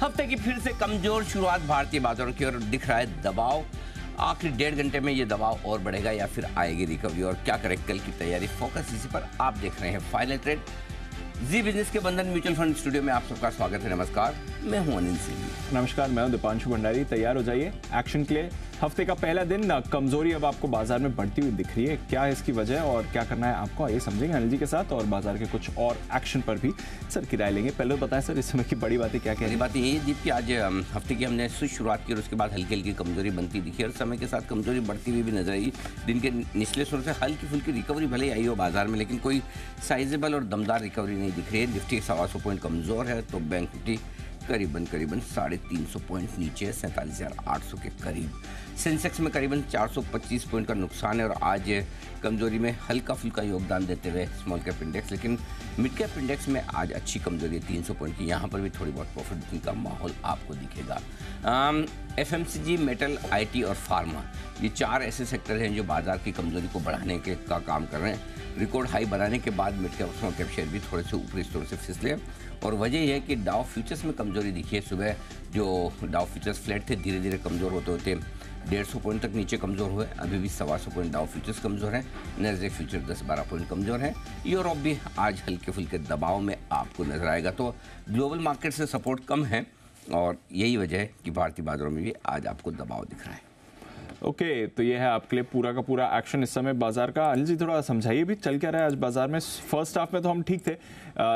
हफ्ते की फिर से कमजोर शुरुआत भारतीय बाजारों की ओर दिख रहा है दबाव। आखिरी 1.5 घंटे में ये दबाव और बढ़ेगा या फिर आएगी रिकवरी, और क्या करें कल की तैयारी, फोकस इसी पर। आप देख रहे हैं फाइनल ट्रेड। जी बिजनेस के बंधन म्यूचुअल फंड स्टूडियो में आप सबका स्वागत है। नमस्कार, मैं हूं अनिल सिंह। नमस्कार, मैं हूं दीपांशु भंडारी। तैयार हो जाइए एक्शन के लिए। हफ्ते का पहला दिन कमजोरी अब आपको बाजार में बढ़ती हुई दिख रही है। क्या है इसकी वजह और क्या करना है आपको, आइए समझेंगे अनिल जी के साथ, और बाजार के कुछ और एक्शन पर भी सर की राय लेंगे। पहले बताएं सर, इस समय की बड़ी बातें क्या बड़ी बात यही है दीप कि आज हफ्ते की हमने शुरुआत की और उसके बाद हल्की हल्की कमजोरी बनती दिखी और समय के साथ कमजोरी बढ़ती हुई भी नजर आई। दिन के निचले स्तर से हल्की फुल्की रिकवरी भले ही आई हो बाजार में, लेकिन कोई साइजेबल और दमदार रिकवरी नहीं दिख रही है। निफ्टी 125 पॉइंट कमजोर है तो बैंक निफ्टी करीबन 350 पॉइंट नीचे 47,800 के करीब। सेंसेक्स में करीबन 425 पॉइंट का नुकसान है और आज कमजोरी में हल्का फुल्का योगदान देते हुए स्मॉल कैप इंडेक्स, लेकिन मिड कैप इंडेक्स में आज अच्छी कमजोरी है 300 पॉइंट की। यहाँ पर भी थोड़ी बहुत प्रॉफिट बुकिंग का माहौल आपको दिखेगा। FMCG, मेटल, IT और फार्मा, ये 4 ऐसे सेक्टर हैं जो बाजार की कमजोरी को बढ़ाने का काम कर रहे हैं। रिकॉर्ड हाई बनाने के बाद mid cap small cap share भी थोड़े से ऊपरी स्तर से फिसले और वजह यह है कि डाउ फ्यूचर्स में कमजोरी दिखी है। सुबह जो डाउ फ्यूचर्स फ्लैट थे, धीरे धीरे कमजोर होते होते 150 पॉइंट तक नीचे कमजोर हुए। अभी भी 125 पॉइंट डाउ फ्यूचर्स कमजोर है। नैस्डैक फ्यूचर 10-12 पॉइंट कमजोर है। यूरोप भी आज हल्के फुल्के दबाव में आपको नजर आएगा। तो ग्लोबल मार्केट से सपोर्ट कम है और यही वजह है कि भारतीय बाजारों में भी आज आपको दबाव दिख रहा है। ओके, तो ये है आपके लिए पूरा का पूरा एक्शन इस समय बाजार का। अनिल जी थोड़ा समझाइए भी, चल क्या रहा है आज बाजार में। फर्स्ट हाफ में तो हम ठीक थे,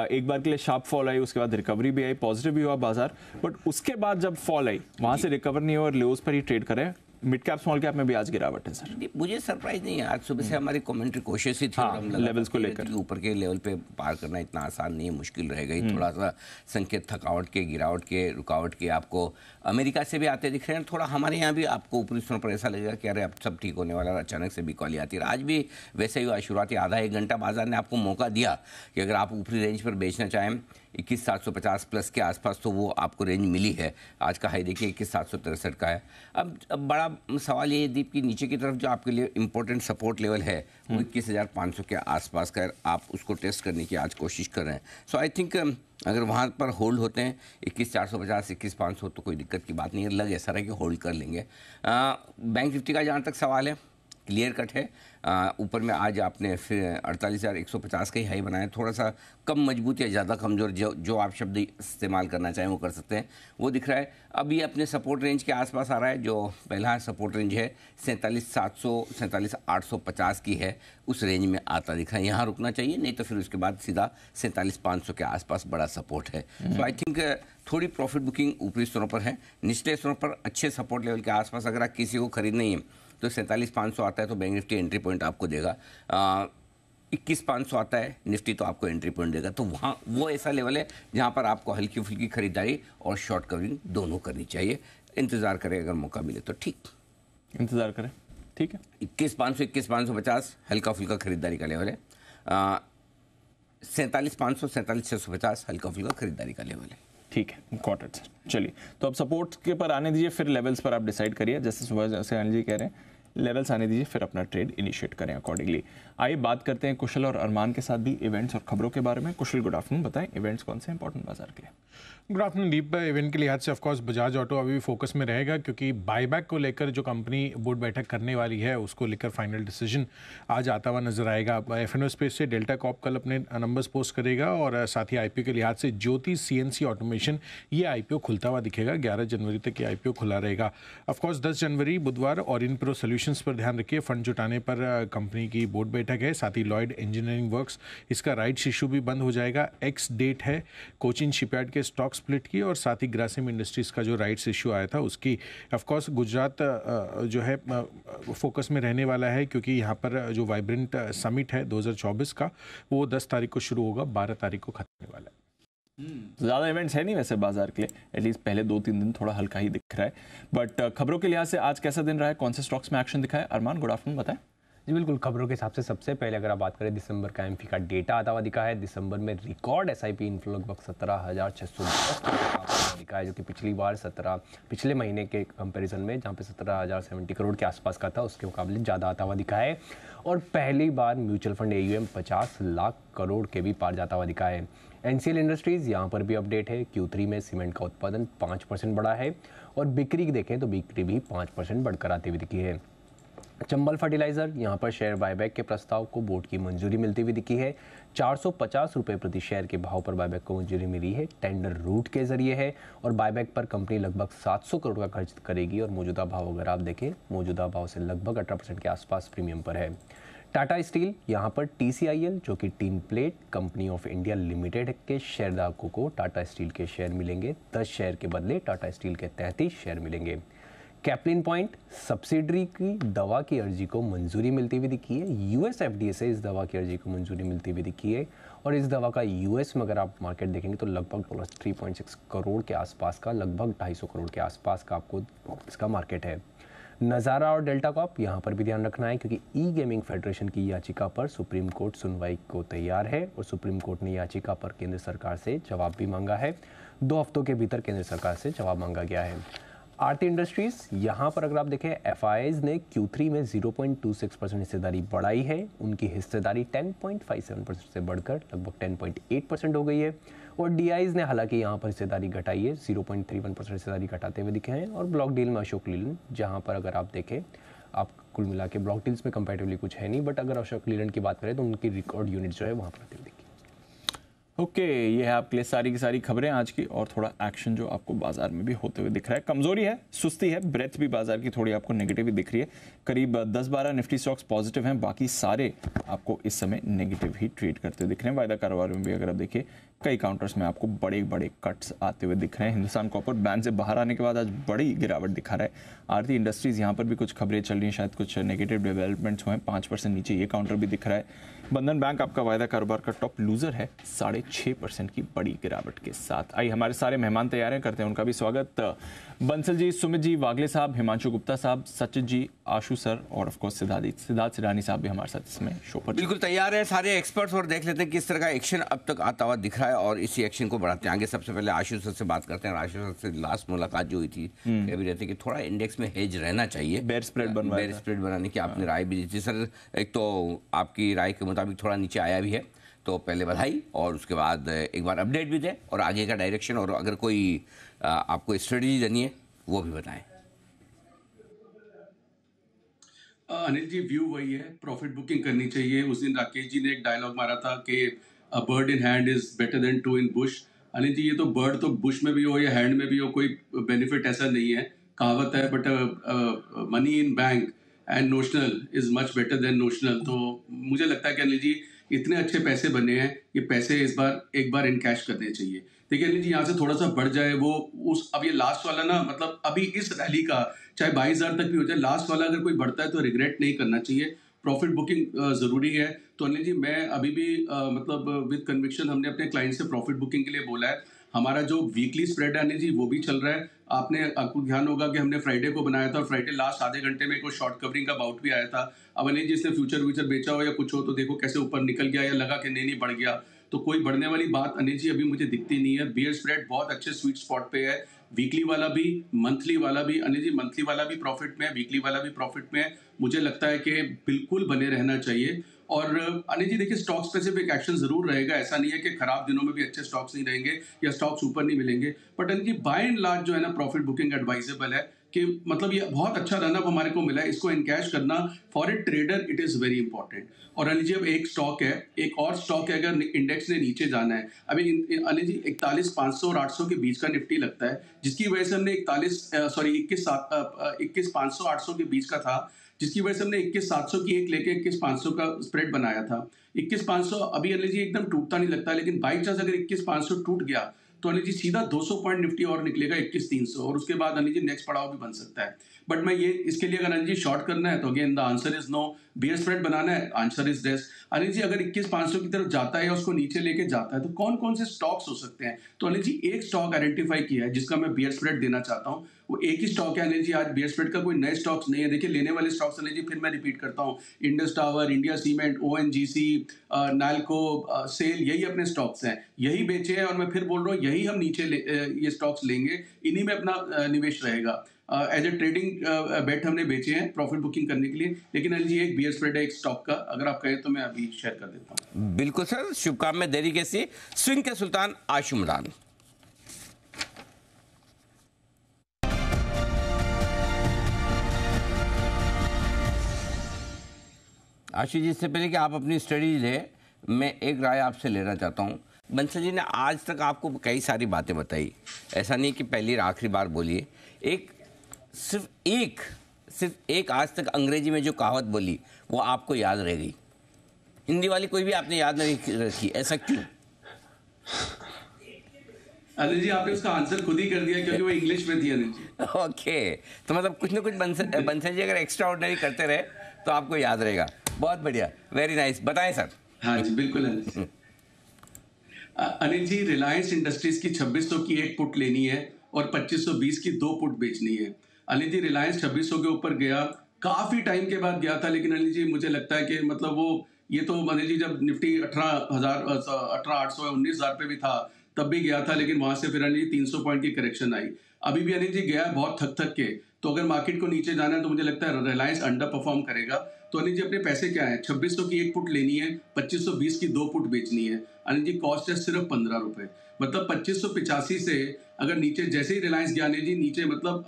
एक बार के लिए शार्प फॉल आई, उसके बाद रिकवरी भी आई, पॉजिटिव भी हुआ बाजार, बट उसके बाद जब फॉल आई वहां से रिकवर नहीं हुआ और लोज पर ही ट्रेड करें। मिड कैप स्मॉल कैप में भी आज गिरावट है सर। मुझे सरप्राइज नहीं है, आज सुबह से हमारी कमेंट्री कोशिश ही थी और हम लेवल्स को लेकर ऊपर के लेवल पे पार करना इतना आसान नहीं है, मुश्किल रहेगा ही। थोड़ा सा संकेत थकावट के, गिरावट के, रुकावट के आपको अमेरिका से भी आते दिख रहे हैं। थोड़ा हमारे यहाँ भी आपको ऊपरी स्तर पर ऐसा लगेगा कि अरे अब सब ठीक होने वाला, अचानक से बिकौली आती है। आज भी वैसे ही शुरुआती आधा एक घंटा बाजार ने आपको मौका दिया कि अगर आप ऊपरी रेंज पर बेचना चाहें 21,750 प्लस के आसपास, तो वो आपको रेंज मिली है। आज का हाई देखिए 21,763 का है। अब बड़ा सवाल ये है दीप की नीचे की तरफ जो आपके लिए इंपॉर्टेंट सपोर्ट लेवल है वो 21,500 के आसपास का, आप उसको टेस्ट करने की आज कोशिश कर रहे हैं। सो आई थिंक अगर वहाँ पर होल्ड होते हैं 21,450, 21,500 तो कोई दिक्कत की बात नहीं है। लग ऐसा रहा है कि होल्ड कर लेंगे। बैंक निफ्टी का जहाँ तक सवाल है क्लियर कट है। ऊपर में आज आपने फिर 48,150 का ही हाई बनाया। थोड़ा सा कम मजबूत या ज़्यादा कमज़ोर, जो आप शब्द इस्तेमाल करना चाहें वो कर सकते हैं, वो दिख रहा है। अभी अपने सपोर्ट रेंज के आसपास आ रहा है। जो पहला सपोर्ट रेंज है 47,700, 47,850 की है, उस रेंज में आता दिख रहा है। यहाँ रुकना चाहिए, नहीं तो फिर उसके बाद सीधा 47,500 के आसपास बड़ा सपोर्ट है। तो आई थिंक थोड़ी प्रॉफिट बुकिंग ऊपरी स्तरों पर है। निचले स्तरों पर अच्छे सपोर्ट लेवल के आसपास अगर आप किसी को खरीदना ही है तो 47,500 आता है तो बैंक निफ्टी एंट्री पॉइंट आपको देगा। 21,500 आता है निफ्टी तो आपको एंट्री पॉइंट देगा। तो वहाँ वो ऐसा लेवल है जहाँ पर आपको हल्की फुल्की खरीदारी और शॉर्ट कवरिंग दोनों करनी चाहिए। इंतज़ार करें, अगर मौका मिले तो ठीक इंतज़ार करें, ठीक है। 21,500, 21,550 हल्का फुल्का खरीदारी का लेवल है। 47,500, 47,650 हल्का फुल्का खरीदारी का लेवल है। ठीक है, गॉट इट सर। चलिए, तो अब सपोर्ट के पर आने दीजिए, फिर लेवल्स पर आप डिसाइड करिए। जैसे सुबह जैसे अनिल जी कह रहे हैं, लेवल्स आने दीजिए, फिर अपना ट्रेड इनिशिएट करें अकॉर्डिंगली। आइए बात करते हैं कुशल और अरमान के साथ भी इवेंट्स और खबरों के बारे में। कुशल, गुड आफ्टरनून, बताएं इवेंट्स कौन से इंपॉर्टेंट बाजार के लिए? गुड आफ्टरनून दीप। इवेंट के लिहाज से ऑफकोर्स बजाज ऑटो अभी भी फोकस में रहेगा, क्योंकि बाईबैक को लेकर जो कंपनी बोर्ड बैठक करने वाली है उसको लेकर फाइनल डिसीजन आज आता हुआ नजर आएगा। F&O स्पेस से डेल्टा कॉप कल अपने नंबर्स पोस्ट करेगा और साथ ही IPO के लिहाज से ज्योति CNC ऑटोमेशन, ये IPO खुलता हुआ दिखेगा। 11 जनवरी तक ये IPO खुला रहेगा। ऑफकोर्स 10 जनवरी बुधवार और इनप्रो सोल्यूशंस पर ध्यान रखिए, फंड जुटाने पर कंपनी की बोर्ड बैठक है। साथ ही लॉयड इंजीनियरिंग वर्क्स, इसका राइट्स इशू भी बंद हो जाएगा। एक्स डेट है कोचिन शिपयार्ड के स्टॉक स्प्लिट की, और साथ ही ग्रासिम इंडस्ट्रीज का जो राइट्स इशू आया था उसकी। ऑफकोर्स गुजरात जो है फोकस में रहने वाला है, क्योंकि यहाँ पर जो वाइब्रेंट समिट है 2024 का, वो 10 तारीख को शुरू होगा, 12 तारीख को खत्म होने वाला है। ज़्यादा इवेंट्स है नहीं वैसे बाजार के लिए, एटलीस्ट पहले 2-3 दिन थोड़ा हल्का ही दिख रहा है। बट खबरों के लिहाज से आज कैसा दिन रहा है, कौन से स्टॉक्स में एक्शन दिखा है? अरमान, गुड आफ्टरनून, बताएं। जी बिल्कुल, खबरों के हिसाब से सबसे पहले अगर आप बात करें दिसंबर का एमपी का डेटा आता हुआ दिखा है। दिसंबर में रिकॉर्ड SIP इनफ्लो लगभग 17,610 करोड़ का दिखा है, जो कि पिछले महीने के कंपैरिजन में जहां पे 17,070 करोड़ के आसपास का था उसके मुकाबले ज़्यादा आता हुआ दिखा है। और पहली बार mutual fund AUM 50 lakh crore के भी पार जाता हुआ दिखा है। NCL इंडस्ट्रीज़ यहाँ पर भी अपडेट है, Q3 में सीमेंट का उत्पादन 5% बढ़ा है और बिक्री देखें तो बिक्री भी 5% बढ़कर आती हुई दिखी है। चंबल फर्टिलाइजर यहाँ पर शेयर बायबैक के प्रस्ताव को बोर्ड की मंजूरी मिलती हुई दिखी है। 450 रुपये प्रति शेयर के भाव पर बायबैक को मंजूरी मिली है, टेंडर रूट के जरिए है और बायबैक पर कंपनी लगभग 700 करोड़ का खर्च करेगी और मौजूदा भाव अगर आप देखें, मौजूदा भाव से लगभग 18% के आसपास प्रीमियम पर है। टाटा स्टील यहाँ पर TCIL जो कि tin plate company of India limited के शेयरधारकों को टाटा स्टील के शेयर मिलेंगे, 10 शेयर के बदले टाटा स्टील के 33 शेयर मिलेंगे। कैप्लिन पॉइंट सब्सिडरी की दवा की अर्जी को मंजूरी मिलती हुई दिखी है, US FDA से इस दवा की अर्जी को मंजूरी मिलती हुई दिखी है और इस दवा का US में अगर आप मार्केट देखेंगे तो लगभग $3.6 करोड़ के आसपास का, लगभग 250 करोड़ के आसपास का आपको इसका मार्केट है। नज़ारा और डेल्टा कॉप यहाँ पर भी ध्यान रखना है क्योंकि ई-गेमिंग फेडरेशन की याचिका पर सुप्रीम कोर्ट सुनवाई को तैयार है और सुप्रीम कोर्ट ने याचिका पर केंद्र सरकार से जवाब भी मांगा है। 2 हफ्तों के भीतर केंद्र सरकार से जवाब मांगा गया है। आरती इंडस्ट्रीज यहाँ पर अगर आप देखें, FIIs ने Q3 में 0.26% हिस्सेदारी बढ़ाई है, उनकी हिस्सेदारी 10.57% से बढ़कर लगभग 10.8% हो गई है और DIs ने हालांकि यहाँ पर हिस्सेदारी घटाई है, 0.31% हिस्सेदारी घटाते हुए दिखे हैं। और ब्लॉक डील में अशोक लीलैंड जहाँ पर अगर आप देखें, आप कुल मिला के ब्लॉक डील्स में कंपैरेटिवली कुछ है नहीं, बट अगर अशोक लीलैंड की बात करें तो उनकी रिकॉर्ड यूनिट जो है वहाँ पर दिखी। ओके, ये है आपके लिए सारी की सारी खबरें आज की और थोड़ा एक्शन जो आपको बाजार में भी होते हुए दिख रहा है। कमजोरी है, सुस्ती है, ब्रेथ भी बाजार की थोड़ी आपको नेगेटिव ही दिख रही है। करीब 10-12 निफ्टी स्टॉक्स पॉजिटिव हैं, बाकी सारे आपको इस समय नेगेटिव ही ट्रेड करते हुए दिख रहे हैं। वायदा कारोबार में भी अगर आप देखिए कई काउंटर्स में आपको बड़े बड़े कट्स आते हुए दिख रहे हैं। हिंदुस्तान कॉपर बैन से बाहर आने के बाद आज बड़ी गिरावट दिखा रहा है। आरती इंडस्ट्रीज यहाँ पर भी कुछ खबरें चल रही हैं, शायद कुछ नेगेटिव डेवलपमेंट्स हुए हैं, 5% नीचे ये काउंटर भी दिख रहा है। बंधन बैंक आपका वायदा कारोबार का टॉप लूजर है 6.5% की बड़ी गिरावट के साथ। आइए हमारे सारे मेहमान तैयार हैं, करते हैं उनका भी स्वागत। बंसल जी, सुमित जी, वागले साहब, हिमांशु गुप्ता साहब, सचिन जी, आशु सर और ऑफ कोर्स सिद्धार्थ सिरानी साहब भी हमारे साथ इसमें शो पर बिल्कुल तैयार है सारे एक्सपर्ट्स और देख लेते हैं किस तरह का एक्शन अब तक आता हुआ दिख रहा है और इसी एक्शन को बढ़ाते हैं आगे। सबसे पहले आशु सर से बात करते हैं। आशु सर से लास्ट मुलाकात जो हुई थी कह भी रहते कि थोड़ा इंडेक्स में हेज रहना चाहिए, बेयर स्प्रेड बनाने की आपने राय भी दी थी सर। एक तो आपकी राय के मुताबिक थोड़ा नीचे आया भी है, तो पहले बधाई और उसके बाद एक बार अपडेट भी दें और आगे का डायरेक्शन और अगर कोई आपको स्ट्रेटजी देनी है वो भी बताएं। अनिल जी, व्यू वही है, प्रॉफिट बुकिंग करनी चाहिए। उस दिन राकेश जी ने एक डायलॉग मारा था कि a bird in hand is better than 2 in bush. Anil ji, ये तो बर्ड तो बुश में भी हो या हैंड में भी हो, कोई बेनिफिट ऐसा नहीं है। कहावत है, but money in bank and notional is much better than notional. तो मुझे लगता है कि अनिल जी इतने अच्छे पैसे बने हैं, ये पैसे इस बार एक बार इनकैश करने चाहिए। देखिए अनिल जी, यहाँ से थोड़ा सा बढ़ जाए वो उस, अब ये लास्ट वाला ना, मतलब अभी इस रैली का चाहे 22,000 तक भी हो जाए, लास्ट वाला अगर कोई बढ़ता है तो रिग्रेट नहीं करना चाहिए। प्रॉफिट बुकिंग ज़रूरी है। तो अनिल जी, मैं अभी भी मतलब विद कन्विक्शन हमने अपने क्लाइंट से प्रॉफिट बुकिंग के लिए बोला है। हमारा जो वीकली स्प्रेड है अनिल जी वो भी चल रहा है। आपको ध्यान होगा कि हमने फ्राइडे को बनाया था और फ्राइडे लास्ट आधे घंटे में कोई शॉर्ट कवरिंग का बाउट भी आया था। अब अनिल जी, इसने फ्यूचर बेचा हो या कुछ हो तो देखो कैसे ऊपर निकल गया या लगा कि नहीं बढ़ गया। तो कोई बढ़ने वाली बात अनिल जी अभी मुझे दिखती नहीं है। बियर स्प्रेड बहुत अच्छे स्वीट स्पॉट पे है, वीकली वाला भी, मंथली वाला भी। अनिल जी, मंथली वाला भी प्रॉफिट में है, वीकली वाला भी प्रॉफिट में है। मुझे लगता है कि बिल्कुल बने रहना चाहिए। और अनिल जी देखिए, स्टॉक स्पेसिफिक एक्शन जरूर रहेगा, ऐसा नहीं है कि खराब दिनों में भी अच्छे स्टॉक्स नहीं रहेंगे या स्टॉक्स ऊपर नहीं मिलेंगे। But Anil ji, by and large जो है ना, प्रॉफिट बुकिंग एडवाइजेबल है कि मतलब ये बहुत अच्छा रनअप हमारे को मिला है, इसको इनकैश करना for a trader it is very important. और अनिल जी, अब एक स्टॉक है, एक और स्टॉक है, अगर इंडेक्स ने नीचे जाना है, अभी अनिल जी 41,500 और 800 के बीच का निफ्टी लगता है, जिसकी वजह से हमने 21,500 800 के बीच का था, जिसकी वजह से हमने 21,700 की एक लेके 21,500 का स्प्रेड बनाया था। 21,500 अभी अनिल जी एकदम टूटता नहीं लगता, लेकिन बाई चांस अगर 21,500 टूट गया तो अनिल जी सीधा 200 पॉइंट निफ्टी और निकलेगा 21,300 और उसके बाद अनिल जी नेक्स्ट पड़ाव भी बन सकता है। बट मैं ये इसके लिए अगर अनिल जी शॉर्ट करना है तो again the answer is no. Bear spread बनाना है, answer is this. Anil ji, अगर 21,500 की तरफ जाता है या उसको नीचे लेके जाता है तो कौन कौन से स्टॉक्स हो सकते हैं? तो अनिल जी एक स्टॉक आइडेंटिफाई किया है जिसका मैं बियर स्प्रेड देना चाहता हूँ, वो एक ही स्टॉक है अनिल जी, आज बियर स्प्रेड का कोई नए स्टॉक्स नहीं है। देखिए लेने वाले स्टॉक्स अनिल जी, फिर मैं रिपीट करता हूँ, Indus Tower, India Cement, ONGC, NALCO, SAIL, यही अपने स्टॉक्स हैं, यही बेचे हैं। और मैं फिर बोल रहा हूँ, यही हम नीचे ये स्टॉक्स लेंगे, इन्हीं में अपना निवेश रहेगा। एज ए ट्रेडिंग बेट हमने बेचे हैं प्रॉफिट बुकिंग करने के लिए। लेकिन अनिल जी एक बियर स्प्रेड है एक स्टॉक का, अगर आप कहें तो मैं अभी शेयर कर देता हूँ। बिल्कुल सर, शुभकामनाएं देरी कैसी। स्विंग के सुल्तान आशु मरान। आशु जी, इससे पहले कि आप अपनी स्टडी ले, मैं एक राय आपसे लेना चाहता हूँ। बंसल जी ने आज तक आपको कई सारी बातें बताई, ऐसा नहीं कि पहली और आखिरी बार बोलिए। सिर्फ एक आज तक अंग्रेजी में जो कहावत बोली वो आपको याद रह गई, हिंदी वाली कोई भी आपने याद नहीं रखी, ऐसा क्यों? अनिल जी आपने उसका आंसर खुद ही कर दिया क्योंकि वो इंग्लिश में थी अनिल जी। ओके, तो मतलब कुछ ना कुछ बंसल जी अगर एक्स्ट्रा ऑर्डिनरी करते रहे तो आपको याद रहेगा। बहुत बढ़िया, वेरी नाइस। बताएं सर। हाँ जी बिल्कुल अनिल जी। अनिल जी, रिलायंस इंडस्ट्रीज की 2600 की एक पुट लेनी है और 2520 की 2 पुट बेचनी है। अनिल जी रिलायंस 2600 के ऊपर गया, काफी टाइम के बाद गया था, लेकिन अनिल जी मुझे लगता है कि मतलब वो ये तो अनिल जी जब निफ्टी 18,800 19,000 पे भी था तब भी गया था, लेकिन वहां से फिर अनिल जी 300 पॉइंट की करेक्शन आई। अभी भी अनिल जी गया बहुत थक के, तो अगर मार्केट को नीचे जाना है तो मुझे लगता है रिलायंस अंडर परफॉर्म करेगा। तो अनिल जी अपने पैसे क्या है, 2600 की एक पुट लेनी है, 2520 की 2 पुट बेचनी है। अनिल जी कॉस्ट है सिर्फ 15 रुपए, मतलब 2585 से अगर नीचे जैसे ही रिलायंस गया अनिल जी नीचे, मतलब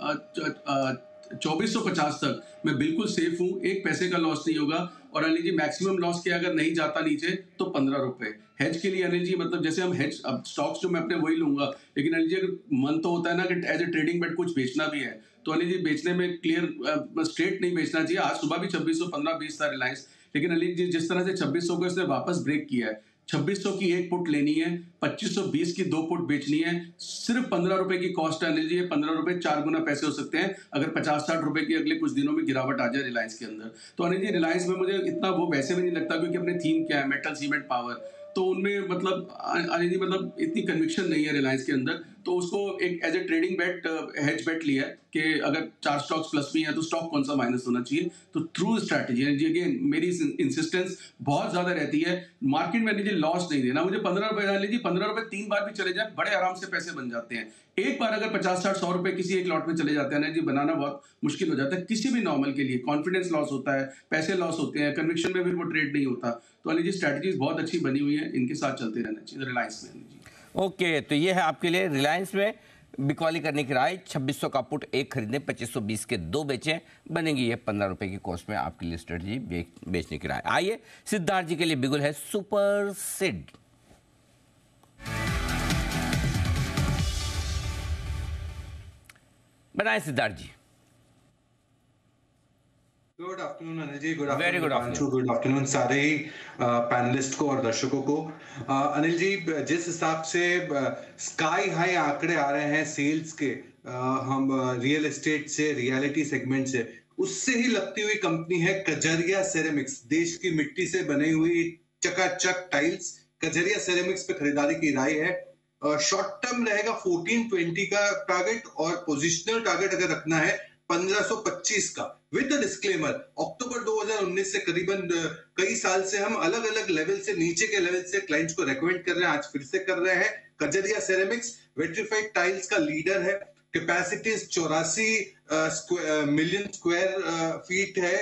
2450 तक मैं बिल्कुल सेफ हूँ, एक पैसे का लॉस नहीं होगा। और अनिल जी मैक्सिमम लॉस के अगर नहीं जाता नीचे तो 15 रुपए। हेज के लिए अनिल जी, मतलब जैसे हम हेज, अब स्टॉक्स जो मैं अपने वही लूंगा, लेकिन अनिल जी अगर मन तो होता है ना कि एज ए ट्रेडिंग बेट कुछ बेचना भी है, तो अनिल जी बेचने में क्लियर स्ट्रेट नहीं बेचना चाहिए। आज सुबह भी 2615-20 था रिलायंस, लेकिन अनिल जी जिस तरह से 2600 को इसने वापस ब्रेक किया है, 2600 की एक पुट लेनी है, 2520 की 2 पुट बेचनी है, सिर्फ 15 रुपए की कॉस्ट है अनिल जी। 15 रुपए 4 गुना पैसे हो सकते हैं अगर 50-60 रुपए की अगले कुछ दिनों में गिरावट आ जाए रिलायंस के अंदर। तो अनिल जी रिलायंस में मुझे इतना वो वैसे भी नहीं लगता, क्योंकि अपने थीम क्या है, मेटल सीमेंट पावर, तो उनमें मतलब अनिल जी मतलब इतनी कन्विक्शन नहीं है रिलायंस के अंदर, तो उसको एक as a trading bet, hedge bet लिया है कि अगर 4 स्टॉक्स प्लस में है तो स्टॉक कौन सा माइनस होना चाहिए। तो थ्रू स्ट्रैटेजी अगेन मेरी इंसिस्टेंस बहुत ज्यादा रहती है, मार्केट में लीजिए लॉस नहीं देना। मुझे 15 रुपए डाल लीजिए, 15 रुपए 3 बार भी चले जाए बड़े आराम से पैसे बन जाते हैं। एक बार अगर 50-60-100 रुपए किसी एक लॉट में चले जाते हैं ना जी, बनाना बहुत मुश्किल हो जाता है किसी भी नॉर्मल के लिए। कॉन्फिडेंस लॉस होता है, पैसे लॉस होते हैं, कन्विक्शन में भी वो ट्रेड नहीं होता। तो अनिल जी स्ट्रैटेजीज बहुत अच्छी बनी हुई है, इनके साथ चलते रहना चाहिए रिलायंस में जी। ओके, तो ये है आपके लिए रिलायंस में बिकवाली करने की राय। 2600 का पुट एक खरीदें, 2520 के 2 बेचें, बनेगी ये 15 रुपए की कॉस्ट में आपके लिए स्ट्रेटजी बेचने की राय। आइए सिद्धार्थ जी के लिए बिगुल है सुपर सिड। बनाए Siddharth ji. Good afternoon Anil ji, good Very good afternoon, good afternoon सारे ही पैनलिस्ट को और दर्शकों को। अनिल जी, जिस हिसाब से स्काई हाई आंकड़े आ रहे हैं सेल्स के, हम रियल एस्टेट से, रियलिटी सेगमेंट से, उससे ही लगती हुई कंपनी है कजरिया सेरेमिक्स। देश की मिट्टी से बनी हुई चकाचक टाइल्स कजरिया सेरेमिक्स पे खरीदारी की राय है। शॉर्ट टर्म रहेगा 1420 का टारगेट, और पोजिशनल टारगेट अगर रखना है 1525 का, विद डिस्क्लेमर अक्टूबर 2019 से करीबन कई साल से हम अलग अलग लेवल से, नीचे के लेवल से क्लाइंट्स को रेकमेंड कर रहे हैं, आज फिर से कर रहे हैं। कजरिया सेरेमिक्स विट्रिफाइड टाइल्स का लीडर है, कैपेसिटी 84 मिलियन स्क्वायर फीट है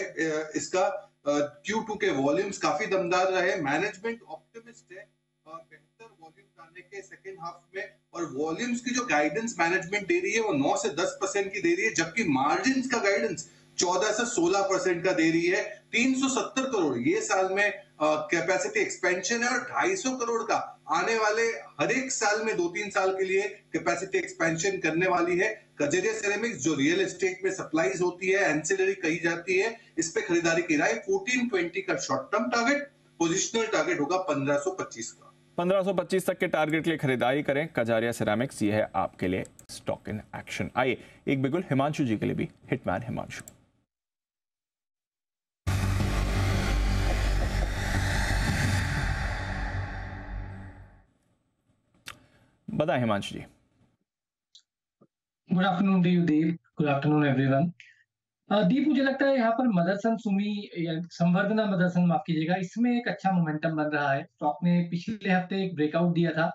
इसका। Q2 के वॉल्यूम्स काफी दमदार रहे, मैनेजमेंट ऑप्टिमिस्ट है बेहतर वॉल्यूम आने के सेकेंड हाफ में, और वॉल्यूम्स की जो गाइडेंस मैनेजमेंट दे रही है वो 9 से 10% की दे रही है, जबकि मार्जिन्स का गाइडेंस 14 से 16% का दे रही है। 370 करोड़ ये साल में कैपेसिटी एक्सपेंशन है, और 250 करोड़ का आने वाले हर एक साल में 2-3 साल के लिए कैपेसिटी एक्सपेंशन करने वाली है। कजरिया सेरेमिक्स जो रियल एस्टेट में सप्लाईज होती है, एंसिलरी कही जाती है, इस पे खरीदारी की राय। 1420 का short term target, positional target होगा 1525 का। 1525 तक के टारगेट के लिए खरीदारी करें कजारिया सेरामिक्स, ये है आपके लिए स्टॉक इन एक्शन। आइए एक बिगुल हिमांशु जी के लिए भी, हिटमैन हिमांशु। बताएं Himanshu ji. Good afternoon to you Dev. Good afternoon everyone. Deep, मुझे लगता है यहाँ पर मदरसन सुमी या संवर्धना मदरसन, माफ कीजिएगा, इसमें एक अच्छा मोमेंटम बन रहा है। स्टॉक ने पिछले हफ्ते एक ब्रेकआउट दिया था,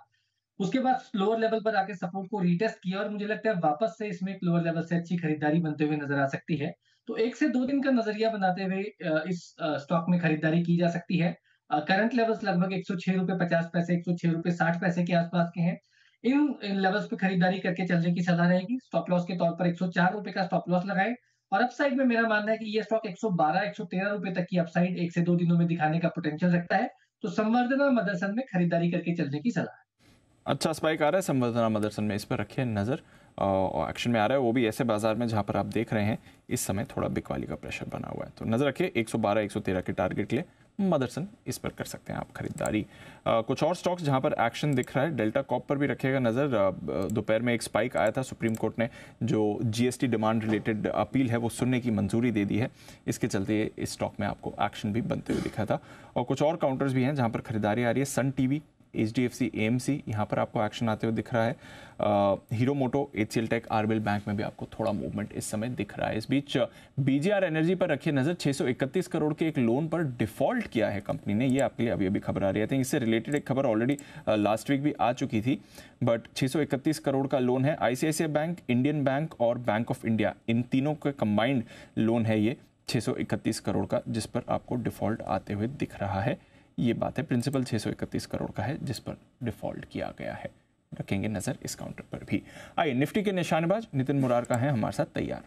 उसके बाद लोअर लेवल पर आके सपोर्ट को रीटेस्ट किया और मुझे लगता है वापस से इसमें एक लोअर लेवल से अच्छी खरीदारी बनते हुए नजर आ सकती है। तो 1 से 2 दिन का नजरिया बनाते हुए इस स्टॉक में खरीदारी की जा सकती है। करंट लेवल्स लगभग 106 रुपए 50 पैसे, 106 रुपए 60 पैसे के आसपास के हैं। इन लेवल्स पे खरीदारी करके चलने की सलाह रहेगी। स्टॉप लॉस के तौर पर 104 रुपए का स्टॉप लॉस लगाए और अपसाइड में मेरा मानना है कि ये स्टॉक 112 113 रुपए तक की अपसाइड 1 से 2 दिनों में दिखाने का पोटेंशियल रखता है। तो संवर्धना मदरसन में खरीदारी करके चलने की सलाह है। अच्छा स्पाइक आ रहा है संवर्धना मदरसन में, इस पर रखिए नज़र। और एक्शन में आ रहा है वो भी ऐसे बाजार में जहां पर आप देख रहे हैं इस समय थोड़ा बिकवाली का प्रेशर बना हुआ है, तो नज़र रखिए 112 113 के टारगेट के लिए मदरसन, इस पर कर सकते हैं आप खरीदारी। कुछ और स्टॉक्स जहां पर एक्शन दिख रहा है, डेल्टा कॉप पर भी रखिएगा नज़र। दोपहर में एक स्पाइक आया था, सुप्रीम कोर्ट ने जो जीएसटी डिमांड रिलेटेड अपील है वो सुनने की मंजूरी दे दी है, इसके चलते इस स्टॉक में आपको एक्शन भी बनते हुए दिखा था। और कुछ और काउंटर्स भी हैं जहां पर खरीदारी आ रही है। सन टीवी, HDFC AMC, यहाँ पर आपको एक्शन आते हुए दिख रहा है। हीरो मोटो, HCL टेक, आरबीएल बैंक में भी आपको थोड़ा मूवमेंट इस समय दिख रहा है। इस बीच BGR एनर्जी पर रखिए नजर। 631 करोड़ के एक लोन पर डिफॉल्ट किया है कंपनी ने, ये आपके लिए अभी अभी खबर आ रही है। इससे रिलेटेड एक खबर ऑलरेडी लास्ट वीक भी आ चुकी थी, बट 631 करोड़ का लोन है। ICICI बैंक, इंडियन बैंक और बैंक ऑफ इंडिया, इन तीनों का कंबाइंड लोन है ये 631 करोड़ का, जिस पर आपको डिफॉल्ट आते हुए दिख रहा है। ये बात है, प्रिंसिपल 631 करोड़ का है जिस पर डिफॉल्ट किया गया है। रखेंगे नजर इस काउंटर पर भी। आइए निफ्टी के निशानेबाज नितिन मुरारका हैं हमारे साथ तैयार।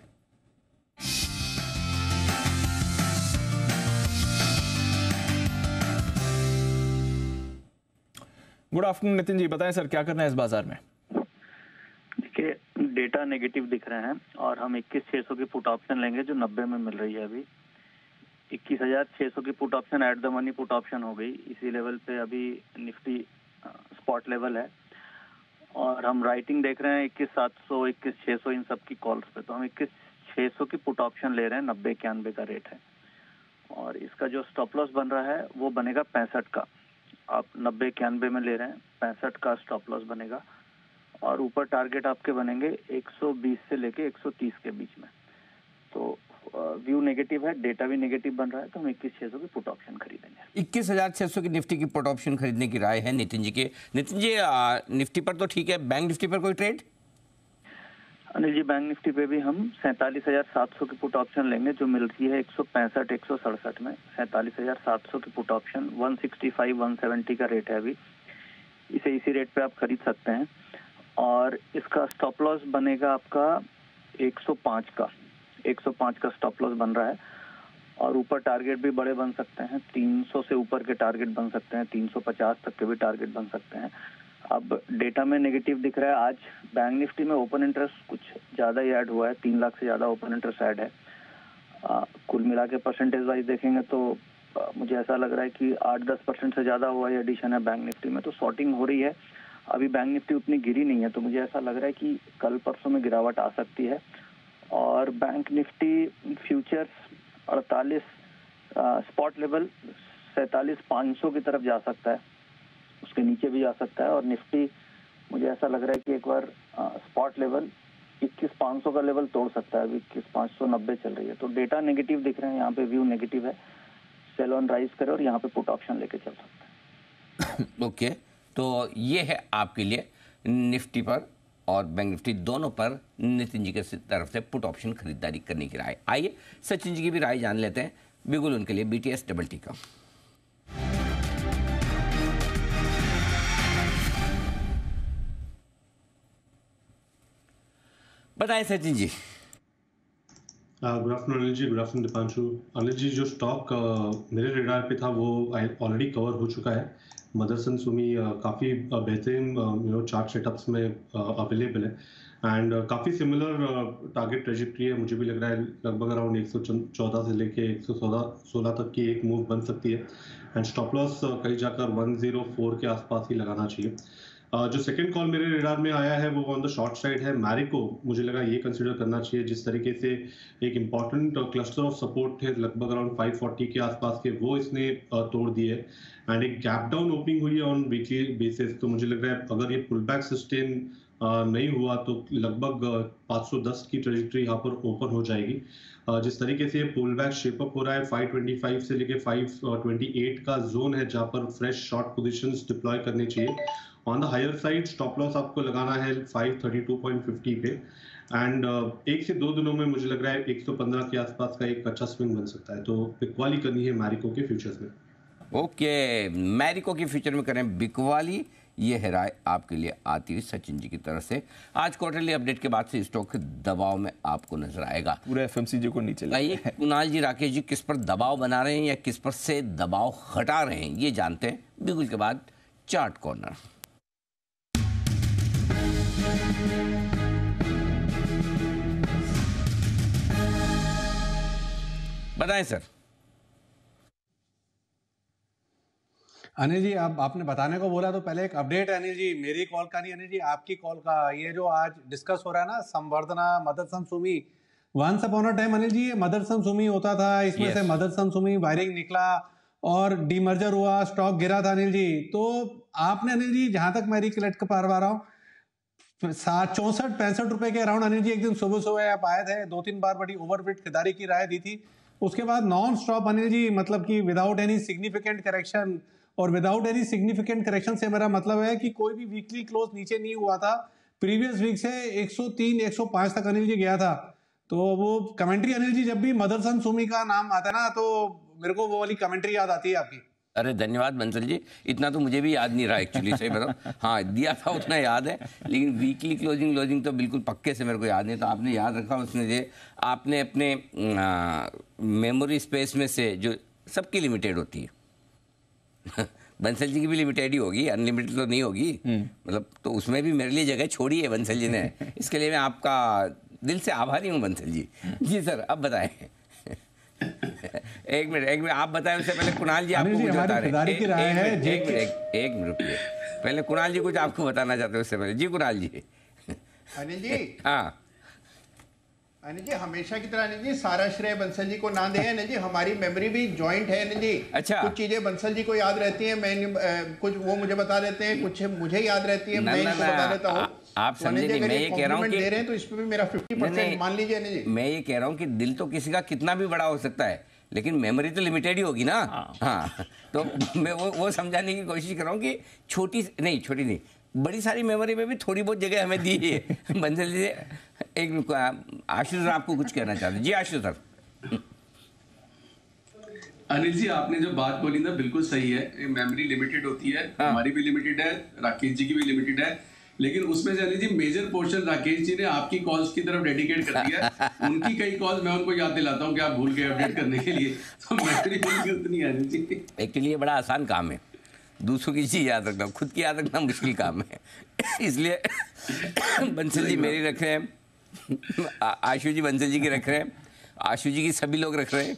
गुड आफ्टरनून नितिन जी, बताएं सर क्या करना है इस बाजार में? देखिए, डेटा नेगेटिव दिख रहे हैं और हम 21,600 की पुट ऑप्शन लेंगे जो 90 में मिल रही है। अभी 21,600 की put option at the money put option हो गई। इसी लेवल पे अभी निफ्टी स्पॉट लेवल है और हम राइटिंग देख रहे हैं 21,700 21,600 इन सब की कॉल्स पे। तो हम 21,600 की पुट ऑप्शन ले रहे हैं, 90-91 का रेट है और इसका जो स्टॉप लॉस बन रहा है वो बनेगा 65 का। आप 90-91 में ले रहे हैं, 65 का स्टॉप लॉस बनेगा और ऊपर टारगेट आपके बनेंगे 120 से लेके 130 के बीच में। तो व्यू नेगेटिव है, डेटा भी नेगेटिव बन रहा है, तो हम 21,600 की पुट ऑप्शन खरीदेंगे। 21,600 की निफ्टी की पुट ऑप्शन खरीदने की राय है नितिन जी के। नितिन जी, निफ्टी पर तो ठीक है, बैंक निफ्टी पर कोई trade? Anil ji, bank Nifty पे भी हम 47,700 की पुट ऑप्शन लेंगे जो मिल रही है 165-167 में। 47,700 की पुट ऑप्शन 165-170 का रेट है अभी, इसे इसी रेट पे आप खरीद सकते हैं और इसका स्टॉप लॉस बनेगा आपका 105 का। 105 का स्टॉप लॉस बन रहा है और ऊपर टारगेट भी बड़े बन सकते हैं, 300 से ऊपर के टारगेट बन सकते हैं, 350 तक के भी टारगेट बन सकते हैं। अब डेटा में नेगेटिव दिख रहा है। आज बैंक निफ्टी में ओपन इंटरेस्ट कुछ ज़्यादा ही ऐड हुआ है, 3 लाख से ज़्यादा ओपन इंटरेस्ट ऐड है। कुल मिला के परसेंटेज वाइज देखेंगे तो मुझे ऐसा लग रहा है कि 8-10% से ज़्यादा हुआ है एडिशन है बैंक निफ्टी में। तो शॉर्टिंग हो रही है, अभी बैंक निफ्टी उतनी गिरी नहीं है, तो मुझे ऐसा लग रहा है कि कल परसों में गिरावट आ सकती है और bank Nifty futures 48 spot level 47,500 की तरफ जा सकता है, उसके नीचे भी जा सकता है और निफ्टी मुझे ऐसा लग रहा है कि एक बार स्पॉट लेवल 21,500 का लेवल तोड़ सकता है। अभी 21,590 चल रही है, तो डेटा नेगेटिव दिख रहे हैं, यहाँ पे व्यू नेगेटिव है। सेल ऑन राइज करे और यहाँ पे पुट ऑप्शन लेके चल सकते हैं। ओके, तो ये है आपके लिए निफ्टी पर और बैंक निफ्टी दोनों पर नितिन जी के तरफ से पुट ऑप्शन खरीदारी करने की राय। आइए सचिन जी की भी राय जान लेते हैं, बिल्कुल उनके लिए BTS डबल टी का। बताएं Sachin ji. Good afternoon Anil ji, good afternoon Deepanshu. Anil ji, जो स्टॉक मेरे रेडार पे था वो ऑलरेडी कवर हो चुका है। मदरसन सुमी काफ़ी बेहतरीन चार्ट सेटअप्स में अवेलेबल है एंड काफ़ी सिमिलर टारगेट ट्रेजेक्ट्री है। मुझे भी लग रहा है लगभग अराउंड 114 से लेके 116 तक की एक मूव बन सकती है एंड स्टॉप लॉस कहीं जाकर 104 के आसपास ही लगाना चाहिए। जो सेकंड कॉल मेरे रेडार में आया है वो ऑन द शॉर्ट साइड है। मैरिको मुझे लगा ये कंसीडर करना चाहिए, जिस तरीके से एक इंपॉर्टेंट क्लस्टर ऑफ सपोर्ट थे लगभग अराउंड 540 के आसपास के, वो इसने तोड़ दिए एंड एक गैप डाउन ओपनिंग हुई है ऑन वीकली बेसिस। तो मुझे लग रहा है अगर ये पुल बैक सस्टेन नहीं हुआ तो लगभग 510 की ट्रेजेक्टरी यहाँ पर ओपन हो जाएगी। जिस तरीके से ये पुल बैक शेप अप हो रहा है 525 से लेके 528 का जोन है जहाँ पर फ्रेश शॉर्ट पोजीशंस डिप्लॉय करनी चाहिए। On the higher side stop loss आपको लगाना है 532.50 पे एंड 1 से 2 दिनों में मुझे लग रहा है 115 के आसपास का एक अच्छा स्विंग बन सकता है। तो बिकवाली करनी है मैरिको के फ्यूचर्स में। ओके, मैरिको के फ्यूचर में करें बिकवाली, ये है राय आपके लिए आती हुई सचिन जी की तरफ से। आज क्वार्टरली अपडेट के बाद से स्टॉक दबाव में आपको नजर आएगा, पूरे एफएमसीजी को नीचे लाइए। कुणाल जी, राकेश जी किस पर दबाव बना रहे हैं या किस पर से दबाव हटा रहे हैं, ये जानते हैं बिल्कुल के बाद चार्ट कॉर्नर। बताएं सर। अनिल जी, अब आपने बताने को बोला तो पहले एक अपडेट है अनिल जी, मेरी कॉल का नहीं अनिल जी, आपकी कॉल का। ये जो आज डिस्कस हो रहा है ना, Samvardhana Motherson Sumi, once upon a time Anil ji ये मदरसन सुमी होता था, इसमें से मदरसन सुमी वायरिंग निकला और डीमर्जर हुआ, स्टॉक गिरा था अनिल जी। तो आपने अनिल जी, जहां तक मैं रिकलेक्ट कर पा रहा हूँ, 64-65 रुपए के अराउंड अनिल जी एक दिन सुबह सुबह आप आए थे, 2-3 बार बड़ी ओवरवेट खरीदारी की राय दी थी। उसके बाद नॉन स्टॉप अनिल जी, मतलब कि विदाउट एनी सिग्निफिकेंट करेक्शन, और विदाउट एनी सिग्निफिकेंट करेक्शन से मेरा मतलब है कि कोई भी वीकली क्लोज नीचे नहीं हुआ था। प्रीवियस वीक से 103-105 तक अनिल जी गया था। तो वो कमेंट्री अनिल जी, जब भी मदरसन सुमी का नाम आता है ना, तो मेरे को वो वाली कमेंट्री याद आती है आपकी। अरे धन्यवाद बंसल जी, इतना तो मुझे भी याद नहीं रहा एक्चुअली, सही बताओ। हाँ, दिया था उतना याद है, लेकिन वीकली क्लोजिंग तो बिल्कुल पक्के से मेरे को याद नहीं। तो आपने याद रखा उसने जे, आपने अपने मेमोरी स्पेस में से, जो सबकी लिमिटेड होती है बंसल जी की भी लिमिटेड ही होगी, अनलिमिटेड तो नहीं होगी, मतलब तो उसमें भी मेरे लिए जगह छोड़ी है बंसल जी ने। इसके लिए मैं आपका दिल से आभारी हूँ बंसल जी। जी सर, अब बताएं। एक मिनट आप बताएं, उससे पहले कुणाल जी आपको कुछ बता रहे हैं। एक मिनट रुकिए, पहले कुणाल जी कुछ आपको बताना चाहते हैं उससे पहले। जी कुणाल जी। अनिल जी, हाँ अनिल जी, हमेशा की तरह अनिल जी सारा श्रेय बंसल जी को ना दें अनिल जी, हमारी मेमोरी भी जॉइंट है अनिल जी। अच्छा, कुछ चीजें बंसल जी को याद रहती हैं, मैं कुछ वो मुझे बता देते हैं, कुछ मुझे याद रहती है, मैं इनको बता देता हूँ। आप समझे नहीं, मैं ये कह रहा हूँ कि दे रहे हैं तो इस पे भी मेरा 50% मान लीजिए अनिल जी। मैं ये कह रहा हूँ कि दिल तो किसी का कितना भी बड़ा हो सकता है, लेकिन मेमोरी तो लिमिटेड ही होगी ना। हाँ, तो मैं वो समझाने की कोशिश कर रहा हूँ कि छोटी नहीं, बड़ी सारी मेमोरी में भी थोड़ी बहुत जगह हमें दी है बंसल जी। एक आशुष सर आपको कुछ कहना चाहते हैं। जी आशुष सर। अनिल जी, आपने जो बात बोली ना बिल्कुल सही है, मेमोरी लिमिटेड होती है। हाँ। हमारी भी लिमिटेड है, राकेश जी की भी लिमिटेड है, लेकिन उसमें से अनिल जी मेजर पोर्शन राकेश जी ने आपकी कॉल्स की तरफ डेडिकेट कर दिया। उनकी कई कॉल्स मैं उनको याद दिलाता हूँ कि आप भूल गए अपडेट करने के लिए, तो मेमोरी उतनी है अनिल जी। एक्चुअली ये बड़ा आसान काम है, दूसरों की चीज़ याद रखना, खुद की याद रखना मुश्किल काम है। इसलिए बंसल जी मेरी रख रहे हैं, आशु जी बंसल जी की रख रहे हैं, आशु जी की सभी लोग रख रहे हैं,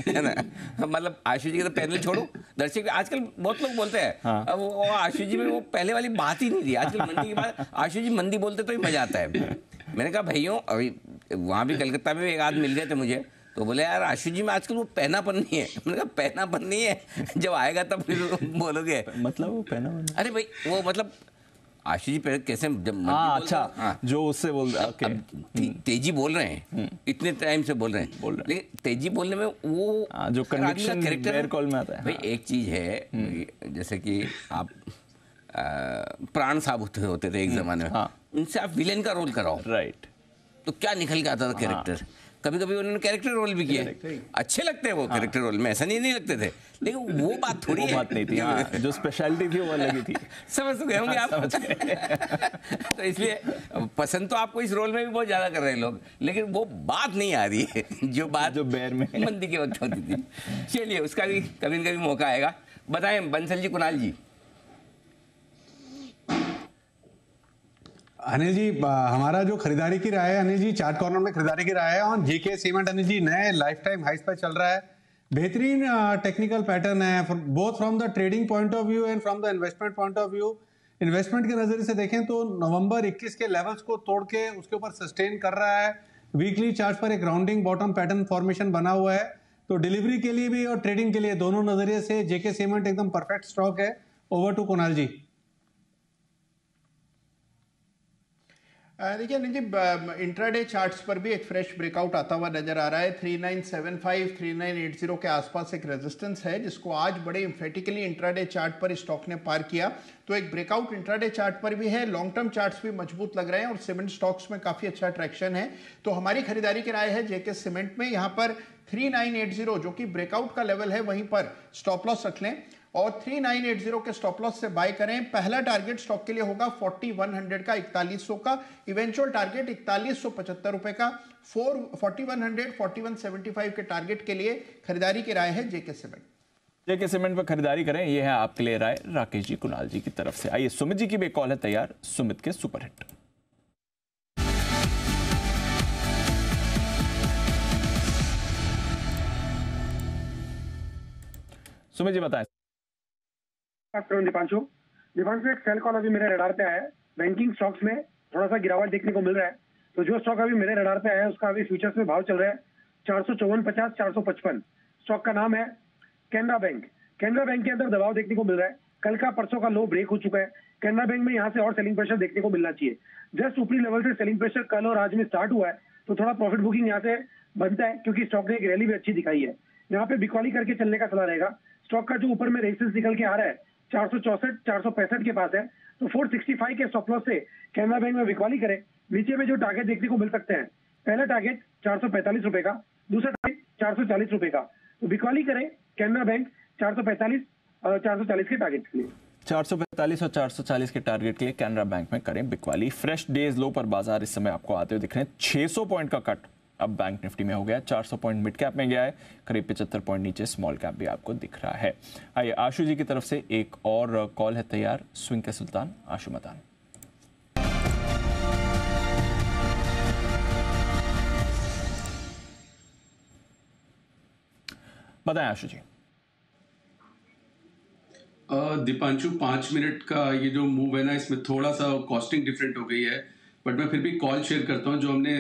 है ना। मतलब आशु जी के तो पहले छोड़ो, दर्शक आजकल बहुत लोग बोलते हैं। हाँ। अब वो आशु जी में वो पहले वाली बात ही नहीं थी। आजकल मंदी की बात, आशु जी मंदी बोलते तो ही मजा आता है। मैंने कहा भैयों, अभी वहाँ भी कलकत्ता में भी एक आदमी मिल गए थे मुझे, तो बोले यार आशु जी में आजकल वो पहनापन नहीं है। मैंने कहा पहनापन नहीं है, जब आएगा तब फिर बोलोगे। मतलब वो पहनापन, अरे भाई वो मतलब आशु जी पहले कैसे जब अच्छा जो उससे बोल तेजी बोल रहे हैं, इतने टाइम से बोल रहे हैं, लेकिन तेजी बोलने में वो जो कन्विक्शन कैरेक्टर कॉल में आता है। भाई एक चीज है, जैसे कि आप प्राण साहब होते थे एक जमाने में, उनसे आप विलेन का रोल कराओ, राइट, तो क्या निकल के आता था कैरेक्टर। कभी कभी उन्होंने कैरेक्टर रोल भी किए, अच्छे लगते हैं वो कैरेक्टर रोल में, ऐसा नहीं लगते थे, लेकिन वो बात थोड़ी है, बात नहीं थी। हाँ, जो स्पेशलिटी थी वो अलग ही थी। समझ गए होंगे आप। तो इसलिए पसंद तो आपको इस रोल में भी बहुत ज्यादा कर रहे हैं लोग, लेकिन वो बात नहीं आ रही है जो बात जो बैर में मंदी के वक्त होती थी। चलिए उसका भी कभी न कभी मौका आएगा। बताएं बंसल जी, कुणाल जी। अनिल जी, हमारा जो खरीदारी की राय है अनिल जी, चार्ट कॉर्नर में खरीदारी की राय है और जेके सीमेंट अनिल जी नए लाइफ टाइम हाइस पर चल रहा है। बेहतरीन टेक्निकल पैटर्न है, both from the trading point of view and from the investment point of view. Investment के नजरिए से देखें तो नवंबर 21 के लेवल्स को तोड़ के उसके ऊपर सस्टेन कर रहा है। वीकली चार्ट पर एक राउंडिंग बॉटम पैटर्न फॉर्मेशन बना हुआ है, तो डिलीवरी के लिए भी और ट्रेडिंग के लिए दोनों नजरिए से जेके सीमेंट एकदम परफेक्ट स्टॉक है। ओवर टू कुणाल जी। देखिए अनिल जी, इंट्राडे चार्ट्स पर भी एक फ्रेश ब्रेकआउट आता हुआ नजर आ रहा है। 3975 3980 के आसपास एक रेजिस्टेंस है जिसको आज बड़े एम्फेटिकली इंट्राडे चार्ट पर स्टॉक ने पार किया। तो एक ब्रेकआउट इंट्राडे चार्ट पर भी है, लॉन्ग टर्म चार्ट्स भी मजबूत लग रहे हैं और सीमेंट स्टॉक्स में काफी अच्छा ट्रैक्शन है। तो हमारी खरीदारी की राय है जेके सीमेंट में। यहाँ पर 3980 जो कि ब्रेकआउट का लेवल है वहीं पर स्टॉप लॉस रख लें और 3980 के स्टॉप लॉस से बाय करें। पहला टारगेट स्टॉक के लिए होगा 4100 का, 4100 का। इवेंचुअल टारगेट 4175 रुपए का। 4100 4175 के टारगेट के लिए खरीदारी की राय है जेके सीमेंट। जेके सीमेंट पर खरीदारी करें, यह है आपके लिए राय राकेश जी कुणाल जी की तरफ से। आइए सुमित जी की भी एक कॉल है तैयार, सुमित के सुपरहिट। सुमित जी बताएं। दीपांशु एक सेल कॉल अभी मेरे रडार पे आया है। बैंकिंग स्टॉक्स में थोड़ा सा गिरावट देखने को मिल रहा है। तो जो स्टॉक अभी मेरे रडार पे आया है उसका अभी फ्यूचर्स में भाव चल रहा है 454.50 455। स्टॉक का नाम है कैनरा बैंक। कैनरा बैंक के अंदर दबाव देखने को मिल रहा है। कल का परसों का लो ब्रेक हो चुका है। कैनरा बैंक में यहाँ से और सेलिंग प्रेशर देखने को मिलना चाहिए। जस्ट ऊपरी लेवल से सेलिंग प्रेशर कल और आज में स्टार्ट हुआ है तो थोड़ा प्रॉफिट बुकिंग यहाँ से बनता है क्योंकि स्टॉक ने एक रैली भी अच्छी दिखाई है। यहाँ पे बिकॉली करके चलने का सलाह रहेगा। स्टॉक का जो ऊपर में रेजिस्टेंस निकल के आ रहा है 464 465 के पास है तो 465 के स्टॉप लॉस से कैनरा बैंक में बिकवाली करे। नीचे में जो टारगेट देखने को मिल सकते हैं, पहला टारगेट 445 रुपए का, दूसरा टारगेट 440 रुपए का। तो बिकवाली करें कैनरा बैंक 445 और 440 के टारगेट के लिए। 445 और 440 के टारगेट के लिए कैनरा बैंक में करें बिकवाली। फ्रेश डेज लो पर बाजार इस समय आपको आते हुए दिख रहे हैं। 600 पॉइंट का कट अब बैंक निफ्टी में हो गया। 400 पॉइंट मिड कैप में गया है, करीब 75 पॉइंट नीचे स्मॉल कैप भी आपको दिख रहा है। आइए आशु जी की तरफ से एक और कॉल है तैयार, स्विंग के सुल्तान आशु मतान। बताएं आशु जी। दीपांशु 5 मिनट का ये जो मूव है ना, इसमें थोड़ा सा कॉस्टिंग डिफरेंट हो गई है, बट मैं फिर भी कॉल शेयर करता हूँ जो हमने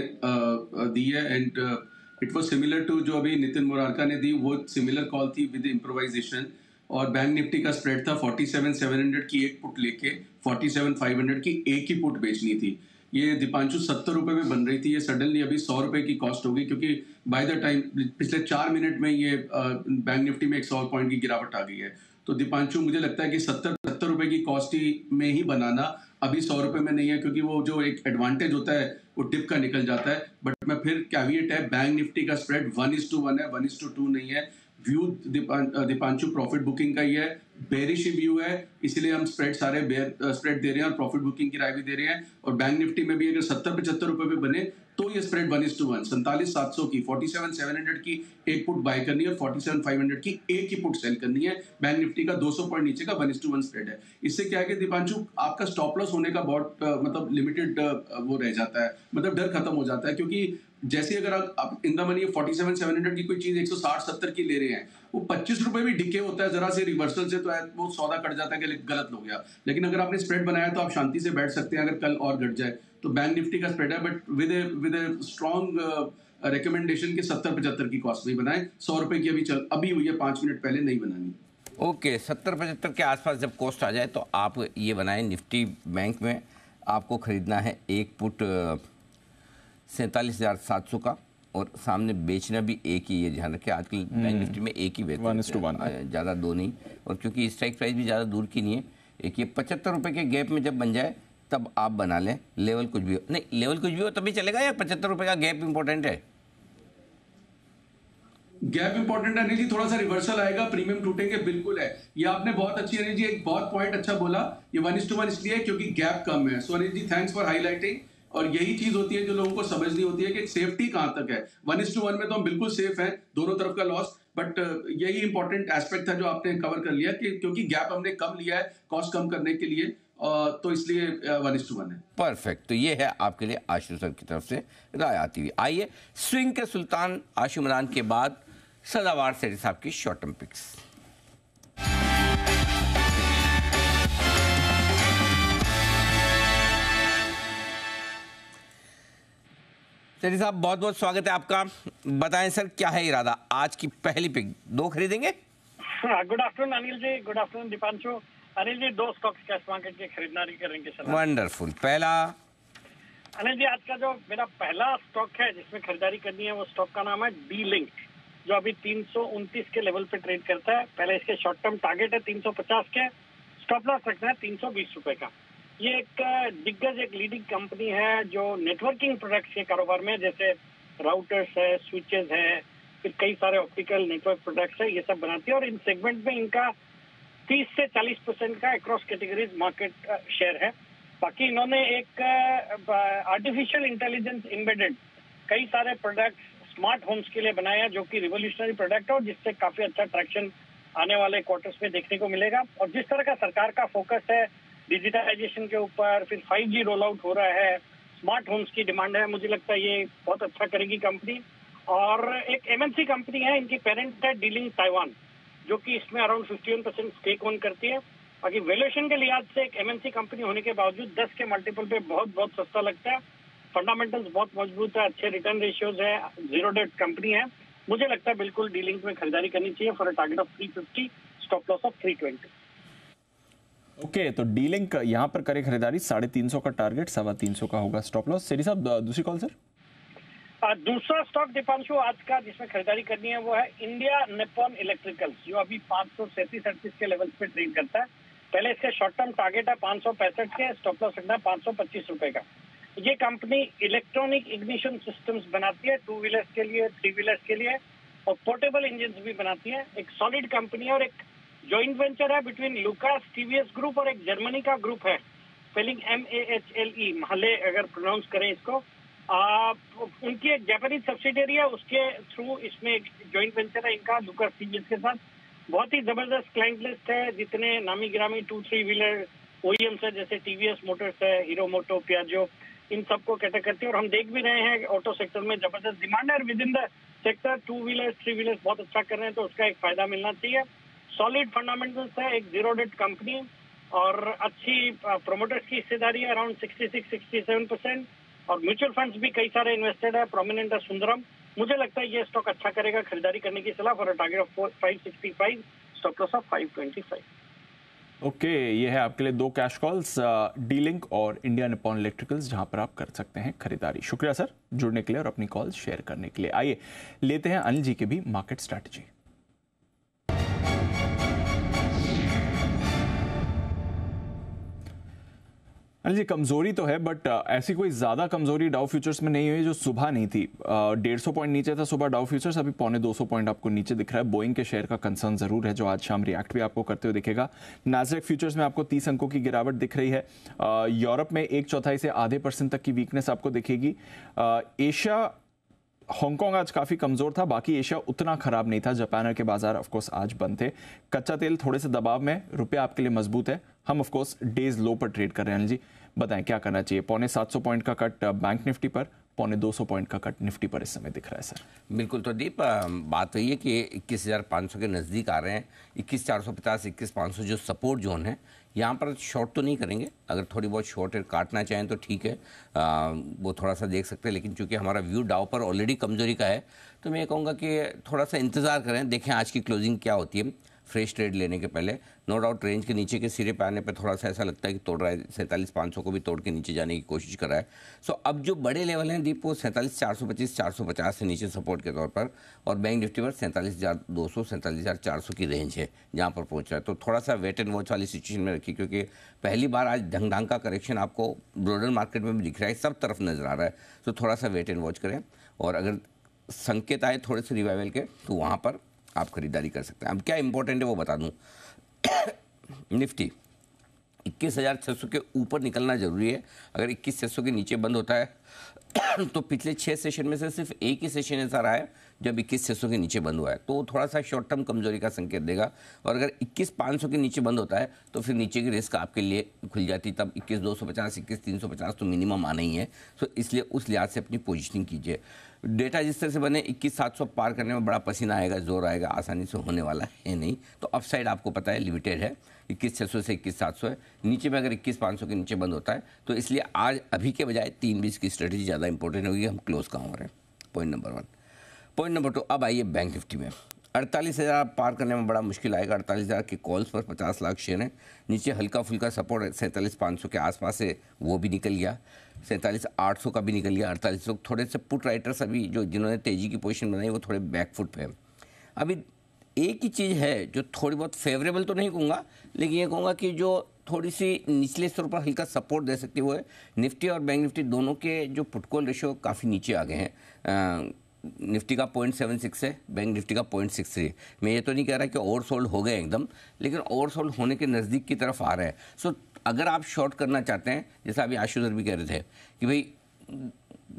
दी है। And it was similar to जो अभी नितिन मोरारका ने दी, वो सिमिलर कॉल थी विद इम्प्रोवाइजेशन। और बैंक निफ्टी का स्प्रेड था 47,700 की एक पुट लेके 47,500 की एक ही पुट बेचनी थी। ये दीपांशु 70 रुपए में बन रही थी, ये सडनली अभी 100 रुपए की कॉस्ट हो गई क्योंकि बाय द टाइम पिछले 4 मिनट में ये बैंक निफ्टी में 100 पॉइंट की गिरावट आ गई है। तो दीपांशु मुझे लगता है कि 70 रुपए की कॉस्ट में ही बनाना, अभी 100 रुपए में नहीं है क्योंकि वो जो एक एडवांटेज होता है वो टिप का निकल जाता है। बट मैं फिर कैविएट है, बैंक निफ्टी का स्प्रेड 1:1 है, 1:2 नहीं है। व्यू दीपांशु प्रॉफिट बुकिंग का ही है, बेरिश व्यू है, इसलिए हम स्प्रेड सारे स्प्रेड दे रहे हैं और प्रॉफिट बुकिंग की राय भी दे रहे हैं। और बैंक निफ्टी में भी अगर 70-75 रुपए पे बने तो ये स्प्रेड 1:1, 47,700 की 47,700 की एक पुट बाय करनी है और 47,500 की एक ही पुट सेल करनी है। बैंक निफ्टी का 200 पॉइंट नीचे का 1:1 स्प्रेड है। इससे क्या है कि दीपांशु आपका स्टॉप लॉस होने का बहुत मतलब लिमिटेड वो रह जाता है, मतलब डर खत्म हो जाता है। क्योंकि जैसे अगर आप इन द मनी 47,700 की कोई चीज 160-70 की ले रहे हैं, वो 25 रुपए भी डिके होता है जरा से रिवर्सल से, तो वो सौदा कट जाता है कि गलत हो गया। लेकिन अगर आपने स्प्रेड बनाया तो आप शांति से बैठ सकते हैं अगर कल और घट जाए। तो बैंक निफ्टी का स्प्रेड है, but with a strong recommendation के 70-75 की कॉस्ट नहीं बनाए। 100 रुपए की अभी हुई है 5 मिनट पहले, नहीं बनानी। ओके 70-75 के आसपास जब कॉस्ट आ जाए तो आप ये बनाएं। निफ्टी बैंक में आपको खरीदना है एक पुट 47,700 का, और सामने बेचना भी एक ही, ये ध्यान रखें। आजकल बैंक निफ्टी में एक ही बेचते हैं, ज़्यादा दो नहीं। और क्योंकि स्ट्राइक प्राइस भी ज़्यादा दूर की नहीं है, एक ये 75 रुपये के गैप में जब बन जाए तब आप बना लें। लेवल कुछ भी हो, नहीं लेवल कुछ भी हो तभी चलेगा या 75 रुपये का गैप इंपॉर्टेंट है? गैप इंपॉर्टेंट है जी, थोड़ा सा रिवर्सल आएगा, प्रीमियम टूटेंगे, बिल्कुल है। ये आपने बहुत अच्छी अनिल जी एक बहुत पॉइंट अच्छा बोला। ये 1:1 इसलिए है क्योंकि गैप कम है। सो Anil ji thanks for highlighting. और यही चीज होती है जो लोगों को समझनी होती है कि सेफ्टी कहां तक है। 1:1 में तो हम बिल्कुल सेफ हैं, दोनों तरफ का लॉस, बट यही इंपॉर्टेंट एस्पेक्ट था जो आपने कवर कर लिया कि क्योंकि गैप हमने कम लिया है कॉस्ट कम करने के लिए, तो इसलिए 1:1 है। परफेक्ट। तो ये है आपके लिए आशु सर की तरफ से राय आती हुई। आइए स्विंग के सुल्तान आशु मदान के बाद सदावार सेठी साहब की शॉर्ट टर्म पिक्स। सेठी साहब बहुत बहुत स्वागत है आपका। बताएं सर क्या है इरादा, आज की पहली पिक 2 खरीदेंगे? Good afternoon Anil ji, good afternoon Deepanshu. Anil ji 2 stocks cash market के खरीदारी करेंगे सर। वंडरफुल। पहला अनिल जी, आज का जो मेरा पहला स्टॉक है जिसमें खरीदारी करनी है वो स्टॉक का नाम है डी लिंक, जो अभी 329 के लेवल पे ट्रेड करता है। पहले इसके शॉर्ट टर्म टारगेट है 350 के, स्टॉप लॉस रखना है 320 रुपए का। ये एक दिग्गज, एक लीडिंग कंपनी है जो नेटवर्किंग प्रोडक्ट्स के कारोबार में, जैसे राउटर्स है, स्विचेस है, फिर कई सारे ऑप्टिकल नेटवर्क प्रोडक्ट्स है, ये सब बनाती है। और इन सेगमेंट में इनका 30 से 40% का अक्रॉस कैटेगरीज मार्केट शेयर है। बाकी इन्होंने एक आर्टिफिशियल इंटेलिजेंस एम्बेडेड कई सारे प्रोडक्ट्स स्मार्ट होम्स के लिए बनाए हैं, जो कि रिवोल्यूशनरी प्रोडक्ट है और जिससे काफी अच्छा ट्रैक्शन आने वाले क्वार्टर्स में देखने को मिलेगा। और जिस तरह का सरकार का फोकस है डिजिटाइजेशन के ऊपर, फिर 5G रोल आउट हो रहा है, स्मार्ट होम्स की डिमांड है, मुझे लगता है ये बहुत अच्छा करेगी कंपनी। और एक MNC कंपनी है, इनकी पेरेंट है डीलिंग ताइवान, जो कि इसमें अराउंड 51% स्टेक ओन करती है। बाकी वैल्यूएशन के लिहाज से एक MNC कंपनी होने के बावजूद 10 के मल्टीपल पे बहुत सस्ता लगता है। फंडामेंटल्स बहुत मजबूत है, अच्छे रिटर्न रेशियोज है, जीरो डेट कंपनी है। मुझे लगता है बिल्कुल डीलिंग में खरीदारी करनी चाहिए for a target of 350, stop loss of 320। Okay, तो डीलिंक यहाँ पर करे खरीदारी, 350 का टारगेट, 325 का होगा स्टॉप लॉस। सेठी साहब, दूसरी कॉल सर। दूसरा स्टॉक दीपांशु आज का जिसमें खरीदारी करनी है वो है इंडिया निप्पॉन इलेक्ट्रिकल्स, जो अभी 537-38 के लेवल पे ट्रेड करता है। पहले इसके शॉर्ट टर्म टारगेट है 565 के, स्टॉप लॉस रखना है 525 रुपए का। ये कंपनी इलेक्ट्रॉनिक इग्निशन सिस्टम्स बनाती है, 2 व्हीलर्स के लिए, 3 व्हीलर्स के लिए, और पोर्टेबल इंजन भी बनाती है। एक सॉलिड कंपनी है और एक जॉइंट वेंचर है बिटवीन लुकास TVS ग्रुप और एक जर्मनी का ग्रुप है, स्पेलिंग MAHLE, महले अगर प्रोनाउंस करें इसको। उनकी एक जापानीज सब्सिडियरी है, उसके थ्रू इसमें एक जॉइंट वेंचर है इनका लुकास TVS के साथ। बहुत ही जबरदस्त क्लाइंट लिस्ट है, जितने नामी गिरामी 2-3 व्हीलर OEMs है, जैसे TVS मोटर्स है, हीरो मोटो, पियाजो, इन सबको कैटर करती है। और हम देख भी रहे हैं ऑटो सेक्टर में जबरदस्त डिमांड है, with in the sector 2 wheelers 3 wheelers बहुत अच्छा कर रहे हैं, तो उसका एक फायदा मिलना चाहिए। सॉलिड फंडामेंटल्स है, एक जीरो डेट कंपनी और अच्छी प्रोमोटर्स की हिस्सेदारी है अराउंड 66-67%, और म्यूचुअल फंड्स भी कई सारे इन्वेस्टेड है, प्रोमिनेंट है सुंदरम। मुझे लगता है ये स्टॉक अच्छा करेगा, खरीदारी करने की सलाह for a target of 565, stop loss of 525। Okay, ये है आपके लिए 2 कैश कॉल्स, डीलिंक और इंडिया निप्पॉन इलेक्ट्रिकल्स, जहां पर आप कर सकते हैं खरीदारी। शुक्रिया सर जुड़ने के लिए और अपनी कॉल शेयर करने के लिए। आइए लेते हैं अनिल जी के भी मार्केट स्ट्रैटेजी। अनिल जी, कमजोरी तो है, बट ऐसी कोई ज्यादा कमजोरी डाउ फ्यूचर्स में नहीं हुई जो सुबह नहीं थी। 150 पॉइंट नीचे था सुबह डाउ फ्यूचर्स, अभी 250 पॉइंट आपको नीचे दिख रहा है। बोइंग के शेयर का कंसर्न जरूर है, जो आज शाम रिएक्ट भी आपको करते हुए दिखेगा। नास्डैक फ्यूचर्स में आपको 30 अंकों की गिरावट दिख रही है। यूरोप में 1/4 से आधे % तक की वीकनेस आपको दिखेगी। एशिया, हांगकांग आज काफी कमजोर था, बाकी एशिया उतना खराब नहीं था। जापान के बाजार ऑफकोर्स आज बंद थे। कच्चा तेल थोड़े से दबाव में, रुपया आपके लिए मजबूत है। हम ऑफकोर्स डेज लो पर ट्रेड कर रहे हैं। अनिल जी बताएं क्या करना चाहिए? 750 पॉइंट का कट बैंक निफ्टी पर, 250 पॉइंट का कट निफ्टी पर इस समय दिख रहा है सर। बिल्कुल, तो दीप बात वही है कि 21,500 के नज़दीक आ रहे हैं। 21,450, 21,500 जो सपोर्ट जोन है, यहाँ पर शॉर्ट तो नहीं करेंगे। अगर थोड़ी बहुत शॉर्ट काटना चाहें तो ठीक है, वो थोड़ा सा देख सकते हैं। लेकिन चूंकि हमारा व्यू डाउ पर ऑलरेडी कमजोरी का है, तो मैं कहूँगा कि थोड़ा सा इंतज़ार करें, देखें आज की क्लोजिंग क्या होती है फ्रेश ट्रेड लेने के पहले। नो डाउट रेंज के नीचे के सिरे पे आने पे थोड़ा सा ऐसा लगता है कि तोड़ रहा है, 47,500 को भी तोड़ के नीचे जाने की कोशिश कर रहा है। सो अब जो बड़े लेवल हैं दीप, वो 47,425, 450 से नीचे सपोर्ट के तौर पर, और बैंक निफ्टी पर 47,200, 47,400 की रेंज है जहाँ पर पहुँच रहा है। तो थोड़ा सा वेट एंड वॉच वाली सिचुएशन में रखिए, क्योंकि पहली बार आज ढंग का करेक्शन आपको ब्रॉडर मार्केट में भी दिख रहा है, सब तरफ नजर आ रहा है। तो थोड़ा सा वेट एंड वॉच करें, और अगर संकेत आए थोड़े से रिवाइवल के, तो वहाँ पर आप खरीदारी कर सकते हैं। अब क्या इंपॉर्टेंट है वो बता दूं। निफ्टी 21,600 के ऊपर निकलना जरूरी है। अगर 21,600 के नीचे बंद होता है तो पिछले 6 सेशन में से सिर्फ एक ही सेशन ऐसा रहा है जब 21,600 के नीचे बंद हुआ है, तो थोड़ा सा शॉर्ट टर्म कमजोरी का संकेत देगा। और अगर 21,500 के नीचे बंद होता है तो फिर नीचे की रिस्क आपके लिए खुल जाती, तब 21,250, 21,350 तो मिनिमम आना ही है। तो इसलिए उस लिहाज से अपनी पोजिशनिंग कीजिए। डेटा जिस तरह से बने 21,700 पार करने में बड़ा पसीना आएगा, जोर आएगा, आसानी से होने वाला है नहीं। तो अपसाइड आपको पता है लिमिटेड है, 21,600 से 21,700 है। नीचे में अगर 21,500 के नीचे बंद होता है तो इसलिए आज अभी के बजाय 3-20 की स्ट्रेटजी ज़्यादा इंपॉर्टेंट होगी। हम क्लोज कहाँ हो रहे हैं, पॉइंट नंबर 1। पॉइंट नंबर 2, अब आइए बैंक निफ्टी में 48,000 पार करने में बड़ा मुश्किल आएगा। 48,000 के कॉल्स पर 50 लाख शेयर हैं। नीचे हल्का फुल्का सपोर्ट 47,500 के आसपास है, वो भी निकल गया। 47,800 का भी निकल गया, 4800। थोड़े से पुट राइटर्स अभी जो जिन्होंने तेज़ी की पोजीशन बनाई वो थोड़े बैकफुट पे हैं। अभी एक ही चीज़ है जो थोड़ी बहुत फेवरेबल तो नहीं कहूँगा, लेकिन ये कहूँगा कि जो थोड़ी सी निचले स्तर पर हल्का सपोर्ट दे सकती है वो है निफ्टी और बैंक निफ्टी दोनों के जो पुट कॉल रेशियो काफ़ी नीचे आ गए हैं। निफ्टी का 0.76 है, बैंक निफ्टी का 0.63। मैं ये तो नहीं कह रहा कि ओवरसोल्ड हो गए एकदम, लेकिन ओवरसोल्ड होने के नज़दीक की तरफ आ रहा है। सो अगर आप शॉर्ट करना चाहते हैं, जैसा अभी आशुधर भी कह रहे थे कि भाई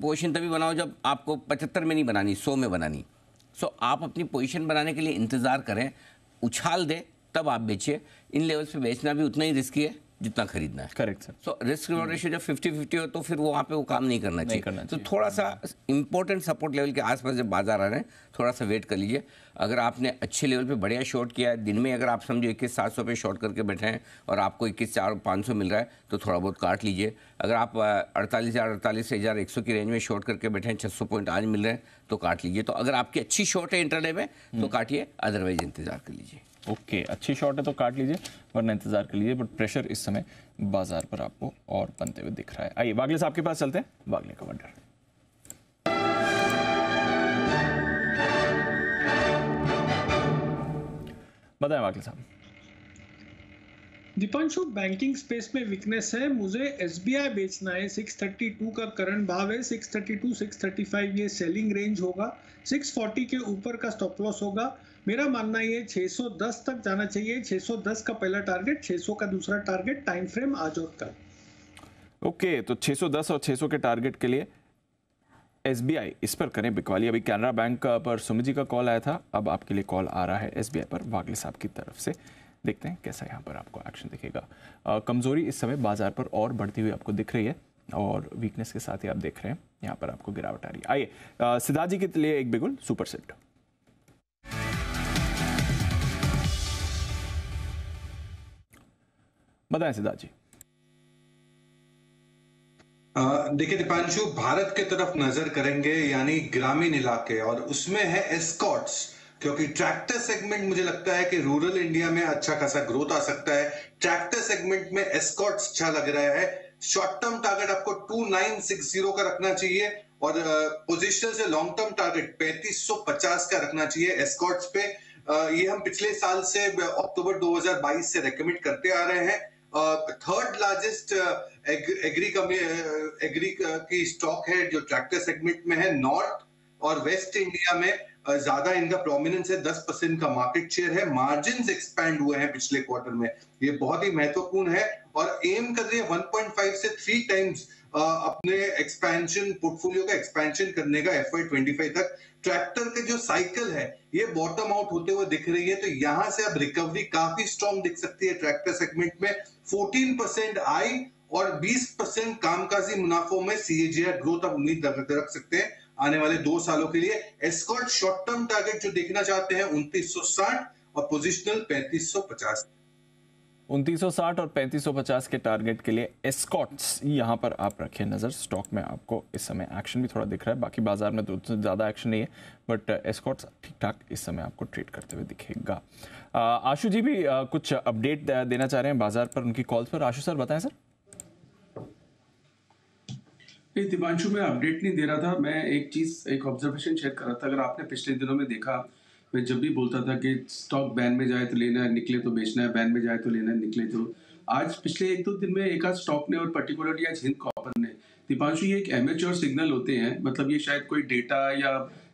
पोजीशन तभी बनाओ जब आपको 75 में नहीं बनानी, 100 में बनानी। सो आप अपनी पोजीशन बनाने के लिए इंतज़ार करें, उछाल दे तब आप बेचिए। इन लेवल्स पे बेचना भी उतना ही रिस्की है जितना खरीदना है। Correct sir. So risk reward ratio जब 50-50 हो तो फिर वहाँ पे वो काम नहीं करना चाहिए। तो थोड़ा सा इंपॉर्टेंट सपोर्ट लेवल के आसपास जब बाजार आ रहे हैं थोड़ा सा वेट कर लीजिए। अगर आपने अच्छे लेवल पे बढ़िया शॉर्ट किया है, दिन में अगर आप समझो 21,700 पे शॉर्ट करके बैठे हैं और आपको 21,500 मिल रहा है तो थोड़ा बहुत काट लीजिए। अगर आप 48,100 की रेंज में शॉर्ट करके बैठे हैं, 600 पॉइंट आज मिल रहे हैं तो काट लीजिए। तो अगर आपकी अच्छी शॉर्ट है इंट्राडे में तो काटिए, अदरवाइज इंतजार कर लीजिए। ओके, अच्छी शॉट है तो काट लीजिए वरना इंतजार कर लीजिए। बट प्रेशर इस समय बाजार पर आपको और बनते हुए दिख रहा है। आइए वागले साहब के पास चलते हैं। वागले का वंडर, बताएं वागले साहब। दीपांशु, बैंकिंग स्पेस में वीकनेस है, मुझे एसबीआई बेचना है। 632 का करंट भाव है, 632 635 ये सेलिंग रेंज होगा, 640 के ऊपर का स्टॉप लॉस होगा। मेरा मानना ये 610 तक जाना चाहिए। 610 का पहला टारगेट, 600 का दूसरा टारगेट, टाइम फ्रेम आज और कल। ओके, तो 610 और 600 के टारगेट के लिए एसबीआई इस पर करें बिकवाली। अभी कैनरा बैंक पर सुमित जी का कॉल आया था, अब आपके लिए कॉल आ रहा है एसबीआई पर वागले साहब की तरफ से। देखते हैं कैसा यहाँ पर आपको एक्शन दिखेगा। कमजोरी इस समय बाजार पर और बढ़ती हुई आपको दिख रही है और वीकनेस के साथ ही आप देख रहे हैं यहाँ पर आपको गिरावट आ रही है। आइए सिद्धार्थ जी के लिए एक बिगुल सुपर सेट। बताएं सिद्धार्थ जी। देखिए दीपांशु, भारत की तरफ नजर करेंगे यानी ग्रामीण इलाके, और उसमें है एस्कॉर्ट्स, क्योंकि ट्रैक्टर सेगमेंट मुझे लगता है कि रूरल इंडिया में अच्छा खासा ग्रोथ आ सकता है। ट्रैक्टर सेगमेंट में एस्कॉर्ट्स अच्छा लग रहा है। शॉर्ट टर्म टारगेट आपको 2960 का रखना चाहिए और पोजिशन से लॉन्ग टर्म टारगेट 3550 का रखना चाहिए एस्कॉर्ट्स पे। ये हम पिछले साल से अक्टूबर 2022 से रेकमेंड करते आ रहे हैं। थर्ड लार्जेस्ट एग्री की स्टॉक है जो ट्रैक्टर सेगमेंट में है। नॉर्थ और वेस्ट इंडिया में ज्यादा इनका प्रोमिनेंस है, 10% का मार्केट शेयर है। मार्जिन्स एक्सपैंड हुए हैं पिछले क्वार्टर में, ये बहुत ही महत्वपूर्ण है। और एम कर रही है 1.5 से 3 टाइम्स अपने एक्सपेंशन, पोर्टफोलियो का एक्सपेंशन करने का FY25 तक। ट्रैक्टर के जो साइकिल है ये बॉटम आउट होते हुए दिख रही है, तो यहां से अब रिकवरी काफी स्ट्रॉन्ग दिख सकती है ट्रैक्टर सेगमेंट में। 14% आई और 20% कामकाजी मुनाफों में CAGR ग्रोथ अब उम्मीद रख सकते हैं आने वाले 2 सालों के लिए। एस्कॉर्ट शॉर्ट टर्म टारगेट जो देखना चाहते हैं 2960 और पोजिशनल 3550। 2960 और 3550 के टारगेट के लिए एस्कॉर्ट्स यहां पर आप रखें नजर। स्टॉक में आपको इस समय एक्शन भी थोड़ा दिख रहा है, बाकी बाजार में तो ज्यादा एक्शन नहीं है, बट एस्कॉर्ट्स ठीक ठाक इस समय आपको ट्रेड करते हुए दिखेगा। आशु जी भी कुछ अपडेट देना चाह रहे हैं बाजार पर, उनकी कॉल्स पर। आशु सर बताएं सर। दीपांशु, मैं अपडेट नहीं दे रहा था, मैं एक ऑब्जर्वेशन शेयर कर रहा था। अगर आपने पिछले दिनों में देखा, मैं जब भी बोलता था कि स्टॉक बैन में जाए तो लेना है, निकले तो बेचना है, बैन में जाए तो लेना है, निकले तो। आज पिछले 1-2 दिन में एक आध स्टॉक ने, और पर्टिकुलरली आज हिंद कॉपर ने, दीपांशु ये एक एमेच्योर सिग्नल होते हैं, मतलब ये शायद कोई डेटा या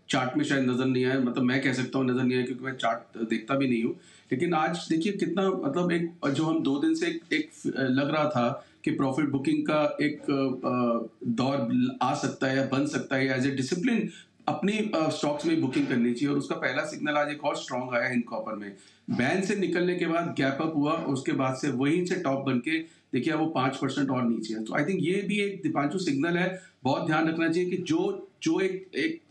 चार्ट में शायद नजर नहीं आया, मतलब मैं कह सकता हूँ नजर नहीं आया क्योंकि मैं चार्ट देखता भी नहीं हूँ। लेकिन आज देखिए कितना, मतलब एक जो हम 2 दिन से एक लग रहा था कि प्रॉफिट बुकिंग का एक दौर आ सकता है या बन सकता है, एज ए डिसिप्लिन अपनी स्टॉक्स में बुकिंग करनी चाहिए, और उसका पहला सिग्नल आज एक और स्ट्रॉन्ग आया हिंद कॉपर में। बैन से निकलने के बाद गैप अप हुआ, उसके बाद से वहीं से टॉप बन के देखिए वो 5% और नीचे है। तो आई थिंक ये भी एक दीपांशु सिग्नल है, बहुत ध्यान रखना चाहिए कि जो एक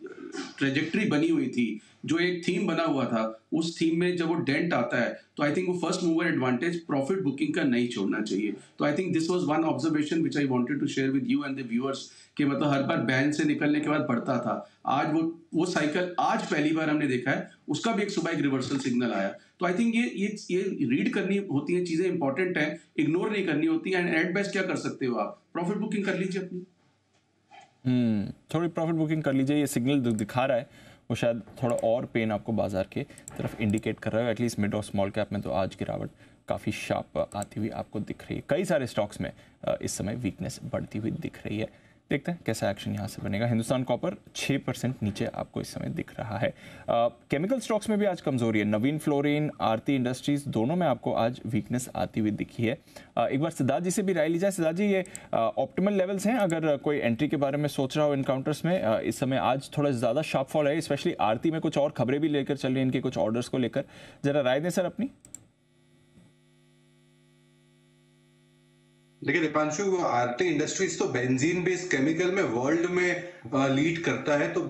ट्रेजेक्ट्री बनी हुई थी, जो एक थीम बना हुआ था, उस थीम में जब वो डेंट आता है तो आई थिंक वो first mover advantage profit booking का नहीं छोड़ना चाहिए। तो I think this was one observation which I wanted to share with you and the viewers, कि मतलब हर बार बैन से निकलने के बाद बढ़ता था, आज वो साइकिल आज पहली बार हमने देखा है, उसका भी एक सुबह एक रिवर्सल सिग्नल आया। तो आई थिंक ये रीड करनी होती है, चीजें इंपॉर्टेंट है, इग्नोर नहीं करनी होती है। एंड एट बेस्ट क्या कर सकते हो आप, प्रॉफिट बुकिंग कर लीजिए अपनी। थोड़ी प्रॉफिट बुकिंग कर लीजिए, ये सिग्नल दिखा रहा है वो शायद थोड़ा और पेन आपको बाजार के तरफ इंडिकेट कर रहा है। एटलीस्ट मिड और स्मॉल कैप में तो आज गिरावट काफ़ी शार्प आती हुई आपको दिख रही है। कई सारे स्टॉक्स में इस समय वीकनेस बढ़ती हुई दिख रही है। देखते हैं कैसा एक्शन यहाँ से बनेगा। हिंदुस्तान कॉपर 6% नीचे आपको इस समय दिख रहा है। केमिकल स्टॉक्स में भी आज कमजोरी है। नवीन फ्लोरिन, आरती इंडस्ट्रीज दोनों में आपको आज वीकनेस आती हुई दिखी है। एक बार सिद्धार्थ जी से भी राय ली जाए। सिद्धार्थ जी, ये ऑप्टिमल लेवल्स हैं अगर कोई एंट्री के बारे में सोच रहा हो इनकाउंटर्स में? इस समय आज थोड़ा ज़्यादा शार्प फॉल है, स्पेशली आरती में कुछ और खबरें भी लेकर चल रही हैं इनके कुछ ऑर्डर्स को लेकर। जरा राय दें सर अपनी। देखिए दीपांशु, आरती इंडस्ट्रीज तो बेंजीन बेस्ड केमिकल में वर्ल्ड में लीड करता है। तो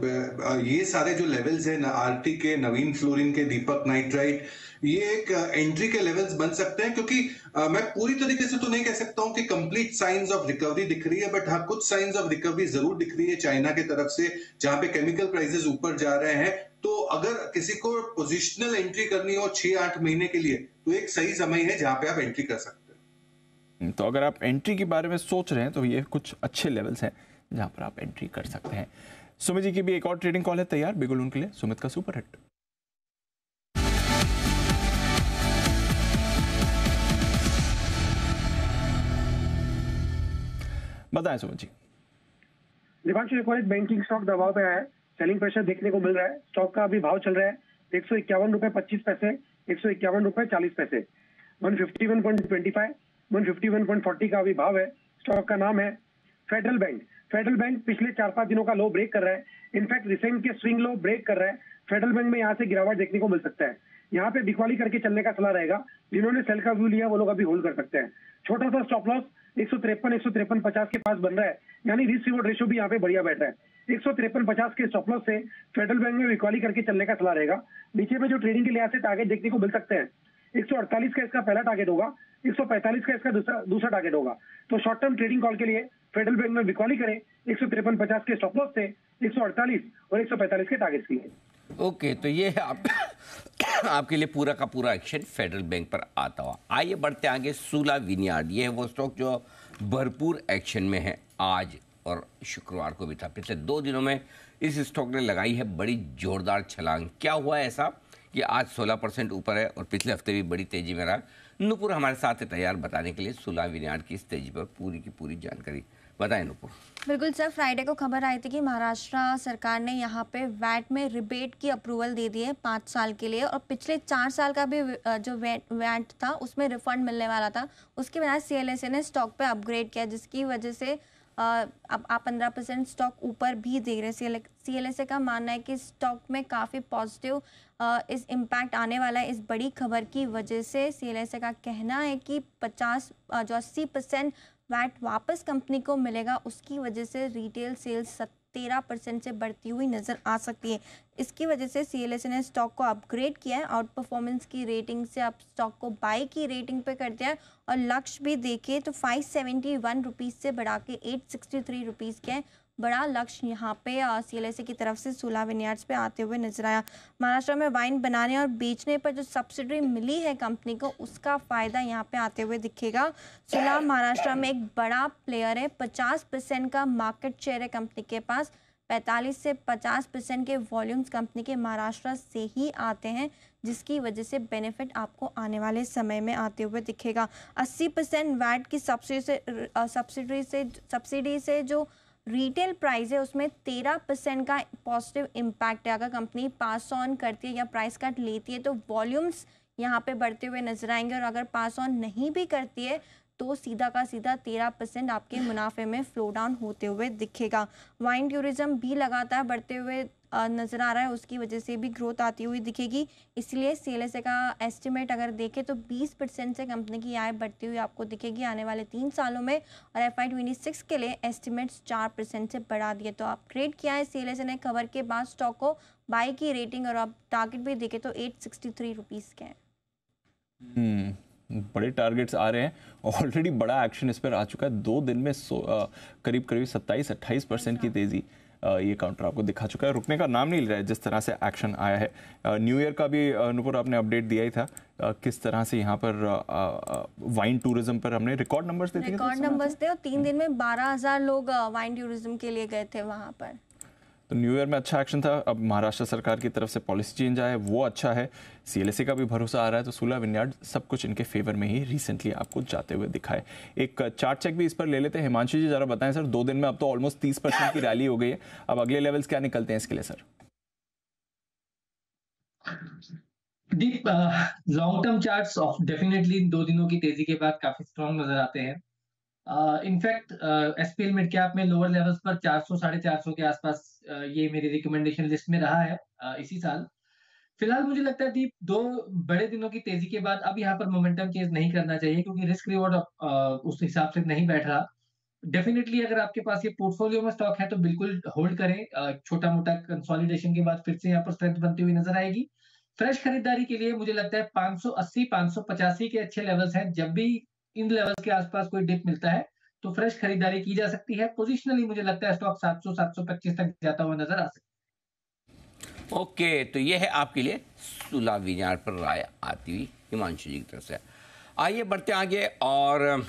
ये सारे जो लेवल्स हैं आरती के, नवीन फ्लोरिन के, दीपक नाइट्राइट, ये एक एंट्री के लेवल्स बन सकते हैं। क्योंकि मैं पूरी तरीके से तो नहीं कह सकता हूं कि कंप्लीट साइंस ऑफ रिकवरी दिख रही है, बट हाँ कुछ साइंस ऑफ रिकवरी जरूर दिख रही है चाइना की तरफ से, जहां पे केमिकल प्राइसेस ऊपर जा रहे हैं। तो अगर किसी को पोजिशनल एंट्री करनी हो 6-8 महीने के लिए, तो एक सही समय है जहां पे आप एंट्री कर सकते हैं। तो अगर आप एंट्री के बारे में सोच रहे हैं तो ये कुछ अच्छे लेवल्स हैं जहां पर आप एंट्री कर सकते हैं। सुमित जी की भी एक और ट्रेडिंग कॉल है तैयार बिगुल उनके लिए। सुमित का सुपर हिट। बताएं सुमित जी। दीपांशु, एक और एक बैंकिंग स्टॉक दबाव पे है, सेलिंग प्रेशर देखने को मिल रहा है। स्टॉक का अभी भाव चल रहा है 151 रुपए 25 पैसे, 151 रुपए 40 पैसे, 151.25, 151.40 का अभी भाव है। स्टॉक का नाम है फेडरल बैंक। फेडरल बैंक पिछले 4-5 दिनों का लो ब्रेक कर रहा है। इनफैक्ट रिसेंट के स्विंग लो ब्रेक कर रहा है। फेडरल बैंक में यहाँ से गिरावट देखने को मिल सकता है। यहाँ पे बिकवाली करके चलने का सलाह रहेगा। जिन्होंने सेल का व्यू लिया वो लोग अभी होल्ड कर सकते हैं। छोटा सा स्टॉप लॉस 153-153.50 के पास बन रहा है, यानी रिस्क रिवॉर्ड रेशियो भी यहाँ पे बढ़िया बैठ रहा है। 153.50 के स्टॉप लॉस से फेडरल बैंक में बिकवाली करके चलने का सलाह रहेगा। नीचे में जो ट्रेडिंग के लिहाज से टारगेट देखने को मिल सकते हैं, 148 का इसका पहला टारगेट होगा, 145 का इसका दूसरा टारगेट होगा। तो शॉर्ट टर्म ट्रेडिंग कॉल के लिए फेडरल बैंक में बिकवाली करें 153.50 के स्टॉप लॉस से 148 और 145 के टारगेट के लिए। ओके, तो ये है आपके लिए पूरा का पूरा एक्शन फेडरल बैंक पर आता हुआ। आइए बढ़ते आगे। सूला विनियार्ड, ये है वो स्टॉक जो भरपूर एक्शन में है। आज और शुक्रवार को भी था। पिछले 2 दिनों में इस स्टॉक ने लगाई है बड़ी जोरदार छलांग। क्या हुआ ऐसा कि आज 16% ऊपर है और पिछले हफ्ते भी बड़ी तेजी में रहा। नूपुर हमारे साथ है तैयार बताने के लिए सूला विनियार्ड की इस तेजी पर पूरी की पूरी जानकारी। बताएं नूपुर। बिल्कुल सर, फ्राइडे को खबर आई थी कि महाराष्ट्र सरकार ने यहाँ पे वैट में रिबेट की अप्रूवल दे दी है 5 साल के लिए, और पिछले 4 साल का भी जो वैट था उसमें रिफंड मिलने वाला था। उसके बाद CLSA ने स्टॉक पे अपग्रेड किया, जिसकी वजह से अब आप 15% स्टॉक ऊपर भी दे रहे हैं। CLSA का मानना है कि स्टॉक में काफ़ी पॉजिटिव इस इम्पैक्ट आने वाला है इस बड़ी खबर की वजह से। CLSA का कहना है कि 80% वैट वापस कंपनी को मिलेगा, उसकी वजह से रिटेल सेल्स 13% से बढ़ती हुई नज़र आ सकती है। इसकी वजह से CLSA ने स्टॉक को अपग्रेड किया है। आउट परफॉर्मेंस की रेटिंग से आप स्टॉक को बाय की रेटिंग पे कर दिया है, और लक्ष्य भी देखें तो 571 रुपीज़ से बढ़ा के 863 रुपीज़ के बड़ा लक्ष्य यहाँ पे CLSA की तरफ से सूला विनियार्ड्स पे आते हुए नजर आया। महाराष्ट्र में वाइन बनाने और बेचने पर जो सब्सिडी मिली है कंपनी को, उसका फ़ायदा यहाँ पे आते हुए दिखेगा। सूला महाराष्ट्र में एक बड़ा प्लेयर है, 50% का मार्केट शेयर है कंपनी के पास। 45 से 50% के वॉल्यूम्स कंपनी के महाराष्ट्र से ही आते हैं, जिसकी वजह से बेनिफिट आपको आने वाले समय में आते हुए दिखेगा। 80% वैट की सब्सिडी से जो रिटेल प्राइस है उसमें 13% का पॉजिटिव इम्पैक्ट है। अगर कंपनी पास ऑन करती है या प्राइस कट लेती है तो वॉल्यूम्स यहाँ पे बढ़ते हुए नजर आएंगे, और अगर पास ऑन नहीं भी करती है तो सीधा का सीधा 13% आपके मुनाफे में फ्लो डाउन होते हुए दिखेगा। वाइन टूरिज्म भी लगातार बढ़ते हुए नज़र आ रहा है, उसकी वजह से भी ग्रोथ आती हुई दिखेगी। इसलिए CLSA का एस्टिमेट अगर देखें तो 20% से कंपनी की आय बढ़ती हुई आपको दिखेगी आने वाले 3 सालों में, और FY 26 के लिए एस्टिमेट्स 4% से बढ़ा दिए। तो अपग्रेड किया है CLSA ने खबर के बाद स्टॉक को, बाय की रेटिंग और अब टारगेट भी देखें तो 863 रुपीज़ के हैं। बड़े टारगेट्स आ रहे हैं, ऑलरेडी बड़ा एक्शन इस पर आ चुका है। 2 दिन में करीब 27-28% की तेज़ी ये काउंटर आपको दिखा चुका है, रुकने का नाम नहीं ले रहा है जिस तरह से एक्शन आया है। न्यू ईयर का भी नुपुर आपने अपडेट दिया ही था, किस तरह से यहाँ पर वाइन टूरिज्म पर हमने रिकॉर्ड नंबर्स थे, रिकॉर्ड नंबर्स थे और 3 दिन में 12,000 लोग वाइन टूरिज्म के लिए गए थे वहाँ पर। तो न्यू ईयर में अच्छा एक्शन था। अब महाराष्ट्र सरकार की तरफ से पॉलिसी चेंज आया है, वो अच्छा है। CLSA का भी भरोसा आ रहा है, तो सूला विनयार्ड सब कुछ इनके फेवर में ही रिसेंटली आपको जाते हुए दिखा है। एक चार्ट चेक भी इस पर ले लेते हैं। हिमांशु जी जरा बताएं सर, 2 दिन में अब तो ऑलमोस्ट 30% की रैली हो गई है, अब अगले लेवल्स क्या निकलते हैं इसके लिए sir? Deep, long term charts of definitely 2 दिनों की तेजी के बाद काफी स्ट्रांग नजर आते हैं। इनफैक्ट SPL मिड कैप में लोअर लेवल्स पर 400 450 के आसपास ये मेरी रिकमेंडेशन लिस्ट में रहा है इसी साल। फिलहाल मुझे लगता है दीप 2 बड़े दिनों की तेजी के बाद अब यहाँ पर मोमेंटम चेंज नहीं करना चाहिए, क्योंकि रिस्क रिवॉर्ड उस हिसाब से नहीं बैठ रहा। डेफिनेटली अगर आपके पास ये पोर्टफोलियो में स्टॉक है तो बिल्कुल होल्ड करें। छोटा मोटा कंसोलिडेशन के बाद फिर से यहाँ पर स्ट्रेंथ बनती हुई नजर आएगी। फ्रेश खरीदारी के लिए मुझे लगता है 580 585 के अच्छे लेवल्स हैं। जब भी इन लेवल्स के आसपास कोई डिप मिलता है तो फ्रेश खरीदारी की जा सकती है। पोजिशनली मुझे लगता है स्टॉक 700 725 तक जाता हुआ नजर आ सकता है। ओके, तो ये है आपके लिए सूला विनयार्ड पर राय आती हुई हिमांशु जी की तरफ से। आइए बढ़ते आगे और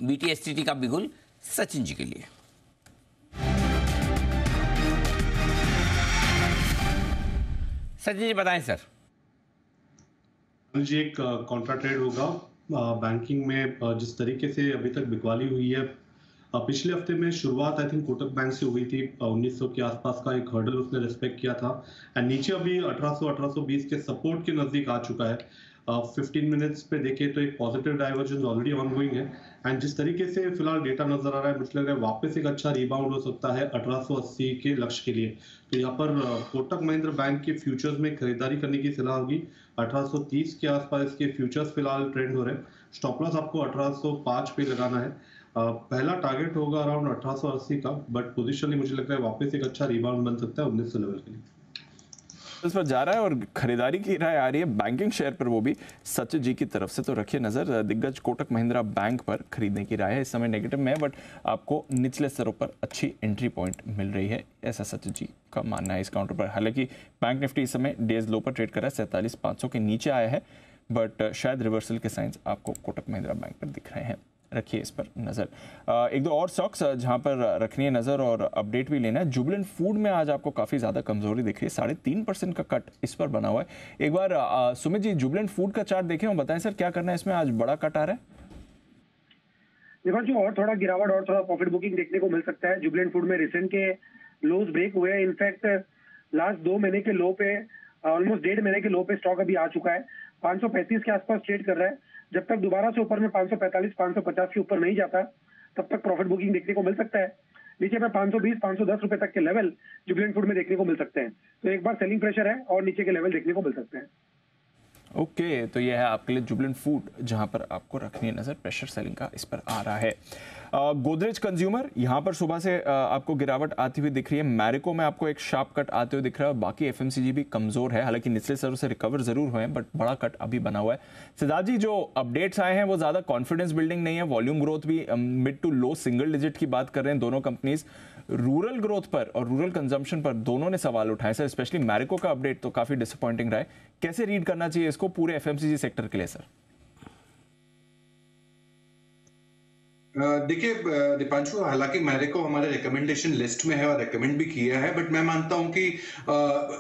BTSTT का बिगुल सचिन जी के लिए। सचिन जी बताएं सर। जी, एक कॉन्ट्रा ट्रेड होगा बैंकिंग में। जिस तरीके से अभी तक बिकवाली हुई है, पिछले हफ्ते में शुरुआत आई थिंक कोटक बैंक से हुई थी। 1900 के आसपास का एक हर्डल उसने रिस्पेक्ट किया था एंड नीचे अभी 1800 1820 के सपोर्ट के नजदीक आ चुका है। 15 मिनट्स पे देखें तो एक पॉजिटिव डाइवर्जेंस ऑलरेडी ऑनगोइंग है एंड जिस तरीके से फिलहाल डेटा नजर आ रहा है, मुझे लग रहा है वापस एक अच्छा रिबाउंड हो सकता है 1880 के लक्ष्य के लिए। तो यहाँ पर कोटक महिंद्रा बैंक के फ्यूचर्स में खरीदारी करने की सलाह होगी। 1830 के आसपास इसके फ्यूचर्स फिलहाल ट्रेंड हो रहे हैं। स्टॉप लॉस आपको 1805 पे लगाना है। पहला टारगेट होगा अराउंड 1880 का, बट पोजिशनली मुझे लगता है वापस एक अच्छा रिबाउंड बन सकता है 1900 लेवल के लिए। इस पर जा रहा है और खरीदारी की राय आ रही है बैंकिंग शेयर पर, वो भी सचिन जी की तरफ से। तो रखिए नजर, दिग्गज कोटक महिंद्रा बैंक पर खरीदने की राय है। इस समय नेगेटिव में है, बट आपको निचले स्तरों पर अच्छी एंट्री पॉइंट मिल रही है, ऐसा सचिन जी का मानना है इस काउंटर पर। हालांकि बैंक निफ्टी इस समय डेज लो पर ट्रेड कर रहा है, 47,500 के नीचे आया है, बट शायद रिवर्सल के साइंस आपको कोटक महिंद्रा बैंक पर दिख रहे हैं। रखिए इस पर नजर। एक दो और स्टॉक्स जहां पर रखनी है नजर और अपडेट भी लेना है। जुबिलेंट फूड में आज आपको काफी ज्यादा कमजोरी दिख रही है, 3.5% का कट इस पर बना हुआ है। एक बार सुमित जी जुबिलेंट फूड का चार्ट देखें और बताएं सर क्या करना है इसमें, आज बड़ा कट आ रहा है। देखो और थोड़ा गिरावट और थोड़ा प्रॉफिट बुकिंग देखने को मिल सकता है। जुबिलेंट फूड में रिसेंट के लोज ब्रेक हुए हैं। इनफैक्ट लास्ट 2 महीने के लो पे, ऑलमोस्ट 1.5 महीने के लो पे स्टॉक अभी आ चुका है। 535 के आसपास ट्रेड कर रहा है। जब तक दोबारा से ऊपर में 545 550 के ऊपर नहीं जाता तब तक प्रॉफिट बुकिंग देखने को मिल सकता है। नीचे में 520 510 रुपए तक के लेवल जुबिलेंट फूड में देखने को मिल सकते हैं। तो एक बार सेलिंग प्रेशर है और नीचे के लेवल देखने को मिल सकते हैं। ओके, तो यह है आपके लिए जुबिलेंट फूड जहां पर आपको रखनी है नजर, प्रेशर सेलिंग का इस पर आ रहा है। गोदरेज कंज्यूमर यहां पर सुबह से आपको गिरावट आती हुई दिख रही है। मैरिको में आपको एक शार्प कट आते हुए दिख रहा है। बाकी FMCG भी कमजोर है, हालांकि निचले स्तरों से रिकवर जरूर हुए हैं, बट बड़ा कट अभी बना हुआ है। सिद्धार्थ जी, जो अपडेट्स आए हैं वो ज्यादा कॉन्फिडेंस बिल्डिंग नहीं है। वॉल्यूम ग्रोथ भी mid to low single digit की बात कर रहे हैं दोनों कंपनीज। रूरल ग्रोथ पर और रूरल कंजम्पशन पर दोनों ने सवाल उठाए सर। स्पेशली मैरिको का अपडेट तो काफी डिसअपॉइंटिंग रहा है। कैसे रीड करना चाहिए इसको पूरे FMCG सेक्टर के लिए सर? देखिए दीपांशु, हालांकि मैरिको हमारे रिकमेंडेशन लिस्ट में है और रिकमेंड भी किया है, बट मैं मानता हूं कि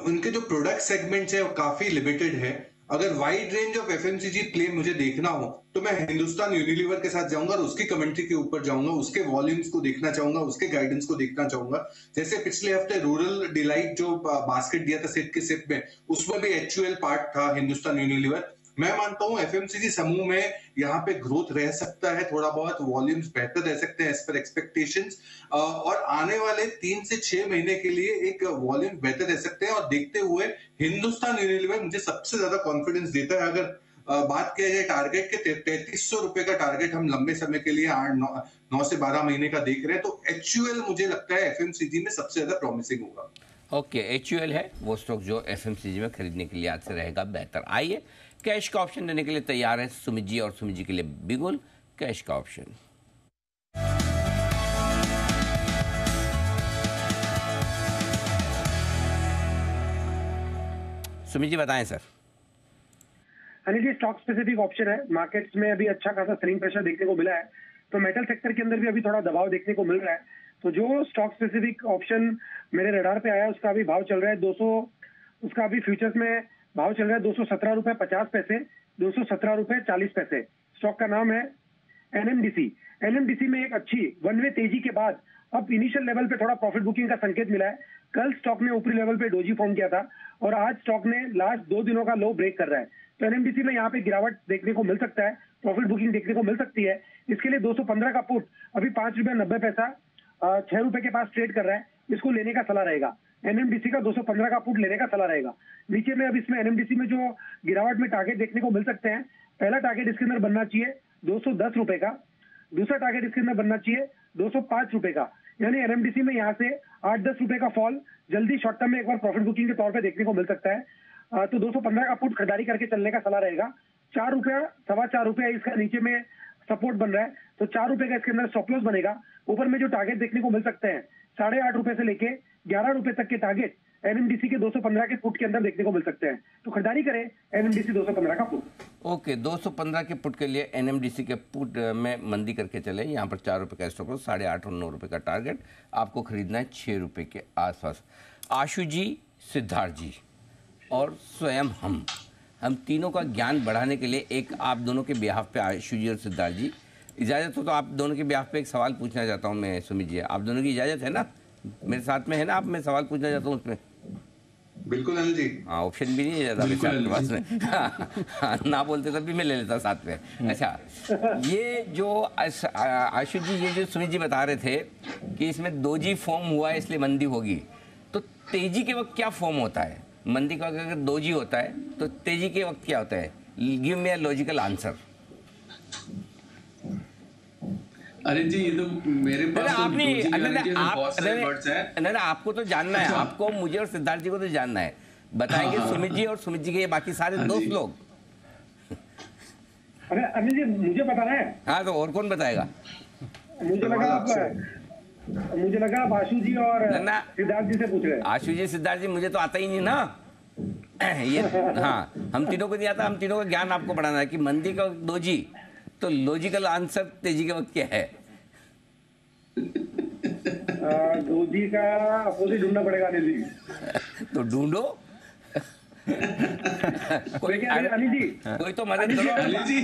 उनके जो प्रोडक्ट सेगमेंट्स है वो काफी लिमिटेड है। अगर wide range of FMCG play मुझे देखना हो तो मैं हिंदुस्तान यूनिलीवर के साथ जाऊंगा और उसकी कमेंट्री के ऊपर जाऊंगा, उसके वॉल्यूम्स को देखना चाहूंगा, उसके गाइडेंस को देखना चाहूंगा। जैसे पिछले हफ्ते रूरल डिलाइट जो बास्केट दिया था सिप के सिप में, उसमें भी HUL पार्ट था हिंदुस्तान यूनिलीवर। मैं मानता हूं FMCG समूह में यहाँ पे ग्रोथ रह सकता है, थोड़ा बहुत वॉल्यूम्स बेहतर रह सकते हैं एज पर एक्सपेक्टेशंस, और आने वाले 3 से 6 महीने के लिए एक वॉल्यूम बेहतर रह सकते हैं। और देखते हुए हिंदुस्तान यूनिलीवर मुझे सबसे ज्यादा कॉन्फिडेंस देता है। अगर बात किया जाए टारगेट के, 3300 रुपए का टारगेट हम लंबे समय के लिए 9 से 12 महीने का देख रहे हैं। तो HUL मुझे लगता है FMCG में सबसे ज्यादा प्रॉमिसिंग होगा। ओके, HUL है वो स्टॉक जो FMCG में खरीदने के लिए आज से रहेगा बेहतर। आइए कैश का ऑप्शन देने के लिए तैयार है सुमित जी, और सुमित जी के लिए बिगुल कैश का ऑप्शन। सुमित जी बताएं sir. Anil ji, stock specific option है, मार्केट्स में अभी अच्छा खासा सेलिंग प्रेशर देखने को मिला है, तो मेटल सेक्टर के अंदर भी अभी थोड़ा दबाव देखने को मिल रहा है। तो जो स्टॉक स्पेसिफिक ऑप्शन मेरे रडार पे आया उसका अभी भाव चल रहा है उसका अभी फ्यूचर्स में भाव चल रहा है 217.50 रुपए, 217.40 रुपए। स्टॉक का नाम है एनएमडीसी। एनएमडीसी में एक अच्छी वन वे तेजी के बाद अब इनिशियल लेवल पे थोड़ा प्रॉफिट बुकिंग का संकेत मिला है। कल स्टॉक ने ऊपरी लेवल पे डोजी फॉर्म किया था और आज स्टॉक ने लास्ट 2 दिनों का लो ब्रेक कर रहा है, तो एनएमडीसी में यहाँ पे गिरावट देखने को मिल सकता है, प्रॉफिट बुकिंग देखने को मिल सकती है। इसके लिए 215 का पुट अभी 5 रुपया 90 पैसा 6 रुपए के पास ट्रेड कर रहा है, इसको लेने का सलाह रहेगा। एनएमडीसी का 215 का पुट लेने का सलाह रहेगा। नीचे में अब इसमें एनएमडीसी में जो गिरावट में टारगेट देखने को मिल सकते हैं, पहला टारगेट इसके अंदर बनना चाहिए 210 रुपए का, दूसरा टारगेट इसके अंदर बनना चाहिए 205 रुपए का। यानी एनएमडीसी में यहाँ से 8-10 रुपए का फॉल जल्दी शॉर्ट टर्म में एक बार प्रॉफिट बुकिंग के तौर पे देखने को मिल सकता है। तो 215 का पुट खरीदारी करके चलने का सलाह रहेगा। 4 रुपया 4.25 रुपया इसका नीचे में सपोर्ट बन रहा है, तो 4 रुपए का इसके अंदर स्टॉप लॉस बनेगा। ऊपर में जो टारगेट देखने को मिल सकते हैं 8.5 रुपए से लेके 11 रुपए तक के टारगेट एनएमडीसी के 215 के पुट के अंदर देखने को मिल सकते हैं, तो खरीदारी करें एनएमडीसी 215 का पुट। ओके, 215 के पुट के लिए एनएमडीसी के पुट में मंदी करके चले। यहाँ पर 4 रुपए का स्टॉप लॉस, 8.5 और 9 रुपए का टारगेट, आपको खरीदना है 6 रुपए के आसपास। आशु जी, सिद्धार्थ जी और स्वयं हम तीनों का ज्ञान बढ़ाने के लिए एक आप दोनों के बिहाफ पे, आशु जी और सिद्धार्थ जी, इजाज़त हो तो आप दोनों के बिहाफ पे एक सवाल पूछना चाहता हूँ मैं। सुमित जी, आप दोनों की इजाज़त है ना? मेरे साथ में है ना? आप मैं सवाल पूछना चाहता हूँ उसमें। बिल्कुल अनिल जी। हाँ, ऑप्शन भी नहीं है ज़्यादा मेरे आपके पास में। हाँ, ना बोलते तब भी मैं ले लेता साथ में। अच्छा, ये जो आशु जी, ये जो सुमित जी बता रहे थे कि इसमें दोजी फॉर्म हुआ है इसलिए मंदी होगी, तो तेजी के वक्त क्या फॉर्म होता है? मंदी का अगर दोजी होता है तो तेजी के वक्त क्या होता है? Give me a logical answer. अरे जी, ये तो मेरे पास आपको तो जानना है, आपको, मुझे और सिद्धार्थ जी को तो जानना है। बताएंगे सुमित जी और सुमित जी के बाकी सारे दोस्त लोग। अरे अनिल जी, मुझे बताना है। हाँ, तो और कौन बताएगा? मुझे लगा आप आशु जी और सिद्धार्थ जी से पूछ रहे हैं। आशु जी, सिद्धार्थ जी, मुझे तो आता ही नहीं ना ये। हाँ, हम तीनों को नहीं आता। हम तीनों का ज्ञान आपको बढ़ाना है कि मंदी का दोजी, तो लॉजिकल आंसर तेजी के वक्त क्या है? दोजी का अपोजिट ढूंढना पड़ेगा अनिल जी। तो ढूंढो। कोई तो मदद करो अनिल जी,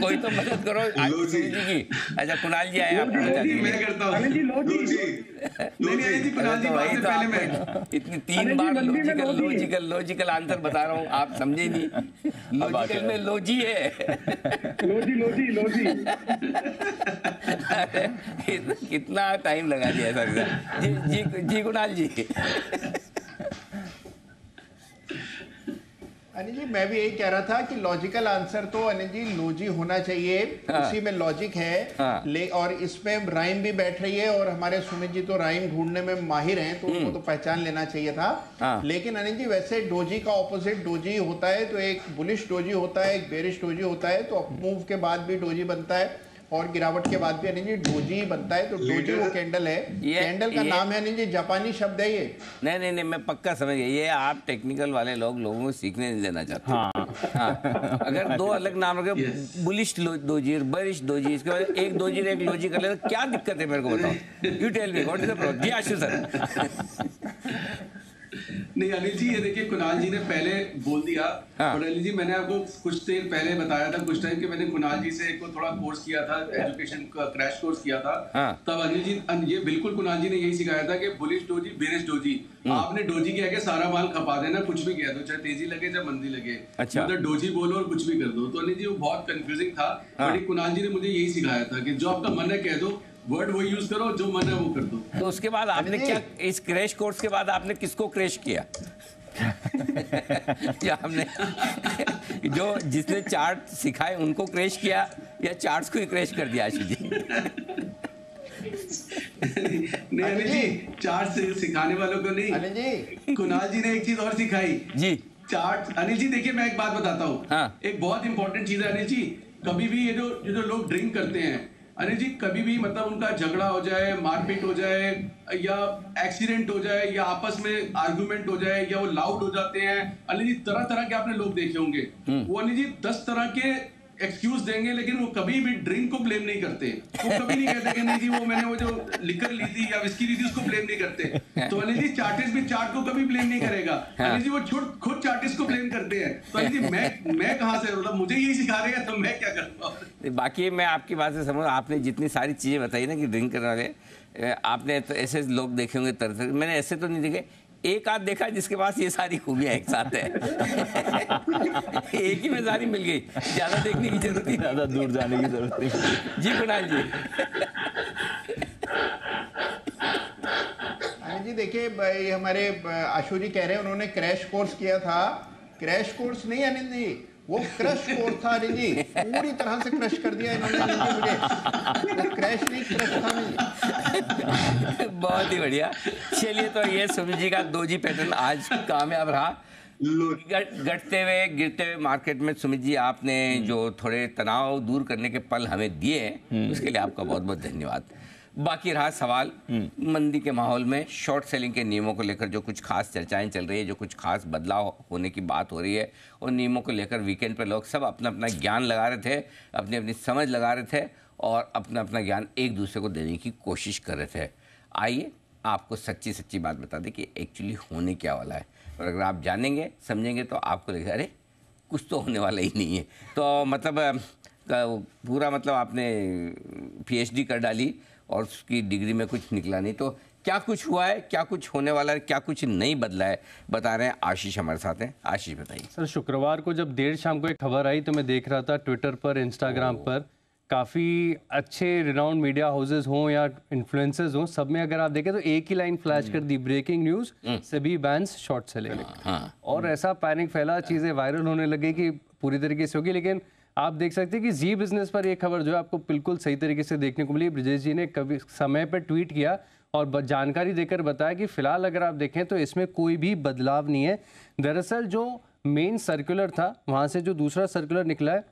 कोई तो मदद करो जी की। अच्छा, कुणाल जी आए, आप मैं करता हूं अनिल जी। इतनी 3 बार लॉजिकल आंसर बता रहा हूँ, आप समझे नहीं। लॉजिकल में लोजी है। लोजी। कितना टाइम लगा दिया सर। जी कुणाल जी। अनिल जी, मैं भी यही कह रहा था कि लॉजिकल आंसर तो अनिल जी लोजी होना चाहिए। हाँ। उसी में लॉजिक है। हाँ। और इसमें राइम भी बैठ रही है, और हमारे सुमित जी तो राइम ढूंढने में माहिर हैं, तो उनको तो पहचान लेना चाहिए था। हाँ। लेकिन अनिल जी, वैसे डोजी का ऑपोजिट डोजी होता है, तो एक बुलिश डोजी होता है, एक बेरिश डोजी होता है। तो अप मूव के बाद भी डोजी बनता है और गिरावट के बाद भी अनिल जी डोजी बनता है। तो डोजी वो कैंडल है, कैंडल का नाम है अनिल जी, जापानी शब्द है ये। नहीं, मैं पक्का समझ गया। ये आप टेक्निकल वाले लोगों को सीखने नहीं देना चाहते। हाँ। अगर 2 अलग नाम रखे, बुलिश डोजी, बेरिश डोजी, इसके बाद एक डोजी एक लॉजी कर ले, तो क्या दिक्कत है मेरे को बताओ। You tell me what is the problem. जी आशु सर। नहीं अनिल जी, ये देखिए, कुणाल जी ने पहले बोल दिया। हाँ। और अनिल जी, मैंने आपको कुछ देर पहले बताया था, कुछ टाइम के मैंने कुणाल जी से एक थोड़ा कोर्स किया था, एजुकेशन का क्रैश कोर्स किया था। हाँ। तब अनिल जी, ये बिल्कुल कुणाल जी ने यही सिखाया था कि बुलिश डोजी, बेरिश डोजी। आपने डोजी किया कि सारा माल खपा देना, कुछ भी कह दो, चाहे तेजी लगे चाहे मंदी लगे। अच्छा। मतलब डोजी बोलो और कुछ भी कर दो। तो अनिल जी, वो बहुत कंफ्यूजिंग था। बट कुणाल जी ने मुझे यही सिखाया था कि जो आपका मन है कह दो, वर्ड वो यूज करो, जो मन है वो कर दो। तो उसके बाद आपने क्या, इस क्रैश कोर्स के बाद आपने किसको क्रैश किया? या हमने जो जिसने चार्ट सिखाए उनको क्रैश किया, या चार्ट्स को ही क्रैश कर दिया आशु जी? नहीं अनिल जी, चार्ट सिखाने वालों को नहीं, अनिल जी, कुणाल जी ने एक चीज और सिखाई जी, चार्ट। अनिल जी देखिए, मैं एक बात बताता हूँ। हाँ। एक बहुत इंपॉर्टेंट चीज है अनिल जी, कभी भी ये जो लोग ड्रिंक करते हैं, अनिल जी कभी भी मतलब उनका झगड़ा हो जाए, मारपीट हो जाए या एक्सीडेंट हो जाए या आपस में आर्गुमेंट हो जाए या वो लाउड हो जाते हैं, अनिल जी तरह तरह के आपने लोग देखे होंगे। वो अनिल जी 10 तरह के एक्सक्यूज देंगे, लेकिन वो कभी भी ड्रिंक को ब्लेम नहीं करते। वो कभी नहीं कहते कि नहीं जी वो मैंने वो जो लिकर ली थी या विस्की ली थी उसको ब्लेम नहीं करते। तो अनिल जी चार्टिस्ट भी चार्ट को कभी ब्लेम नहीं करेगा। अनिल जी वो खुद चार्टिस्ट को ब्लेम करते हैं। तो अनिल जी मैं कहाँ से, मतलब मुझे यही सिखा रहे हैं तो मैं क्या करता। बाकी मैं आपकी बात से समझ, आपने जितनी सारी चीजें बताई ना कि ड्रिंक करने वाले, आपने तो ऐसे लोग देखे होंगे तरह तरह, मैंने ऐसे तो नहीं देखे, एक आध देखा जिसके पास ये सारी खूबियां एक साथ है। एक ही में सारी मिल गई, ज्यादा देखने की जरूरत नहीं, ज्यादा दूर जाने की जरूरत नहीं। जी कुणाल जी। अनिल जी देखिए भाई, हमारे आशु जी कह रहे हैं उन्होंने क्रैश कोर्स किया था। क्रैश कोर्स नहीं अनिल जी, वो क्रश कोर्स था अनिल जी, पूरी तरह से क्रश कर दिया इन्होंने मुझे। क्रैश नहीं, क्रश था अनिल जी। बहुत ही बढ़िया। चलिए तो ये सुमित जी का 2G पैटर्न आज कामयाब रहा। घटते हुए गिरते हुए मार्केट में सुमित जी आपने जो थोड़े तनाव दूर करने के पल हमें दिए, उसके लिए आपका बहुत बहुत धन्यवाद। बाकी रहा सवाल, मंदी के माहौल में शॉर्ट सेलिंग के नियमों को लेकर जो कुछ खास चर्चाएं चल रही है, जो कुछ खास बदलाव होने की बात हो रही है, उन नियमों को लेकर वीकेंड पर लोग सब अपना अपना ज्ञान लगा रहे थे, अपनी अपनी समझ लगा रहे थे और अपना अपना ज्ञान एक दूसरे को देने की कोशिश कर रहे थे। आइए आपको सच्ची सच्ची बात बता दें कि एक्चुअली होने क्या वाला है, और अगर आप जानेंगे समझेंगे तो आपको लगेगा अरे कुछ तो होने वाला ही नहीं है। तो मतलब पूरा मतलब आपने PhD कर डाली और उसकी डिग्री में कुछ निकला नहीं, तो क्या कुछ हुआ है, क्या कुछ होने वाला है, क्या कुछ नहीं बदला है, बता रहे हैं आशीष हमारे साथ हैं। आशीष बताइए। सर शुक्रवार को जब देर शाम को एक खबर आई तो मैं देख रहा था ट्विटर पर, इंस्टाग्राम पर, काफ़ी अच्छे रिनाउंड मीडिया हाउसेज हों या इन्फ्लुएंसर्स हों, सब में अगर आप देखें तो एक ही लाइन फ्लैश कर दी, breaking news, SEBI bans short selling. और ऐसा पैनिक फैला, चीज़ें वायरल होने लगी कि पूरी तरीके से होगी। लेकिन आप देख सकते हैं कि जी बिजनेस पर ये खबर जो है आपको बिल्कुल सही तरीके से देखने को मिली। ब्रजेश जी ने कभी समय पर ट्वीट किया और जानकारी देकर बताया कि फिलहाल अगर आप देखें तो इसमें कोई भी बदलाव नहीं है। दरअसल जो मेन सर्कुलर था वहाँ से जो दूसरा सर्कुलर निकला है,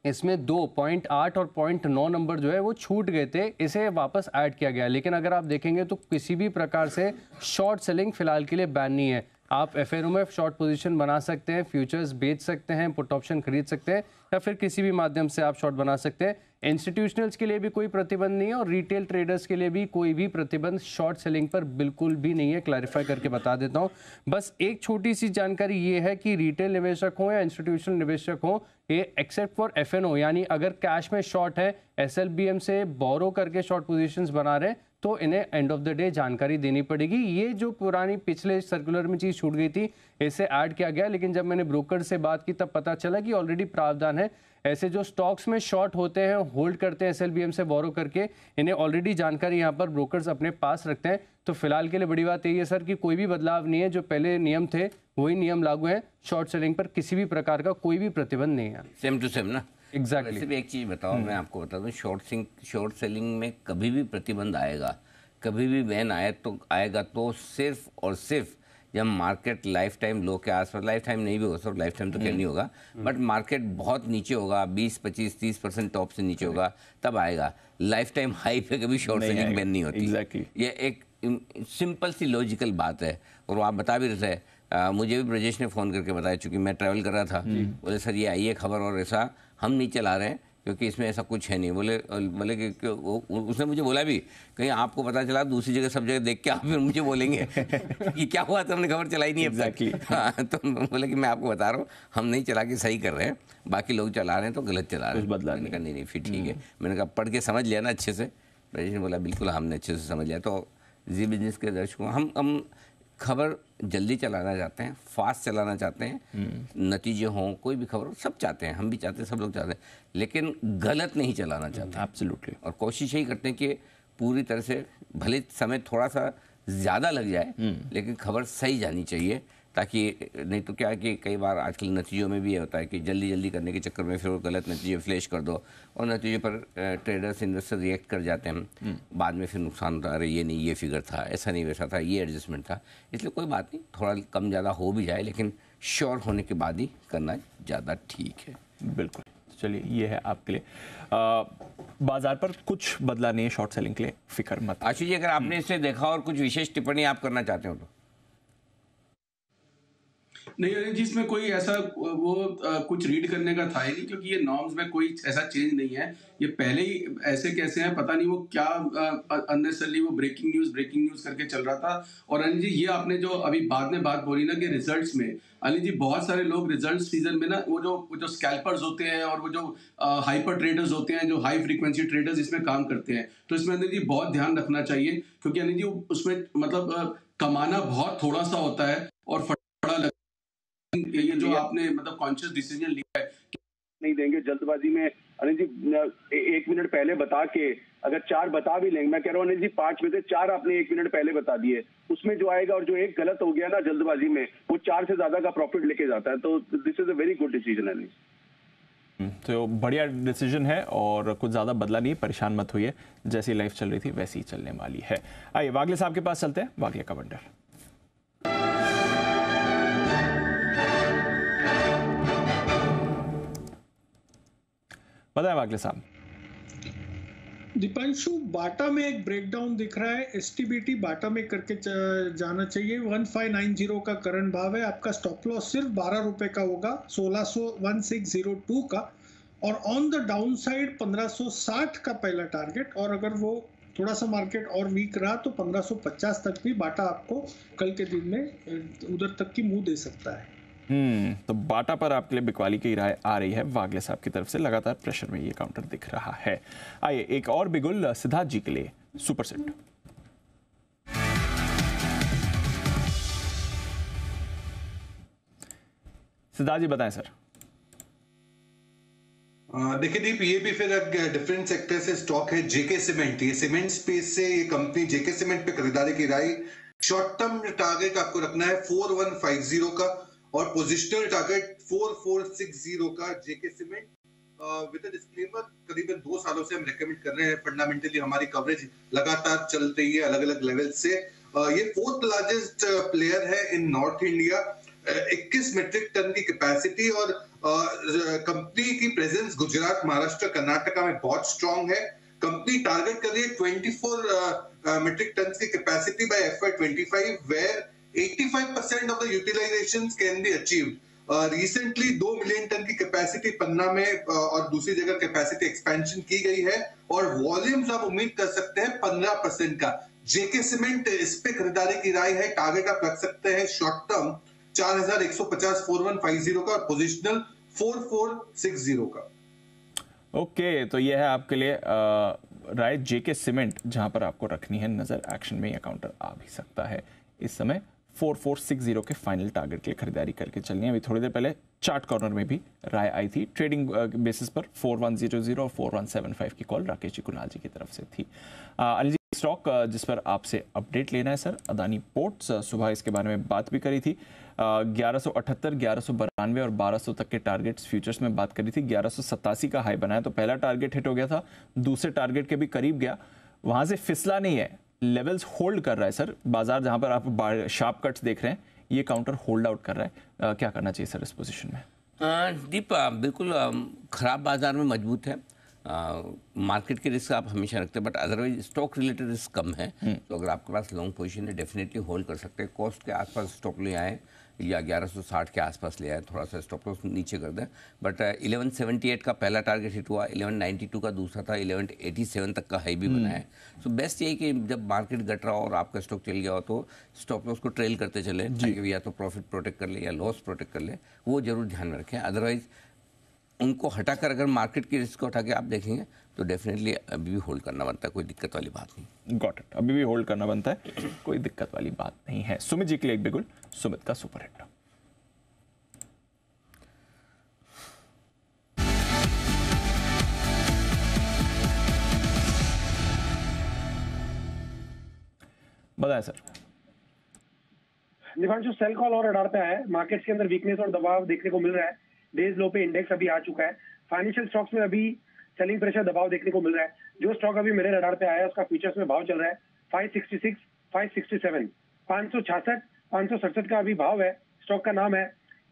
इसमें 2.8 और 0.9 नंबर जो है वो छूट गए थे, इसे वापस ऐड किया गया। लेकिन अगर आप देखेंगे तो किसी भी प्रकार से शॉर्ट सेलिंग फिलहाल के लिए बैन नहीं है। आप FNO में शॉर्ट पोजीशन बना सकते हैं, फ्यूचर्स बेच सकते हैं, पुट ऑप्शन खरीद सकते हैं, या फिर किसी भी माध्यम से आप शॉर्ट बना सकते हैं। इंस्टीट्यूशनल्स के लिए भी कोई प्रतिबंध नहीं है और रिटेल ट्रेडर्स के लिए भी कोई भी प्रतिबंध शॉर्ट सेलिंग पर बिल्कुल भी नहीं है। क्लैरिफाई करके बता देता हूं। बस एक छोटी सी जानकारी ये है कि रिटेल निवेशक हो या इंस्टीट्यूशनल निवेशक हो, ये एक्सेप्ट फॉर FNO, यानी अगर कैश में शॉर्ट है, SLBM से बोरो करके शॉर्ट पोजीशंस बना रहे हैं, तो इन्हें एंड ऑफ द डे जानकारी देनी पड़ेगी। ये जो पुरानी पिछले सर्कुलर में चीज़ छूट गई थी, इसे ऐड किया गया। लेकिन जब मैंने ब्रोकर से बात की तब पता चला कि ऑलरेडी प्रावधान है, ऐसे जो स्टॉक्स में शॉर्ट होते हैं, होल्ड करते हैं SLBM से बोरो करके, इन्हें ऑलरेडी जानकारी यहाँ पर ब्रोकर्स अपने पास रखते हैं। तो फिलहाल के लिए बड़ी बात यही है सर कि कोई भी बदलाव नहीं है, जो पहले नियम थे वही नियम लागू हैं। शॉर्ट सेलिंग पर किसी भी प्रकार का कोई भी प्रतिबंध नहीं है। सेम टू सेम ना। एग्जैक्टली। वैसे भी एक चीज़ बताओ, मैं आपको बता दूं, शॉर्ट सेलिंग में कभी भी प्रतिबंध आएगा, कभी भी बैन आएगा तो सिर्फ और सिर्फ जब मार्केट लाइफ टाइम लो के आसपास, लाइफ टाइम नहीं भी हो सकता, लाइफ टाइम तो क्या नहीं होगा, बट मार्केट बहुत नीचे होगा, 20, 25, 30% टॉप से नीचे होगा, तब आएगा। लाइफ टाइम हाई पे कभी शॉर्ट सेलिंग बैन नहीं होती। Exactly. ये एक सिंपल सी लॉजिकल बात है। और वो आप बता भी रहे थे, मुझे भी ब्रजेश ने फ़ोन करके बताया, चूँकि मैं ट्रैवल कर रहा था, बोले सर ये आई है खबर और ऐसा हम नहीं चला रहे हैं क्योंकि इसमें ऐसा कुछ है नहीं। बोले कि उसने मुझे बोला भी, कहीं आपको पता चला दूसरी जगह सब जगह देख के आप फिर मुझे बोलेंगे कि क्या हुआ, तो हमने खबर चलाई नहीं है। Exactly. हाँ, तो बोले कि मैं आपको बता रहा हूँ हम नहीं चला के सही कर रहे हैं, बाकी लोग चला रहे हैं तो गलत चला रहे हैं। बदला मैंने कहा नहीं फिर ठीक है। मैंने कहा पढ़ के समझ लिया ना अच्छे से। ब्रजेश ने बोला बिल्कुल हमने अच्छे से समझ लिया। तो जी बिजनेस के दर्शकों, हम खबर जल्दी चलाना चाहते हैं, फास्ट चलाना चाहते हैं, नतीजे हों, कोई भी खबर हो, सब चाहते हैं, हम भी चाहते हैं, सब लोग चाहते हैं, लेकिन गलत नहीं चलाना चाहते। एब्सोल्युटली। और कोशिश यही करते हैं कि पूरी तरह से, भले समय थोड़ा सा ज़्यादा लग जाए लेकिन खबर सही जानी चाहिए, ताकि नहीं तो क्या है कि कई बार आजकल नतीजों में भी ये होता है कि जल्दी जल्दी करने के चक्कर में फिर वो गलत नतीजे फ्लैश कर दो और नतीजे पर ट्रेडर्स इन्वेस्टर रिएक्ट कर जाते हैं, बाद में फिर नुकसान होता है, अरे ये नहीं ये फिगर था, ऐसा नहीं वैसा था, ये एडजस्टमेंट था। इसलिए कोई बात नहीं, थोड़ा कम ज़्यादा हो भी जाए लेकिन श्योर होने के बाद ही करना ज़्यादा ठीक है। बिल्कुल। चलिए ये है आपके लिए। बाजार पर कुछ बदला नहीं है शॉर्ट सेलिंग के लिए, फिक्र मत। आशीष जी, अगर आपने इसे देखा और कुछ विशेष टिप्पणी आप करना चाहते हो तो? नहीं अनिल जी, इसमें कोई ऐसा कुछ रीड करने का था ही नहीं, क्योंकि ये नॉर्म्स में कोई ऐसा चेंज नहीं है। ये पहले ही ऐसे कैसे हैं, पता नहीं वो क्या अननेसेसरली वो ब्रेकिंग न्यूज करके चल रहा था। और अनिल जी, ये आपने जो अभी बाद में बात बोली ना कि रिजल्ट्स में, अनिल जी बहुत सारे लोग रिजल्ट सीजन में ना वो जो स्कैल्पर्स होते हैं और वो जो हाइपर ट्रेडर्स होते हैं, जो हाई फ्रीक्वेंसी ट्रेडर्स इसमें काम करते हैं, तो इसमें अनिल जी बहुत ध्यान रखना चाहिए, क्योंकि अनिल जी उसमें मतलब कमाना बहुत थोड़ा सा होता है और फटा ये जो आपने मतलब कॉन्शियस डिसीजन लिया है नहीं देंगे जल्दबाजी में। अनिल जी 1 मिनट पहले बता के अगर 4 बता भी लेंगे, मैं कह रहा हूँ अनिल जी 5 में से 4 आपने 1 मिनट पहले बता दिए, उसमें जो आएगा और जो एक गलत हो गया ना जल्दबाजी में, वो 4 से ज्यादा का प्रॉफिट लेके जाता है। तो this is a very good decision Anil. तो बढ़िया डिसीजन है और कुछ ज्यादा बदला नहीं, परेशान मत होइए, जैसी लाइफ चल रही थी वैसी ही चलने वाली है। आइए वागले साहब के पास चलते हैं, वागले का वंडर। बताएं वागले साहब। दीपांशु, बाटा में एक ब्रेकडाउन दिख रहा है, एसटीबीटी बाटा में करके जाना चाहिए। 1590 का करंट भाव है, आपका स्टॉप लॉस सिर्फ 12 रुपए का होगा, 1602 का, और ऑन द डाउन साइड 1560 का पहला टारगेट, और अगर वो थोड़ा सा मार्केट और वीक रहा तो 1550 तक भी बाटा आपको कल के दिन में उधर तक की मुंह दे सकता है। तो बाटा पर आपके लिए बिकवाली की राय आ रही है वागले साहब की तरफ से, लगातार प्रेशर में ये काउंटर दिख रहा है। आइए एक और बिगुल सिद्धार्थ जी के लिए, सुपर सेट। सिद्धार्थ जी बताएं सर। देखिए दीप, ये भी फिर एक डिफरेंट सेक्टर से स्टॉक है, जेके सीमेंट। ये सीमेंट स्पेस से ये कंपनी जेके सीमेंट पे खरीदारी की राय। शॉर्ट टर्म टारगेट आपको रखना है 4150 का और पोजिशनल टारगेट 4460 का जेके सीमेंट। विद डिस्क्लेमर, करीबन 2 सालों से हम रेकमेंड कर रहे हैं, फंडामेंटली हमारी कवरेज लगातार चल रही है अलग अलग लेवल से। ये 4th लार्जेस्ट प्लेयर है इन नॉर्थ इंडिया, 21 मीट्रिक टन की कैपेसिटी, और कंपनी की प्रेजेंस गुजरात, महाराष्ट्र, कर्नाटका में बहुत स्ट्रांग है। कंपनी टारगेट कर रही है 24 मीट्रिक टन की capacity by FY25, where 85% of the utilizations can be achieved. Recently 2 million tonne की कैपेसिटी पन्ना में और दूसरी जगह कैपेसिटी एक्सपेंशन की गई है, और वॉल्यूम्स आप उम्मीद कर सकते हैं 15% का। जेके सीमेंट इस पे खरीदारी की राय है, टारगेट आप रख सकते हैं शॉर्ट टर्म 4150 4150 का और पोजिशनल 4460 का। ओके, तो यह है आपके लिए राय जेके सीमेंट, जहां पर आपको रखनी है नजर। एक्शन में यह काउंटर आ भी सकता है इस समय। 4460 के फाइनल टारगेट के लिए खरीदारी करके चलनी है। अभी थोड़ी देर पहले चार्ट कॉर्नर में भी राय आई थी, ट्रेडिंग बेसिस पर 4100 और 4175 की कॉल राकेश जी कुणाल जी की तरफ से थी। अनिल जी, स्टॉक जिस पर आपसे अपडेट लेना है सर, अदानी पोर्ट्स, सुबह इसके बारे में बात भी करी थी। 1178, 1192 और 1200 तक के टारगेट्स फ्यूचर्स में बात करी थी। 1187 का हाई बनाया तो पहला टारगेट हिट हो गया था, दूसरे टारगेट के भी करीब गया, वहां से फिसला नहीं है, लेवल्स होल्ड कर रहा है सर बाजार। जहां पर आप शार्प कट्स देख रहे हैं, ये काउंटर होल्ड आउट कर रहा है। क्या करना चाहिए सर इस पोजीशन में? दीप, बिल्कुल खराब बाजार में मजबूत है। मार्केट के रिस्क आप हमेशा रखते हैं, but otherwise stock related risk कम है। तो अगर आपके पास लॉन्ग पोजीशन है, डेफिनेटली होल्ड कर सकते हैं। कॉस्ट के आसपास स्टॉप ले आए या 1160 के आसपास ले आए, थोड़ा सा स्टॉप लॉस नीचे कर दें। बट 1178 का पहला टारगेट हिट हुआ, 1192 का दूसरा था, 1187 तक का हाई भी बना है। सो बेस्ट यही कि जब मार्केट घट रहा हो और आपका स्टॉक चल गया हो तो स्टॉप लॉस को ट्रेल करते चले, ताकि या तो प्रॉफिट प्रोटेक्ट कर ले या लॉस प्रोटेक्ट कर ले, वो जरूर ध्यान में रखें। अदरवाइज उनको हटाकर अगर मार्केट की रिस्क को हटा के आप देखेंगे तो डेफिनेटली अभी भी होल्ड करना बनता है, कोई दिक्कत वाली बात नहीं। गॉट इट, अभी भी होल्ड करना बनता है, कोई दिक्कत वाली बात नहीं है। सुमित जी के लिए एक बिगुल, सुमित का सुपर हिट। बताएं सर। दीपांशु, सेल कॉल और रडार पे आया है, मार्केट्स के अंदर वीकनेस और दबाव देखने को मिल रहा है। डेज लो पे इंडेक्स अभी आ चुका है। फाइनेंशियल स्टॉक्स में अभी सेलिंग प्रेशर दबाव देखने को मिल रहा है। जो स्टॉक अभी मेरे रडार पे आया है उसका फ्यूचर्स में भाव चल रहा है 566, 567, 566, 567 का अभी भाव है। स्टॉक का नाम है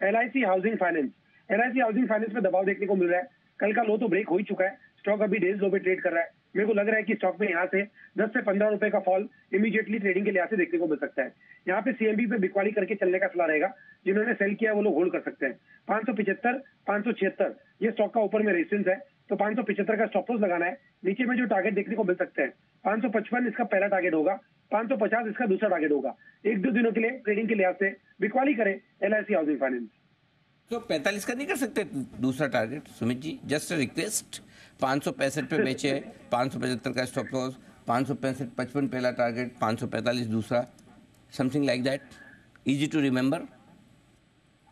LIC housing finance. LIC housing finance में दबाव देखने को मिल रहा है। कल का लो तो ब्रेक हो ही चुका है, स्टॉक अभी डेज लो पे ट्रेड कर रहा है। मेरे को लग रहा है कि स्टॉक में यहाँ से 10 से 15 रुपए का फॉल इमीडिएटली ट्रेडिंग के लिहाज से देखने को मिल सकता है। यहाँ पे सीएमबी पे बिकवाली करके चलने का सलाह रहेगा। जिन्होंने सेल किया वो लोग होल्ड कर सकते हैं। 575, 576 ये स्टॉक का ऊपर में रेजिस्टेंस है, तो 575 का स्टॉप लॉस लगाना है। नीचे में जो टारगेट देखने को मिल सकते हैं 555 इसका पहला टारगेट होगा, 550 इसका दूसरा टारगेट होगा। 1-2 दिनों के लिए ट्रेडिंग के लिहाज से बिकवाली करें LIC हाउसिंग फाइनेंस। तो 45 का नहीं कर सकते दूसरा target Sumit ji? Just request, 565 पे बेचे, 575 का स्टॉप लॉस, 565 पहला टारगेट, 545 दूसरा, something like that, easy to remember.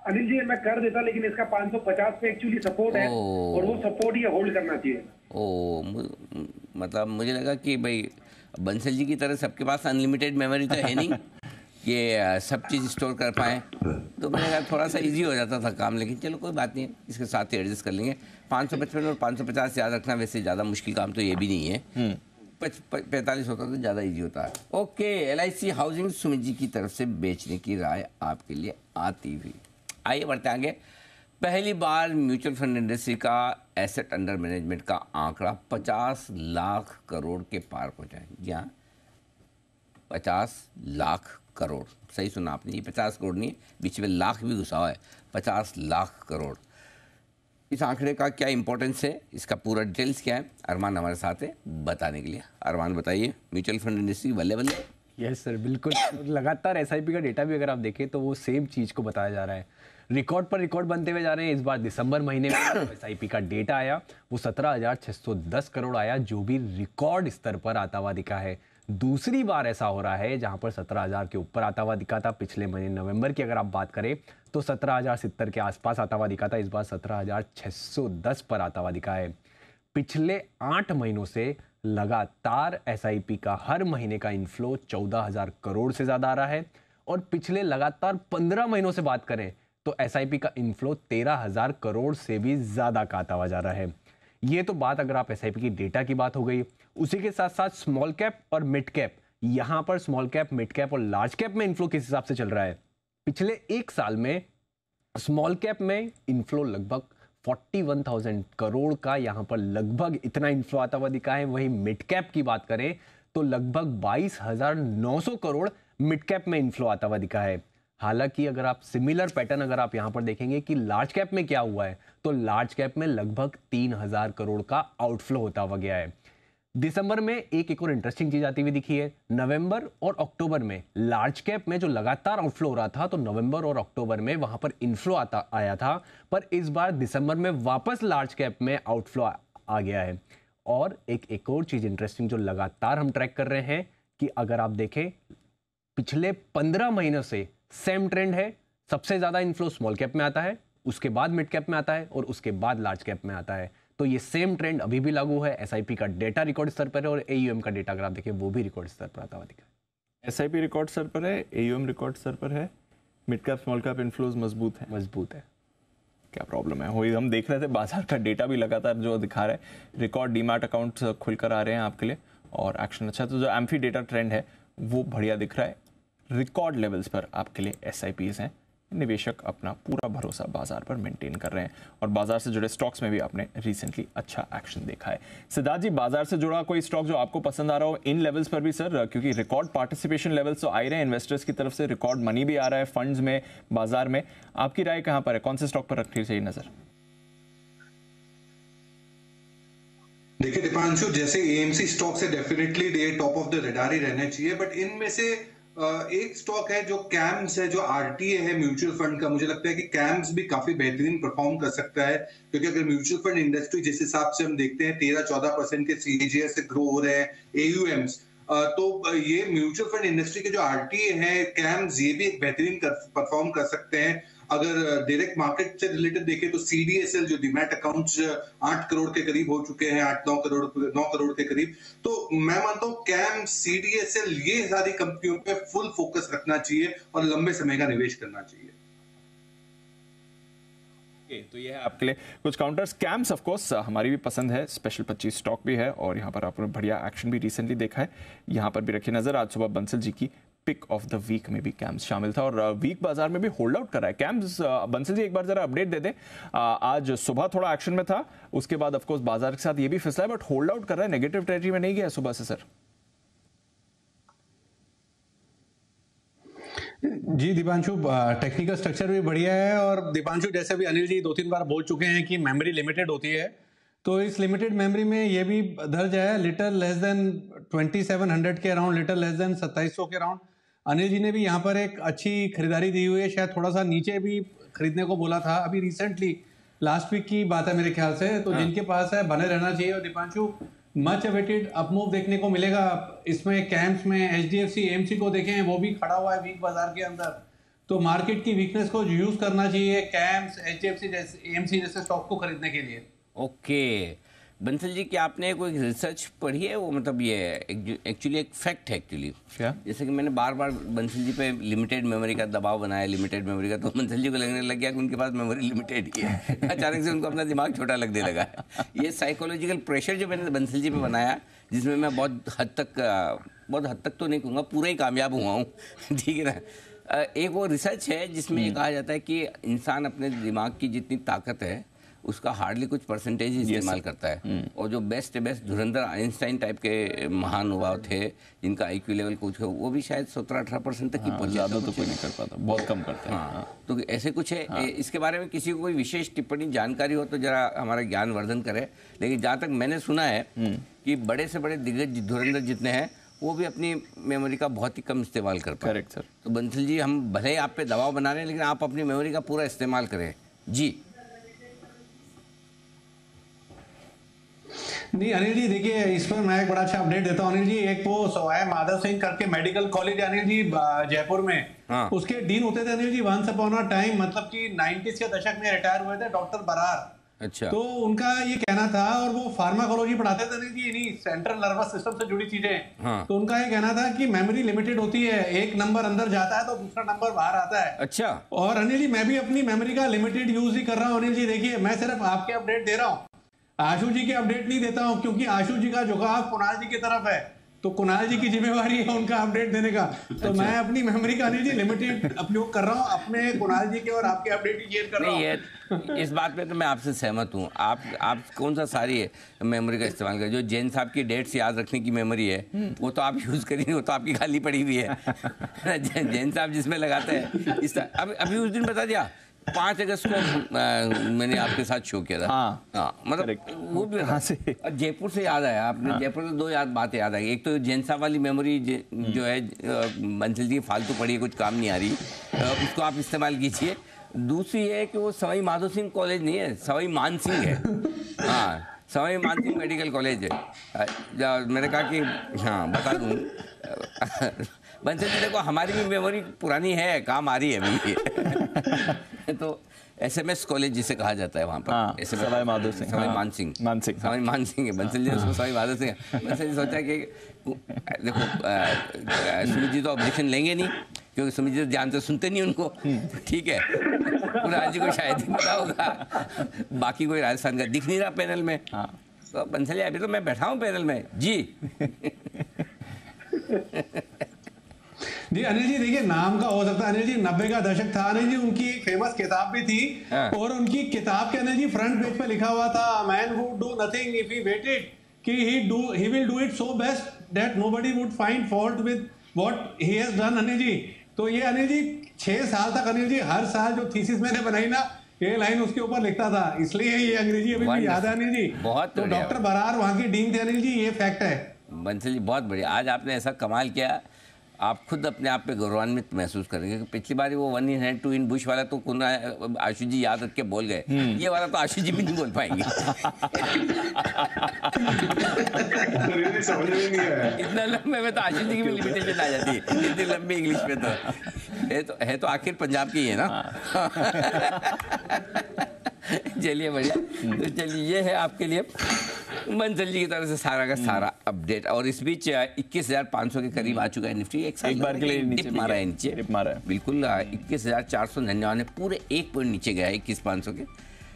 Anil ji मैं कर देता, लेकिन इसका 550 पे एक्चुअली सपोर्ट है और वो सपोर्ट ही होल्ड करना चाहिए। मतलब मुझे लगा कि भाई बंसल जी की तरह सबके पास अनलिमिटेड मेमोरी तो है नहीं कि सब चीज़ स्टोर कर पाए, तो मैंने कहा थोड़ा सा इजी हो जाता था काम, लेकिन चलो कोई बात नहीं, इसके साथ ही एडजस्ट कर लेंगे। 555 और 550 याद रखना, वैसे ज़्यादा मुश्किल काम तो ये भी नहीं है। 45 होता तो ज़्यादा इजी होता है। Okay, LIC housing Sumit ji की तरफ से बेचने की राय आपके लिए आती हुई। आइए बढ़ते आगे। पहली बार म्यूचुअल फंड इंडस्ट्री का एसेट अंडर मैनेजमेंट का आंकड़ा 50 लाख करोड़ के पार पहुंचा है। जी हाँ, 50 लाख करोड़, सही सुना आपने, ये 50 करोड़ नहीं है, बीच में लाख भी घुसा हुआ है, 50 लाख करोड़। इस आंकड़े का क्या इंपॉर्टेंस है, इसका पूरा डिटेल्स क्या है, अरमान हमारे साथ है बताने के लिए। अरमान बताइए, म्यूचुअल फंड इंडस्ट्री बल्ले बल्ले। यस सर, बिल्कुल। लगातार SIP का डेटा भी अगर आप देखें तो वो सेम चीज़ को बताया जा रहा है, रिकॉर्ड पर रिकॉर्ड बनते हुए जा रहे हैं। इस बार दिसंबर महीने में SIP का डेटा आया, वो 17,610 करोड़ आया, जो भी रिकॉर्ड स्तर पर आता हुआ दिखा है। दूसरी बार ऐसा हो रहा है जहां पर 17,000 के ऊपर आता हुआ दिखा था। पिछले महीने नवंबर की अगर आप बात करें तो 17,070 के आसपास आता हुआ दिखा था, इस बार 17,610 पर आता हुआ दिखा है। पिछले 8 महीनों से लगातार SIP का हर महीने का इनफ्लो 14,000 करोड़ से ज्यादा आ रहा है, और पिछले लगातार 15 महीनों से बात करें तो SIP का इनफ्लो 13,000 करोड़ से भी ज्यादा का आता हुआ जा रहा है। ये तो बात अगर आप SIP की डेटा की बात हो गई। उसी के साथ साथ स्मॉल कैप और मिड कैप, यहां पर स्मॉल कैप, मिड कैप और लार्ज कैप में इनफ्लो किस हिसाब से चल रहा है। पिछले 1 साल में स्मॉल कैप में इनफ्लो लगभग 41,000 करोड़ का, यहां पर लगभग इतना इनफ्लो आता हुआ दिखा है। वहीं मिड कैप की बात करें तो लगभग 22,900 करोड़ मिड कैप में इनफ्लो आता हुआ दिखा है। हालांकि अगर आप सिमिलर पैटर्न अगर आप यहां पर देखेंगे कि लार्ज कैप में क्या हुआ है, तो लार्ज कैप में लगभग 3,000 करोड़ का आउटफ्लो होता हुआ गया है। दिसंबर में एक और इंटरेस्टिंग चीज आती हुई दिखी है। नवंबर और अक्टूबर में लार्ज कैप में जो लगातार आउटफ्लो हो रहा था, तो नवंबर और अक्टूबर में वहां पर इनफ्लो आया था, पर इस बार दिसंबर में वापस लार्ज कैप में आउटफ्लो आ गया है। और एक और चीज इंटरेस्टिंग जो लगातार हम ट्रैक कर रहे हैं कि अगर आप देखें पिछले 15 महीनों से सेम ट्रेंड है। सबसे ज्यादा इनफ्लो स्मॉल कैप में आता है, उसके बाद मिड कैप में आता है और उसके बाद लार्ज कैप में आता है। तो ये सेम ट्रेंड अभी भी लागू है। SIP का डेटा रिकॉर्ड स्तर पर है और AUM का डेटा अगर आप देखें वो भी रिकॉर्ड स्तर पर आता हुआ दिखा है। SIP रिकॉर्ड स्तर पर है, AUM रिकॉर्ड स्तर पर है, mid cap small cap inflows मजबूत है। क्या प्रॉब्लम है? वही हम देख रहे थे, बाजार का डेटा भी लगातार जो दिखा रहा है, रिकॉर्ड डीमैट अकाउंट खुलकर आ रहे हैं आपके लिए और एक्शन अच्छा। तो जो एम्फी डेटा ट्रेंड है वो बढ़िया दिख रहा है। रिकॉर्ड लेवल्स पर आपके लिए SIPs हैं। निवेशक अपना पूरा भरोसा बाजार पर मेंटेन कर रहे हैं और बाजार से जुड़े स्टॉक्स में भी आपने रिसेंटली अच्छा एक्शन देखा है। सिद्धार्थ जी, बाजार से जुड़ा कोई स्टॉक जो आपको पसंद आ रहा हो इन लेवल्स पर भी सर, क्योंकि रिकॉर्ड पार्टिसिपेशन लेवल्स तो आ रहे हैं इन्वेस्टर्स की तरफ से, रिकॉर्ड मनी भी आ रहा है फंड्स में, बाजार में, आपकी राय कहां पर है, कौन से स्टॉक पर रखनी चाहिए नजर? देखिए दीपांशु, जैसे AMC स्टॉक से definitely the top of the radar ही रहना चाहिए, बट इनमें से एक स्टॉक है जो कैम्स है, जो RTA है म्यूचुअल फंड का। मुझे लगता है कि कैम्स भी काफी बेहतरीन परफॉर्म कर सकता है, क्योंकि अगर म्यूचुअल फंड इंडस्ट्री जिस हिसाब से हम देखते हैं 13-14% के CAGR से ग्रो हो रहे हैं AUMs, तो ये म्यूचुअल फंड इंडस्ट्री के जो RTA है कैम्स, ये भी एक बेहतरीन परफॉर्म कर सकते हैं। अगर डायरेक्ट मार्केट से रिलेटेड देखें तो CDSL जो डीमैट अकाउंट्स 8 करोड़ के करीब हो चुके हैं, 9 करोड़ के करीब। तो मैं मानता हूं कैम, CDSL, ये सारी कंपनियों पे फुल फोकस रखना चाहिए और लंबे समय का निवेश करना चाहिए। तो ये है आपके लिए कुछ काउंटर्स। कैम्स ऑफ कोर्स हमारी भी पसंद है, स्पेशल 25 स्टॉक भी है और यहाँ पर आपने बढ़िया एक्शन भी रिसेंटली देखा है। यहाँ पर भी रखिए नजर। आज सुबह बंसल जी की पिक ऑफ द वीक में भी कैम्स शामिल था और वीक बाजार में भी होल्ड आउट कर रहा है कैम्स। बंसल जी एक बार जरा अपडेट दे दें। आज सुबह थोड़ा एक्शन में था, उसके बाद ऑफ कोर्स बाजार के साथ ये भी फिसला है, बट होल्ड आउट कर रहा है, नेगेटिव टेरिटरी में नहीं गया सुबह से सर। जी दीपांशु, टेक्निकल स्ट्रक्चर भी बढ़िया है और दीपांशु जैसे भी अनिल जी 2-3 बार बोल चुके हैं कि मेमोरी लिमिटेड होती है, तो इस लिमिटेड मेमोरी में ये भी दर्ज है लिटर लेस देन 2700 के अराउंड, लिटर लेस देन 2700 के अराउंड। अनिल जी ने भी यहाँ पर एक अच्छी खरीदारी दी हुई है, शायद थोड़ा सा नीचे भी खरीदने को बोला था अभी रिसेंटली, लास्ट वीक की बात है मेरे ख्याल से। तो जिनके पास है बने रहना चाहिए। और दीपांशु मच अवेटेड अपमूव देखने को मिलेगा इसमें। कैम्स में HDFC AMC को देखें, वो भी खड़ा हुआ है वीक बाजार के अंदर, तो मार्केट की वीकनेस को यूज करना चाहिए कैम्स, HDFC जैसे AMC जैसे स्टॉक को खरीदने के लिए। ओके बंसल जी, क्या आपने कोई रिसर्च पढ़ी है? वो मतलब ये एक्चुअली एक फैक्ट है एक्चुअली, जैसे कि मैंने बार बार बंसल जी पे लिमिटेड मेमोरी का दबाव बनाया, लिमिटेड मेमोरी का, तो बंसल जी को लगने लग गया कि उनके पास मेमोरी लिमिटेड ही है। अचानक से उनको अपना दिमाग छोटा लगने लगा है। ये साइकोलॉजिकल प्रेशर जो मैंने बंसल जी पे बनाया, जिसमें मैं बहुत हद तक तो नहीं कहूँगा, पूरा ही कामयाब हुआ हूँ, ठीक है ना। एक वो रिसर्च है जिसमें ये कहा जाता है कि इंसान अपने दिमाग की जितनी ताकत है उसका हार्डली कुछ परसेंटेज ही इस्तेमाल करता है। और जो बेस्ट धुरंधर आइंस्टाइन टाइप के महानुभाव थे जिनका IQ लेवल कुछ है, वो भी शायद 17-18% तक ही पहुंच जाता, तो कोई नहीं कर पाता, बहुत कम करता है। हाँ, तो ऐसे कुछ है। इसके बारे में किसी को कोई विशेष टिप्पणी जानकारी हो तो जरा हमारा ज्ञान वर्धन करे। लेकिन जहाँ तक मैंने सुना है कि बड़े से बड़े दिग्गज धुरंधर जितने हैं वो भी अपनी मेमोरी का बहुत ही कम इस्तेमाल करते हैं। Correct sir. तो बंसल जी, हम भले ही आप पे दबाव बना रहे हैं, लेकिन आप अपनी मेमोरी का पूरा इस्तेमाल करें जी। नहीं अनिल जी, देखिए इसमें मैं एक बड़ा अच्छा अपडेट देता हूँ अनिल जी। एक वो सवाई माधव सिंह करके मेडिकल कॉलेज अनिल जी जयपुर में, उसके डीन होते थे Anil ji once upon a time, मतलब कि 90s के दशक में रिटायर हुए थे डॉक्टर बरार। अच्छा। तो उनका ये कहना था, और वो फार्माकोलॉजी पढ़ाते थे अनिल जी, यानी सेंट्रल नर्वस सिस्टम से जुड़ी चीजें। हाँ। तो उनका ये कहना था कि मेमोरी लिमिटेड होती है, एक नंबर अंदर जाता है तो दूसरा नंबर बाहर आता है। अच्छा। और अनिल जी मैं भी अपनी मेमोरी का लिमिटेड यूज ही कर रहा हूँ अनिल जी। देखिए मैं सिर्फ आपके अपडेट दे रहा हूँ, आशु जी के अपडेट नहीं देता हूं, क्योंकि आशु जी का झुकाव कुणाल जी की तरफ है, तो कुणाल जी की जिम्मेवारी है उनका अपडेट देने का। तो मैं अपनी मेमोरी का नहीं जी लिमिटेड उपयोग कर रहा हूं, अपने कुणाल जी के और आपके अपडेट ही शेयर कर रहा हूं। इस बात पे तो मैं आपसे सहमत हूँ। आप कौन सा सारी मेमोरी का इस्तेमाल करें? जो जैन साहब की डेट्स याद रखने की मेमोरी है वो तो आप यूज करिए, वो तो आपकी खाली पड़ी हुई है। जैन साहब जिसमें लगाते हैं अभी उस दिन बता दिया 5 अगस्त को मैंने आपके साथ शो किया था। हाँ, मतलब वो भी कहाँ से जयपुर से याद आया। आपने जयपुर से 2 बातें याद आई। एक तो जैन साहब वाली मेमोरी जो है बंसल जी फालतू पड़ी है, कुछ काम नहीं आ रही, उसको आप इस्तेमाल कीजिए। दूसरी है कि वो सवाई माधो सिंह कॉलेज नहीं है, सवाई मान सिंह है। हाँ, सवाई मान सिंह मेडिकल कॉलेज है। मैंने कहा कि हाँ बता दूँ बंसल जी, देखो हमारी भी मेमोरी पुरानी है, काम आ रही है अभी। तो SMS कॉलेज जिसे कहा जाता है वहाँ पर, सवाई माधो सिंह, सवाई मान सिंह सवाई मान सिंह है। बंसल जी उसको सवाई माधो सिंह। बंसल जी सोचा कि देखो सुमित जी तो ऑब्जेक्शन लेंगे नहीं, क्योंकि सुमित जी ध्यान से सुनते नहीं उनको, ठीक है। कुणाल जी को शायद ही पता होगा, बाकी कोई राजस्थान का दिख नहीं रहा पैनल में। तो बंसल जी अभी तो मैं बैठा हूँ पैनल में जी। जी अनिल जी, देखिए नाम का हो सकता है अनिल जी, 90 का दशक था अनिल जी, उनकी एक फेमस किताब भी थी। और उनकी किताब के अनिल जी फ्रंट पेज पे लिखा हुआ था, man would do nothing if he waited, कि he will do it so best that nobody would find fault with what he has done Anil ji. तो ये अनिल जी 6 साल तक अनिल जी हर साल जो थीसिस मैंने बनाई ना, ये लाइन उसके ऊपर लिखता था, इसलिए ये अंग्रेजी अभी भी याद है अनिल जी। बहुत तो डॉक्टर बरार वहाँ की डीन थे अनिल जी, ये फैक्ट है। बंसल जी बहुत बढ़िया, आज आपने ऐसा कमाल किया, आप खुद अपने आप पे गौरवान्वित महसूस करेंगे। पिछली बार वो 1 in hand 2 in bush वाला तो आशु जी याद रख के बोल गए, ये वाला तो आशु जी भी नहीं बोल पाएंगे। इतना लंबे में तो आशु जी की भी लिमिटेशन आ जाती है, इतनी लंबी इंग्लिश में। तो है तो आखिर पंजाब की है ना। चलिए बढ़िया। तो चलिए ये है आपके लिए बंसल जी की तरफ से सारा का सारा अपडेट। और इस बीच 21,500 के करीब आ चुका है निफ्टी। एक बार के लिए नीचे मारा है, नीचे बिल्कुल 21,499 पूरे 1 पॉइंट नीचे गया है 21,500 के।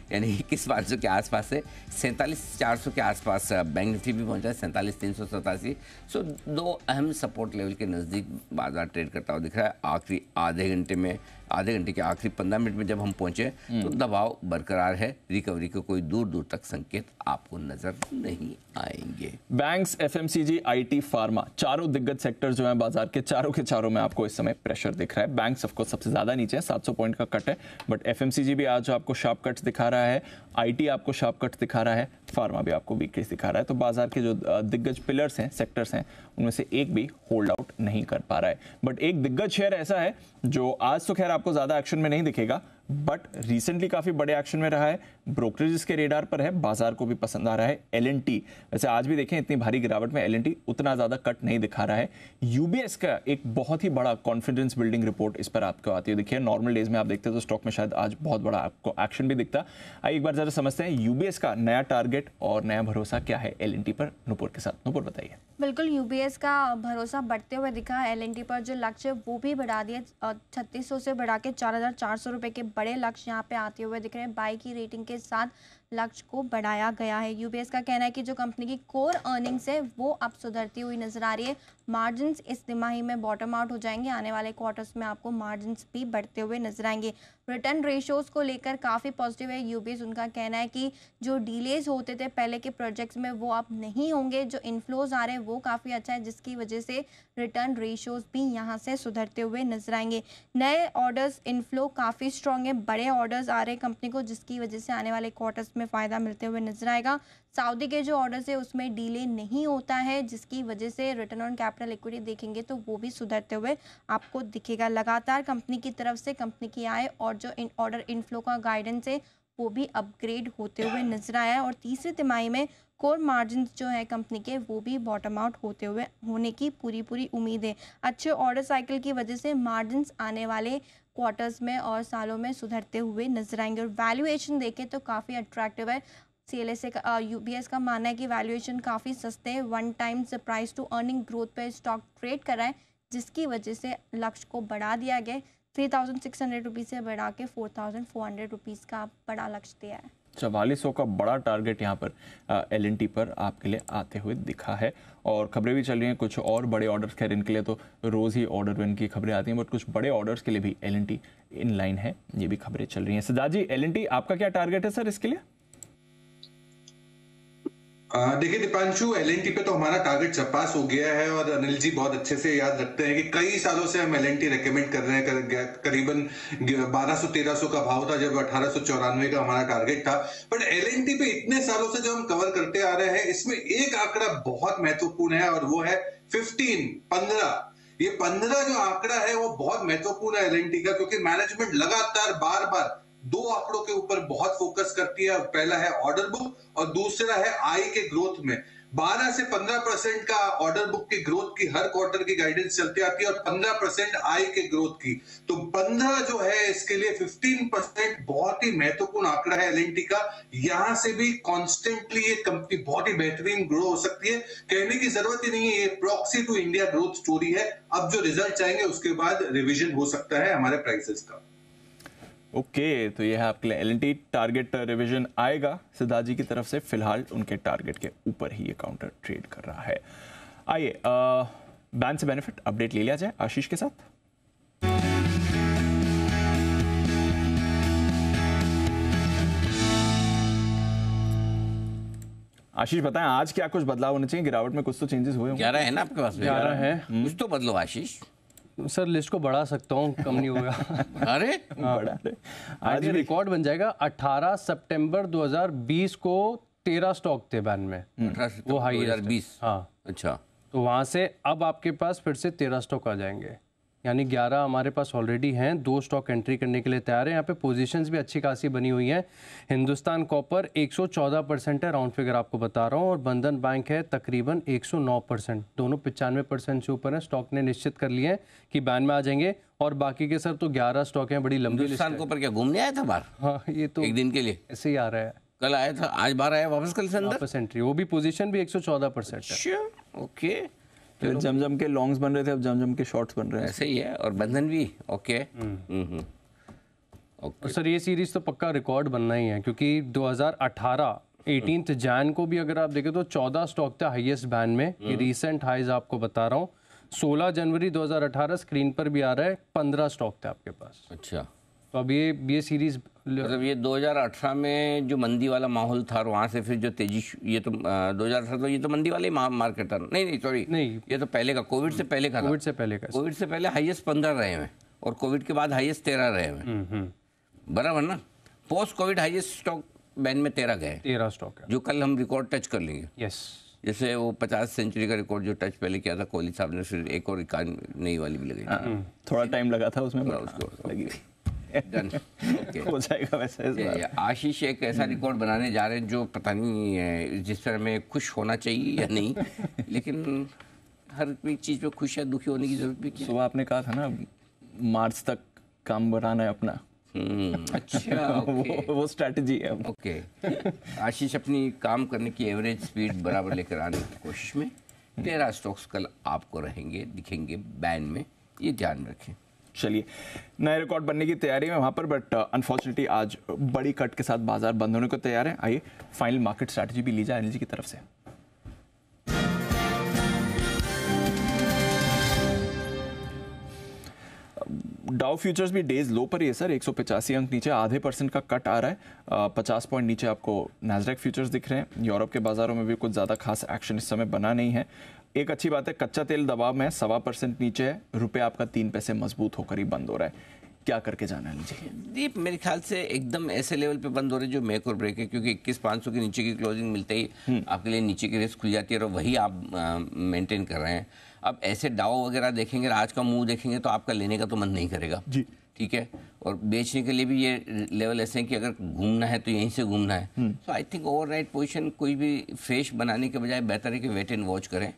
यानी 21,500 के आसपास है। 47,400 के आसपास बैंक निफ्टी भी पहुंचा है, 47,387। सो दो अहम सपोर्ट लेवल के नज़दीक बाजार ट्रेड करता हुआ दिख रहा है। आखिरी आधे घंटे के आखिरी 15 मिनट में जब हम पहुंचे तो दबाव बरकरार है, रिकवरी के कोई दूर दूर तक संकेत आपको नजर नहीं आएंगे। बैंक्स, एफएमसीजी, आईटी, फार्मा, चारों दिग्गज सेक्टर जो है बाजार के चारों में आपको इस समय प्रेशर दिख रहा है। बैंक्स ऑफकोर्स सबसे ज्यादा नीचे है, 700 पॉइंट का कट है, बट एफएमसीजी भी आज आपको शार्प कट्स दिखा रहा है, आईटी आपको शार्प कट्स दिखा रहा है, फार्मा भी आपको वीकनेस दिखा रहा है। तो बाजार के जो दिग्गज पिलर्स हैं, सेक्टर्स हैं, उनमें से एक भी होल्ड आउट नहीं कर पा रहा है। बट एक दिग्गज शेयर ऐसा है जो आज तो खैर आपको ज्यादा एक्शन में नहीं दिखेगा, बट रिसेंटली काफी बड़े एक्शन में रहा है, ब्रोकरेजेस के रेडार पर है, बाजार को भी पसंद आ रहा है। एलएनटी, वैसे आज भी देखें इतनी भारी गिरावट में एलएनटी उतना ज्यादा कट नहीं दिखा रहा है। यूबीएस का एक बहुत ही बड़ा कॉन्फिडेंस बिल्डिंग रिपोर्ट इस पर आपको आती है। देखिए नॉर्मल डेज में आप देखते तो स्टॉक में शायद आज बहुत बड़ा आपको एक्शन भी दिखता। आइए एक बार जरा समझते हैं यूबीएस का नया टारगेट और नया भरोसा क्या है एलएनटी पर। नुपुर के साथ, नुपुर बताइए। बिल्कुल, यूबीएस का भरोसा बढ़ते हुए दिखा। एलएनटी पर जो लक्ष्य वो भी बढ़ा दिए, 3600 से बढ़ा के 4,400 रुपए के बड़े लक्ष्य यहाँ पे आते हुए दिख रहे हैं। बाई की रेटिंग के साथ लक्ष्य को बढ़ाया गया है। यूबीएस का कहना है कि जो कंपनी की कोर अर्निंग्स है वो अब सुधरती हुई नजर आ रही है। मार्जिन्स इस तिमाही में बॉटम आउट हो जाएंगे, आने वाले क्वार्टर्स में आपको मार्जिन्स भी बढ़ते हुए नजर आएंगे। रिटर्न रेशियोज को लेकर काफ़ी पॉजिटिव है यूबीएस। उनका कहना है कि जो डिलेज होते थे पहले के प्रोजेक्ट्स में वो अब नहीं होंगे, जो इनफ्लोज आ रहे हैं वो काफ़ी अच्छा है, जिसकी वजह से रिटर्न रेशियोज भी यहाँ से सुधरते हुए नजर आएंगे। नए ऑर्डर्स इनफ्लो काफ़ी स्ट्रॉन्ग है, बड़े ऑर्डर्स आ रहे हैं कंपनी को, जिसकी वजह से आने वाले क्वार्टर्स में फ़ायदा मिलते हुए नजर आएगा। सऊदी के जो ऑर्डर्स है उसमें डिले नहीं होता है, जिसकी वजह से रिटर्न ऑन कैपिटल इक्विटी देखेंगे तो वो भी सुधरते हुए आपको दिखेगा। लगातार कंपनी की तरफ से कंपनी की आय और जो ऑर्डर इनफ्लो का गाइडेंस है वो भी अपग्रेड होते हुए नजर आया है। और तीसरी तिमाही में कोर मार्जिन जो है कंपनी के वो भी बॉटम आउट होते हुए होने की पूरी उम्मीद है। अच्छे ऑर्डर साइकिल की वजह से मार्जिन आने वाले क्वार्टर्स में और सालों में सुधरते हुए नजर आएंगे। और वैल्यूएशन देखें तो काफ़ी अट्रैक्टिव है। सीएलएसए का यूबीएस का मानना है कि वैल्यूएशन काफ़ी सस्ते हैं, 1 times price to earning growth पे स्टॉक ट्रेड कर रहा है, जिसकी वजह से लक्ष्य को बढ़ा दिया गया। 3,600 रुपीज़ से बढ़ा के 4,400 रुपीज़ का बड़ा लक्ष्य दिया है। 4400 का बड़ा टारगेट यहाँ पर एलएनटी पर आपके लिए आते हुए दिखा है। और खबरें भी चल रही हैं कुछ और बड़े ऑर्डर्स, खैर इनके लिए तो रोज़ ही ऑर्डर विन की खबरें आती हैं, बट कुछ बड़े ऑर्डर्स के लिए भी एलएनटी इन लाइन है, ये भी खबरें चल रही हैं। सिद्धार्थ जी, एलएनटी आपका क्या टारगेट है सर इसके लिए? देखिए दीपांशु, एलएनटी पे तो हमारा टारगेट सरपास हो गया है और अनिल जी बहुत अच्छे से याद रखते हैं कि कई सालों से हम एलएनटी रेकमेंड कर रहे हैं। करीबन 1200-1300 का भाव था जब 1894 का हमारा टारगेट था। बट एलएनटी पे इतने सालों से जो हम कवर करते आ रहे हैं, इसमें एक आंकड़ा बहुत महत्वपूर्ण है और वो है 15। ये 15 जो आंकड़ा है वो बहुत महत्वपूर्ण है एलएनटी का, क्योंकि मैनेजमेंट लगातार बार 2 आंकड़ों के ऊपर बहुत फोकस करती है। पहला है ऑर्डर बुक और दूसरा है आय के ग्रोथ में। 12 से 15% का ऑर्डर बुक की ग्रोथ की हर क्वार्टर की गाइडेंस चलती आती है और 15% आय के ग्रोथ की। तो 15 जो है इसके लिए 15% बहुत ही महत्वपूर्ण आंकड़ा है एलएनटी का। यहां से भी कॉन्स्टेंटली ये कंपनी बहुत ही बेहतरीन ग्रो हो सकती है, कहने की जरूरत ही नहीं है। ये proxy to India growth story है। अब जो रिजल्ट आएंगे उसके बाद रिविजन हो सकता है हमारे प्राइसेस का। ओके, तो ये है आपके लिए एलएनटी टारगेट रिवीजन आएगा सिद्धार्थ जी की तरफ से। फिलहाल उनके टारगेट के ऊपर ही ये काउंटर ट्रेड कर रहा है। आइए बैन से बेनिफिट अपडेट ले लिया जाए आशीष के साथ। आशीष बताएं आज क्या कुछ बदलाव होने चाहिए, गिरावट में कुछ तो चेंजेस हुए होंगे। 11 है ना आपके पास? 11 है, कुछ तो बदलो आशीष। सर लिस्ट को बढ़ा सकता हूँ, कम नहीं होगा। अरे बढ़ा रहे, आज रिकॉर्ड बन जाएगा। 18 सितंबर 2020 को 13 स्टॉक थे बैन में, वो हाई 2020। हाँ अच्छा, तो वहां से अब आपके पास फिर से 13 स्टॉक आ जाएंगे, यानी 11 हमारे पास ऑलरेडी हैं। 2 स्टॉक एंट्री करने के लिए तैयार है। यहाँ पे पोजीशंस भी अच्छी खासी बनी हुई हैं। हिंदुस्तान कॉपर 114% है, राउंड फिगर आपको बता रहा हूँ, और बंधन बैंक है तकरीबन 109%। दोनों 95% से ऊपर है। स्टॉक ने निश्चित कर लिए हैं कि बैन में आ जाएंगे। और बाकी के सर तो 11 स्टॉक हैं, बड़ी लंबी लिस्ट है। हिंदुस्तान कॉपर क्या घूमने आया था बाहर? हाँ, ये तो एक दिन के लिए ऐसे ही आ रहा है। कल आया था, आज बाहर आया वापस, कल से अंदर वापस एंट्री। वो भी पोजीशन भी 114% है। ओके, जमजम के लॉन्ग्स बन रहे थे, अब जमजम के शॉर्ट्स बन रहे हैं। ऐसे ही है। और बंधन भी ओके। और सर ये सीरीज तो पक्का रिकॉर्ड बनना ही है, क्योंकि 2018 18 जैन को भी अगर आप देखें तो 14 स्टॉक थे हाईएस्ट बैन में। ये रीसेंट हाईज आपको बता रहा हूँ। 16 जनवरी 2018 स्क्रीन पर भी आ रहा है, 15 स्टॉक थे आपके पास। अच्छा, तो अब ये सीरीज मतलब ये 2018 में जो मंदी वाला माहौल था और वहाँ से फिर जो तेजी, ये तो 2018 तो ये तो मंदी वाला ही मार्केट था। नहीं सॉरी, नहीं ये तो पहले का, कोविड से पहले का था। कोविड से पहले का, कोविड से पहले हाईएस्ट 15 रहे हैं और कोविड के बाद हाईएस्ट 13 रहे हैं, बराबर ना। Post Covid highest stock ban में 13 गए, 13 स्टॉक है, जो कल हम रिकॉर्ड टच कर लेंगे। यस, जैसे वो 50 सेंचुरी का रिकॉर्ड जो टच पहले किया था कोहली साहब ने, फिर एक और नई वाली भी लगी। थोड़ा टाइम लगा था उसमें, उसको लगी डन हो जाएगा वैसे इस बार। आशीष एक ऐसा रिकॉर्ड बनाने जा रहे हैं जो पता नहीं जिस पर हमें खुश होना चाहिए या नहीं, लेकिन हर कोई चीज़ पे खुश या दुखी होने की जरूरत भी क्या। सुबह आपने कहा था ना मार्च तक काम बढ़ाना है अपना। अच्छा, वो स्ट्रैटेजी है। ओके, आशीष अपनी काम करने की एवरेज स्पीड बराबर लेकर आने की कोशिश में। 13 स्टॉक्स कल आपको रहेंगे, दिखेंगे बैन में, ये ध्यान रखें। चलिए, नए रिकॉर्ड बनने की तैयारी है वहाँ पर, बट अनफॉर्चुनेटली आज बड़ी कट के साथ बाजार बंद होने को तैयार है। आइए फाइनल मार्केट स्ट्रैटेजी भी ली जाए अनिल जी की तरफ से। डाउ फ्यूचर्स भी डेज लो पर ही है सर, 185 अंक नीचे, आधे % का कट आ रहा है। 50 पॉइंट नीचे आपको नैस्डैक फ्यूचर्स दिख रहे हैं। यूरोप के बाजारों में भी कुछ ज़्यादा खास एक्शन इस समय बना नहीं है। एक अच्छी बात है, कच्चा तेल दबाव में 1.25% नीचे है, रुपये आपका 3 पैसे मजबूत होकर ही बंद हो रहा है। क्या करके जाना है जी? दीप, मेरे ख्याल से एकदम ऐसे लेवल पे बंद हो रहे जो मेक और ब्रेक है, क्योंकि 21,500 के नीचे की क्लोजिंग मिलते ही आपके लिए नीचे की रेस खुल जाती है और वही आप मेंटेन कर रहे हैं। अब ऐसे डाउ वगैरह देखेंगे, आज का मुंह देखेंगे तो आपका लेने का तो मन नहीं करेगा जी, ठीक है। और बेचने के लिए भी ये लेवल ऐसे हैं कि अगर घूमना है तो यहीं से घूमना है। सो आई थिंक ओवरराइट पोजीशन कोई भी फ्रेश बनाने के बजाय बेहतर है कि वेट एंड वॉच करें।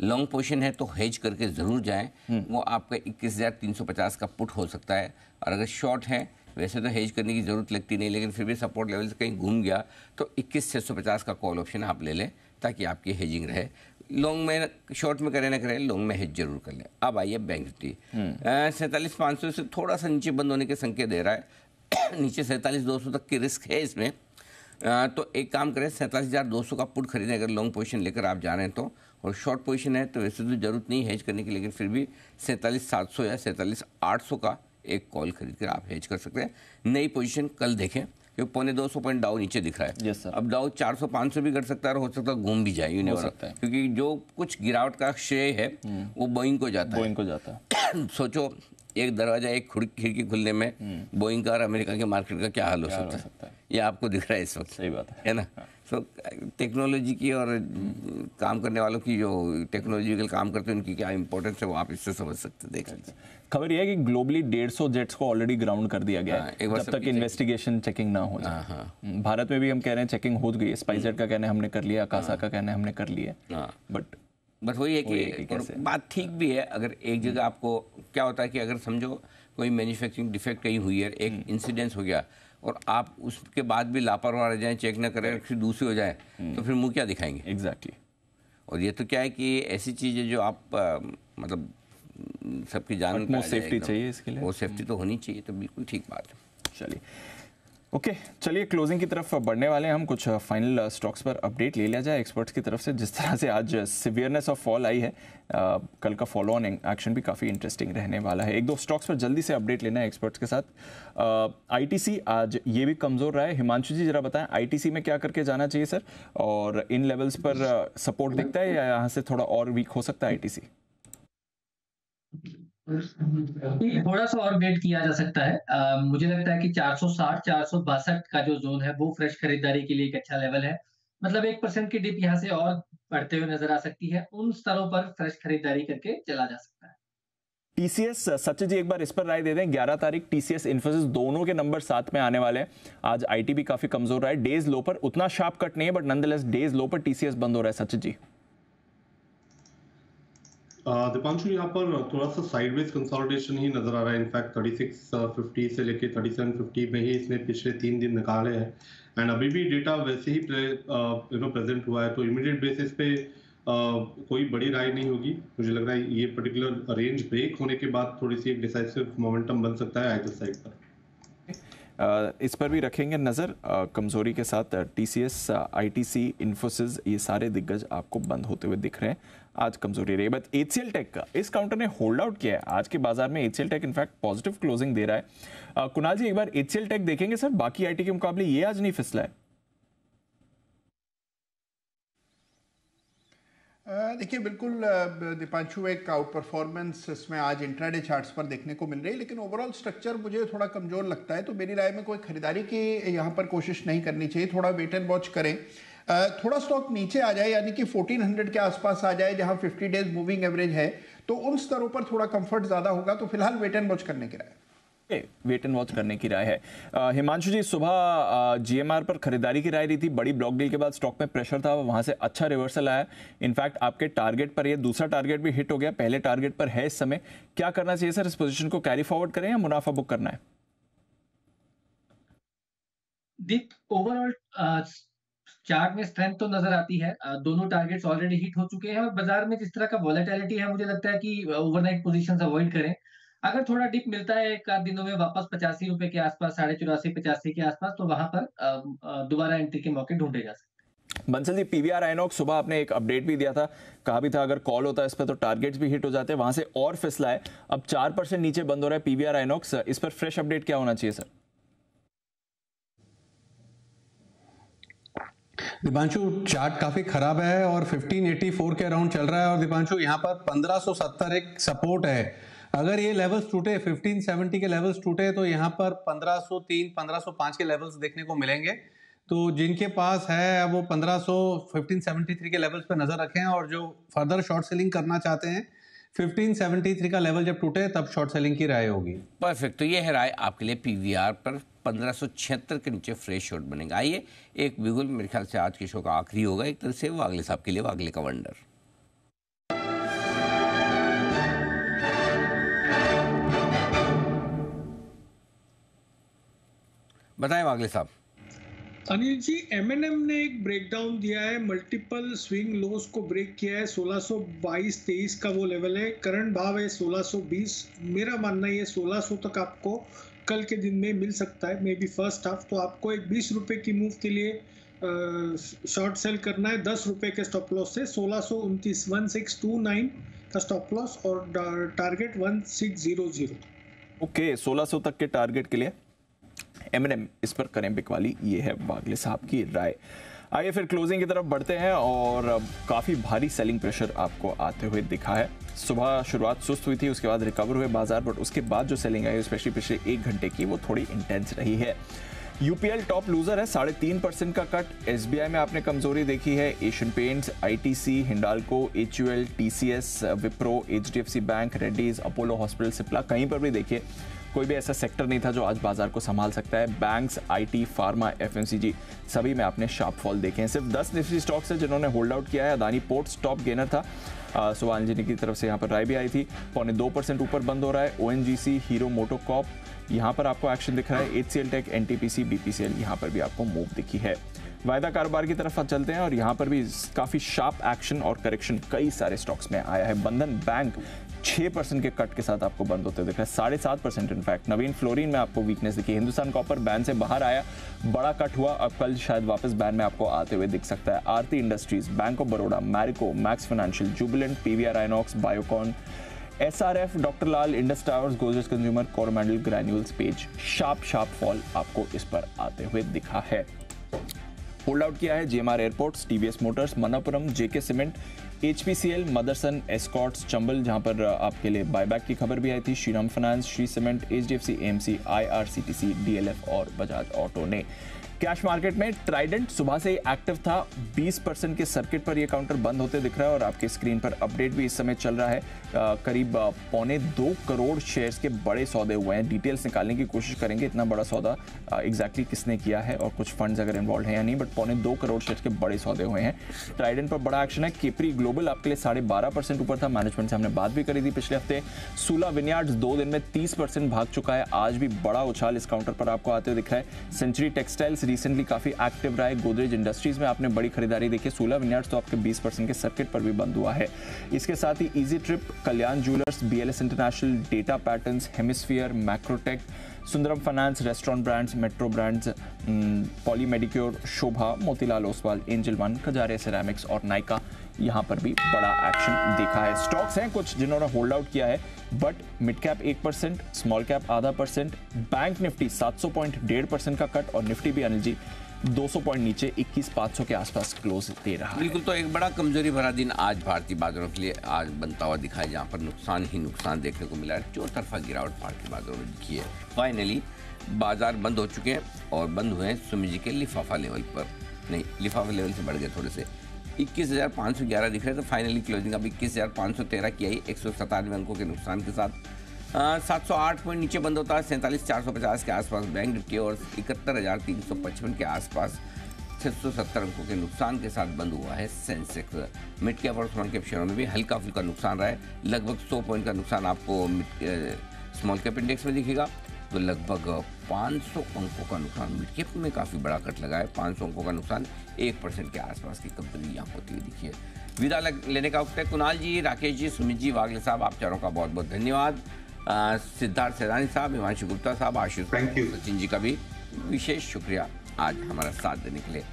लॉन्ग पोजीशन है तो हेज करके ज़रूर जाएं, वो आपका 21,350 का पुट हो सकता है। और अगर शॉर्ट है, वैसे तो हेज करने की ज़रूरत लगती नहीं, लेकिन फिर भी सपोर्ट लेवल से कहीं घूम गया तो 21,650 का कॉल ऑप्शन आप ले लें, ताकि आपकी हेजिंग रहे। लॉन्ग में, शॉर्ट में करें ना करें, लॉन्ग में हेज जरूर कर लें। अब आइए बैंक निफ्टी 47,500 से थोड़ा सा नीचे बंद होने के संकेत दे रहा है। नीचे 47,200 तक की रिस्क है इसमें। तो एक काम करें, 47,200 का पुट खरीदें अगर लॉन्ग पोजीशन लेकर आप जा रहे हैं तो। और शॉर्ट पोजीशन है तो वैसे तो जरूरत नहीं हेज करने की, लेकिन फिर भी 47,700 या 47,800 का एक कॉल खरीद कर आप हेज कर सकते हैं। नई पोजीशन कल देखें, क्योंकि 250 पॉइंट डाउ नीचे दिख रहा है। yes, अब डाउ 400-500 भी कर सकता है और हो सकता है घूम भी जाए, यू नेवर, क्योंकि जो कुछ गिरावट का श्रेय है वो बोइंग को जाता है। सोचो, एक दरवाजा, एक खिड़की खुलने में बोइंग का और अमेरिका के मार्केट का क्या हाल हो सकता है, ये आपको दिख रहा है इस वक्त। सही बात है ना। सो टेक्नोलॉजी की और काम करने वालों की, जो टेक्नोलॉजिकल काम करते हैं, उनकी क्या इंपॉर्टेंस है वो आप इससे समझ सकते, देख सकते हैं। खबर यह है कि ग्लोबली 150 जेट्स को ऑलरेडी ग्राउंड कर दिया गया है, जब तक इन्वेस्टिगेशन चेकिंग ना हो जाए। भारत में भी हम कह रहे हैं चेकिंग हो गई है, स्पाइसजेट का कहना है हमने कर लिया, अकासा का कहना है हमने कर लिया, बट वही है कि बात ठीक भी है। अगर एक जगह आपको क्या होता है कि अगर समझो कोई मैन्युफैक्चरिंग डिफेक्ट कहीं हुई है, एक इंसिडेंस हो गया और आप उसके बाद भी लापरवाह रह जाएं, चेक ना करें, फिर दूसरी हो जाए तो फिर मुंह क्या दिखाएंगे। एग्जैक्टली। और ये तो क्या है कि ऐसी चीज़ है जो आप मतलब सबकी जान में सेफ्टी चाहिए, इसके लिए वो सेफ्टी तो होनी चाहिए, तो बिल्कुल ठीक बात है। चलिए ओके, चलिए क्लोजिंग की तरफ बढ़ने वाले हैं हम। कुछ फाइनल स्टॉक्स पर अपडेट ले लिया जाए एक्सपर्ट्स की तरफ से। जिस तरह से आज सिवियरनेस ऑफ फॉल आई है, कल का फॉलो ऑन एक्शन भी काफ़ी इंटरेस्टिंग रहने वाला है। एक दो स्टॉक्स पर जल्दी से अपडेट लेना है एक्सपर्ट्स के साथ। आईटीसी आज ये भी कमज़ोर रहा है। हिमांशु जी जरा बताएं, आईटीसी में क्या करके जाना चाहिए सर, और इन लेवल्स पर सपोर्ट दिखता है या यहाँ से थोड़ा और वीक हो सकता है आईटीसी? थोड़ा सा और वेट किया जा सकता है। मुझे लगता है कि 460 462 का जो जोन है वो फ्रेश खरीदारी के लिए एक अच्छा लेवल है। मतलब 1% की डिप यहाँ से और बढ़ते हुए नजर आ सकती है। उन स्तरों पर फ्रेश खरीदारी करके चला जा सकता है। टीसीएस, सचिन जी एक बार इस पर राय दे दें। 11 तारीख टीसीएस इन्फोसिस दोनों के नंबर साथ में आने वाले हैं। आज आईटी भी काफी कमजोर रहा है, डेज लो पर उतना शार्प कट नहीं है, बट नॉनदलेस डेज लो पर टीसीएस बंद हो रहा है। सचिन जी दीपांशु, यहाँ पर थोड़ा सा साइडवेज कंसोलिडेशन ही नजर आ रहा है। इनफैक्ट 3650 से लेके 3750 में ही इसने पिछले 3 दिन निकाले हैं, एंड अभी भी डेटा वैसे ही प्रेजेंट हुआ है, तो इमीडिएट बेसिस पे कोई बड़ी राय नहीं होगी। मुझे लग रहा है ये पर्टिकुलर रेंज ब्रेक होने के बाद थोड़ी सी एक डिसाइसिव मोमेंटम बन सकता है आइदर साइड पर। इस पर भी रखेंगे नज़र। कमजोरी के साथ TCS, ITC, इन्फोसिस, ये सारे दिग्गज आपको बंद होते हुए दिख रहे हैं। आज कमजोरी रही। बट HCL टेक का इस काउंटर ने होल्ड आउट किया है आज के बाजार में। HCL tech in fact positive closing दे रहा है। कुणाल जी, एक बार HCL टेक देखेंगे सर, बाकी IT के मुकाबले ये आज नहीं फिसला है। देखिए बिल्कुल दीपांशु, एक आउट परफॉर्मेंस इसमें आज इंट्राडे चार्ट्स पर देखने को मिल रही है, लेकिन ओवरऑल स्ट्रक्चर मुझे थोड़ा कमजोर लगता है। तो मेरी राय में कोई खरीदारी की यहाँ पर कोशिश नहीं करनी चाहिए, थोड़ा वेट एंड वॉच करें। थोड़ा स्टॉक नीचे आ जाए, यानी कि 1400 के आसपास आ जाए, जहाँ 50 डेज मूविंग एवरेज है, तो उन स्तरों पर थोड़ा कंफर्ट ज्यादा होगा। तो फिलहाल वेट एंड वॉच करने की राय, वेट एंड वॉच करने की राय है। हिमांशु जी, सुबह GMR पर खरीदारी की राय रही थी, बड़ी ब्लॉक डील के बाद स्टॉक में प्रेशर था, वहां से अच्छा रिवर्सल आया। इनफैक्ट आपके टारगेट पर ये दूसरा टारगेट भी हिट हो गया, पहले टारगेट पर है इस समय। क्या करना चाहिए सर, इस पोजीशन को कैरी फॉरवर्ड करें या मुनाफा बुक करना है? दीप, ओवरऑल चार्ट में स्ट्रेंथ तो नजर आती है। दोनों टारगेट्स ऑलरेडी हिट हो चुके हैं और बाजार में जिस तरह का वॉलेटिलिटी है, मुझे लगता है कि ओवरनाइट पोजीशंस अवॉइड करें। अगर थोड़ा डिप मिलता है एक आध दिनों में वापस 85 रुपए के आसपास, 84.85 के आसपास, तो वहां पर दोबारा एंट्री के मौके ढूंढे जा सकते। बंसल जी, PVR आइनॉक्स सुबह आपने एक अपडेट भी दिया था, कहा भी था अगर कॉल होता है इस पर तो टारगेट्स भी हिट हो जाते हैं, वहां से और फिसला है, अब 4% नीचे बंद हो रहा है PVR आइनॉक्स। इस पर फ्रेश अपडेट क्या होना चाहिए सर? दीपांशु, चार्ट काफी खराब है और 1584 के अराउंड चल रहा है। और दीपांशु, यहाँ पर 1570 एक सपोर्ट है। अगर ये लेवल्स टूटे, 1570 के लेवल्स टूटे, तो यहाँ पर 1503, 1505 के लेवल्स देखने को मिलेंगे। तो जिनके पास है वो 1573 के लेवल्स पे नजर रखें, और जो फर्दर शॉर्ट सेलिंग करना चाहते हैं, 1573 का लेवल जब टूटे तब शॉर्ट सेलिंग की राय होगी। परफेक्ट। तो ये है राय आपके लिए। PVR पर 1576 के नीचे फ्रेश शॉर्ट बनेगा। आइए एक बिगुल, मेरे ख्याल से आज के शो का आखिरी होगा एक तरह से, वागले साहब के लिए, वागले का वंडर। बताएं वागले साहब। अनिल जी, M&M ने एक ब्रेकडाउन दिया है, मल्टीपल स्विंग लोस को ब्रेक किया है। 1622-23 का वो लेवल है, करंट भाव है 1620। मेरा मानना है 1600 तक आपको कल के दिन में मिल सकता है, मे बी फर्स्ट हाफ। तो आपको एक 20 रुपए की मूव के लिए शॉर्ट सेल करना है 10 रुपए के स्टॉप लॉस से। 1629 1629 का स्टॉप लॉस और टारगेट 1600। ओके, 1600 तक के टारगेट के लिए M&M इस पर करें बिकवाली, ये है वागले साहब की राय। आइए फिर क्लोजिंग की तरफ बढ़ते हैं, और काफ़ी भारी सेलिंग प्रेशर आपको आते हुए दिखा है। सुबह शुरुआत सुस्त हुई थी, उसके बाद रिकवर हुए बाजार, बट उसके बाद जो सेलिंग आई स्पेशली पिछले 1 घंटे की, वो थोड़ी इंटेंस रही है। UPL टॉप लूजर है, 3.5% का कट। SBI में आपने कमजोरी देखी है। Asian paints, ITC, Hindalco, HUL, TCS, Wipro, HDFC bank, Reddy's, Apollo hospital, Cipla, कहीं पर भी देखिए कोई भी ऐसा सेक्टर नहीं था जो आज बाजार को संभाल सकता है। बैंक्स, IT, फार्मा, FMCG, सभी में आपने शार्प फॉल देखे हैं। सिर्फ 10 निफ्टी स्टॉक्स है जिन्होंने होल्ड आउट किया है। अदानी पोर्ट्स टॉप गेनर था, सुभान जी की तरफ से यहाँ पर राय भी आई थी। 0.2% ऊपर बंद हो रहा है। ONGC, हीरो मोटोकॉप, यहाँ पर आपको एक्शन दिख रहा है। HCL टेक, NTPC, BPCL, यहाँ पर भी आपको मूव दिखी है। वायदा कारोबार की तरफ चलते हैं, और यहाँ पर भी काफी शार्प एक्शन और करेक्शन कई सारे स्टॉक्स में आया है। बंधन बैंक 6% के कट के साथ आपको बंद होते दिख रहा है, 7.5% इनफैक्ट। नवीन फ्लोरिन में आपको वीकनेस दिखी। हिंदुस्तान कॉपर बैन से बाहर आया, बड़ा कट हुआ, अब कल शायद वापस बैन में आपको आते हुए दिख सकता है। Aarti industries, bank of Baroda, Marico, Max financial, Jubilant, PVR Inox, Biocon, SRF, doctor Lal, Indus towers, Godrej consumer, Coromandel, Granules, Page, sharp fall आपको इस पर आते हुए दिखा है। होल्ड आउट किया है GMR airports, TVS Motors, Manappuram, JK cement, HPCL, Motherson, Escorts, Chambal, जहां पर आपके लिए बायबैक की खबर भी आई थी, Shriram finance, Shri cement, HDFC AMC, IRCTC, DLF और बजाज ऑटो ने। कैश मार्केट में ट्राइडेंट सुबह से ही एक्टिव था, 20% के सर्किट पर यह काउंटर बंद होते दिख रहा है, और आपके स्क्रीन पर अपडेट भी इस समय चल रहा है। करीब 1.25 करोड़ शेयर्स के बड़े सौदे हुए हैं। डिटेल्स निकालने की कोशिश करेंगे इतना बड़ा सौदा एग्जैक्टली किसने किया है और कुछ फंड्स अगर इन्वॉल्व हैं या नहीं, बट 1.25 करोड़ शेयर्स के बड़े सौदे हुए हैं। ट्राइडेंट पर बड़ा एक्शन है। केपरी ग्लोबल आपके लिए 12.5% ऊपर था। मैनेजमेंट से हमने बात भी करी थी पिछले हफ्ते। सूला विनयार्ड्स 2 दिन में 30% भाग चुका है। आज भी बड़ा उछाल इस काउंटर पर आपको आते हुए दिख रहा है। सेंचुरी टेक्सटाइल्स रिसेंटली काफी एक्टिव रहा है। गोदरेज इंडस्ट्रीज में आपने बड़ी खरीदारी देखी। सूला विनयार्ड्स तो आपके 20% के सर्किट पर भी बंद हुआ है। इसके साथ ही easy trip, Kalyan jewellers, BLS international, data patterns, hemisphere, Macrotech, Sundaram finance, restaurant brands, metro brands, Poly Medicure, Sobha, Motilal Oswal, angel one, Kajaria ceramics और नाइका, यहां पर भी बड़ा एक्शन देखा है। स्टॉक्स हैं कुछ जिन्होंने होल्ड आउट किया है, but mid cap 1%, small cap 0.5%, bank Nifty 700 point 1.5% का कट और निफ्टी भी अनिल जी 200 पॉइंट नीचे 21,500 के आसपास क्लोज दे रहा है। बिल्कुल, तो एक बड़ा कमजोरी भरा दिन आज भारतीय बाजारों के लिए आज बनता हुआ दिखा है, जहां पर नुकसान ही नुकसान देखने को मिला है। चौतरफा गिरावट भारतीय बाजारों में दिखी है। फाइनली बाजार बंद हो चुके हैं और बंद हुए हैं सुमी जी के लिफाफा लेवल पर, नहीं लिफाफा लेवल से बढ़ गए थोड़े से, 21,511 दिख रहे हैं। तो फाइनली क्लोजिंग अब 21,513 की आई 197 अंकों के नुकसान के साथ। 708 पॉइंट नीचे बंद होता है 47,450 के आसपास बैंक निफ्टी और 71,355 के आसपास 670 अंकों के नुकसान के साथ बंद हुआ है सेंसेक्स। मिड कैप और स्मॉल कैप शेयरों में भी हल्का फुल्का नुकसान रहा है। लगभग 100 पॉइंट का नुकसान आपको स्मॉल कैप इंडेक्स में दिखेगा, तो लगभग 500 अंकों का नुकसान मिड कैप में काफ़ी बड़ा कट लगा है। 500 अंकों का नुकसान 1% के आसपास की कंपनी यहाँ होती हुई दिखी है। विदा लेने का वक्त है। कुणाल जी, राकेश जी, सुमित जी, वागले साहब, आप चारों का बहुत बहुत धन्यवाद। सिद्धार्थ सैदानी साहब, हिमांशु गुप्ता साहब, आशीष, सचिन जी का भी विशेष शुक्रिया आज हमारा साथ देने के लिए।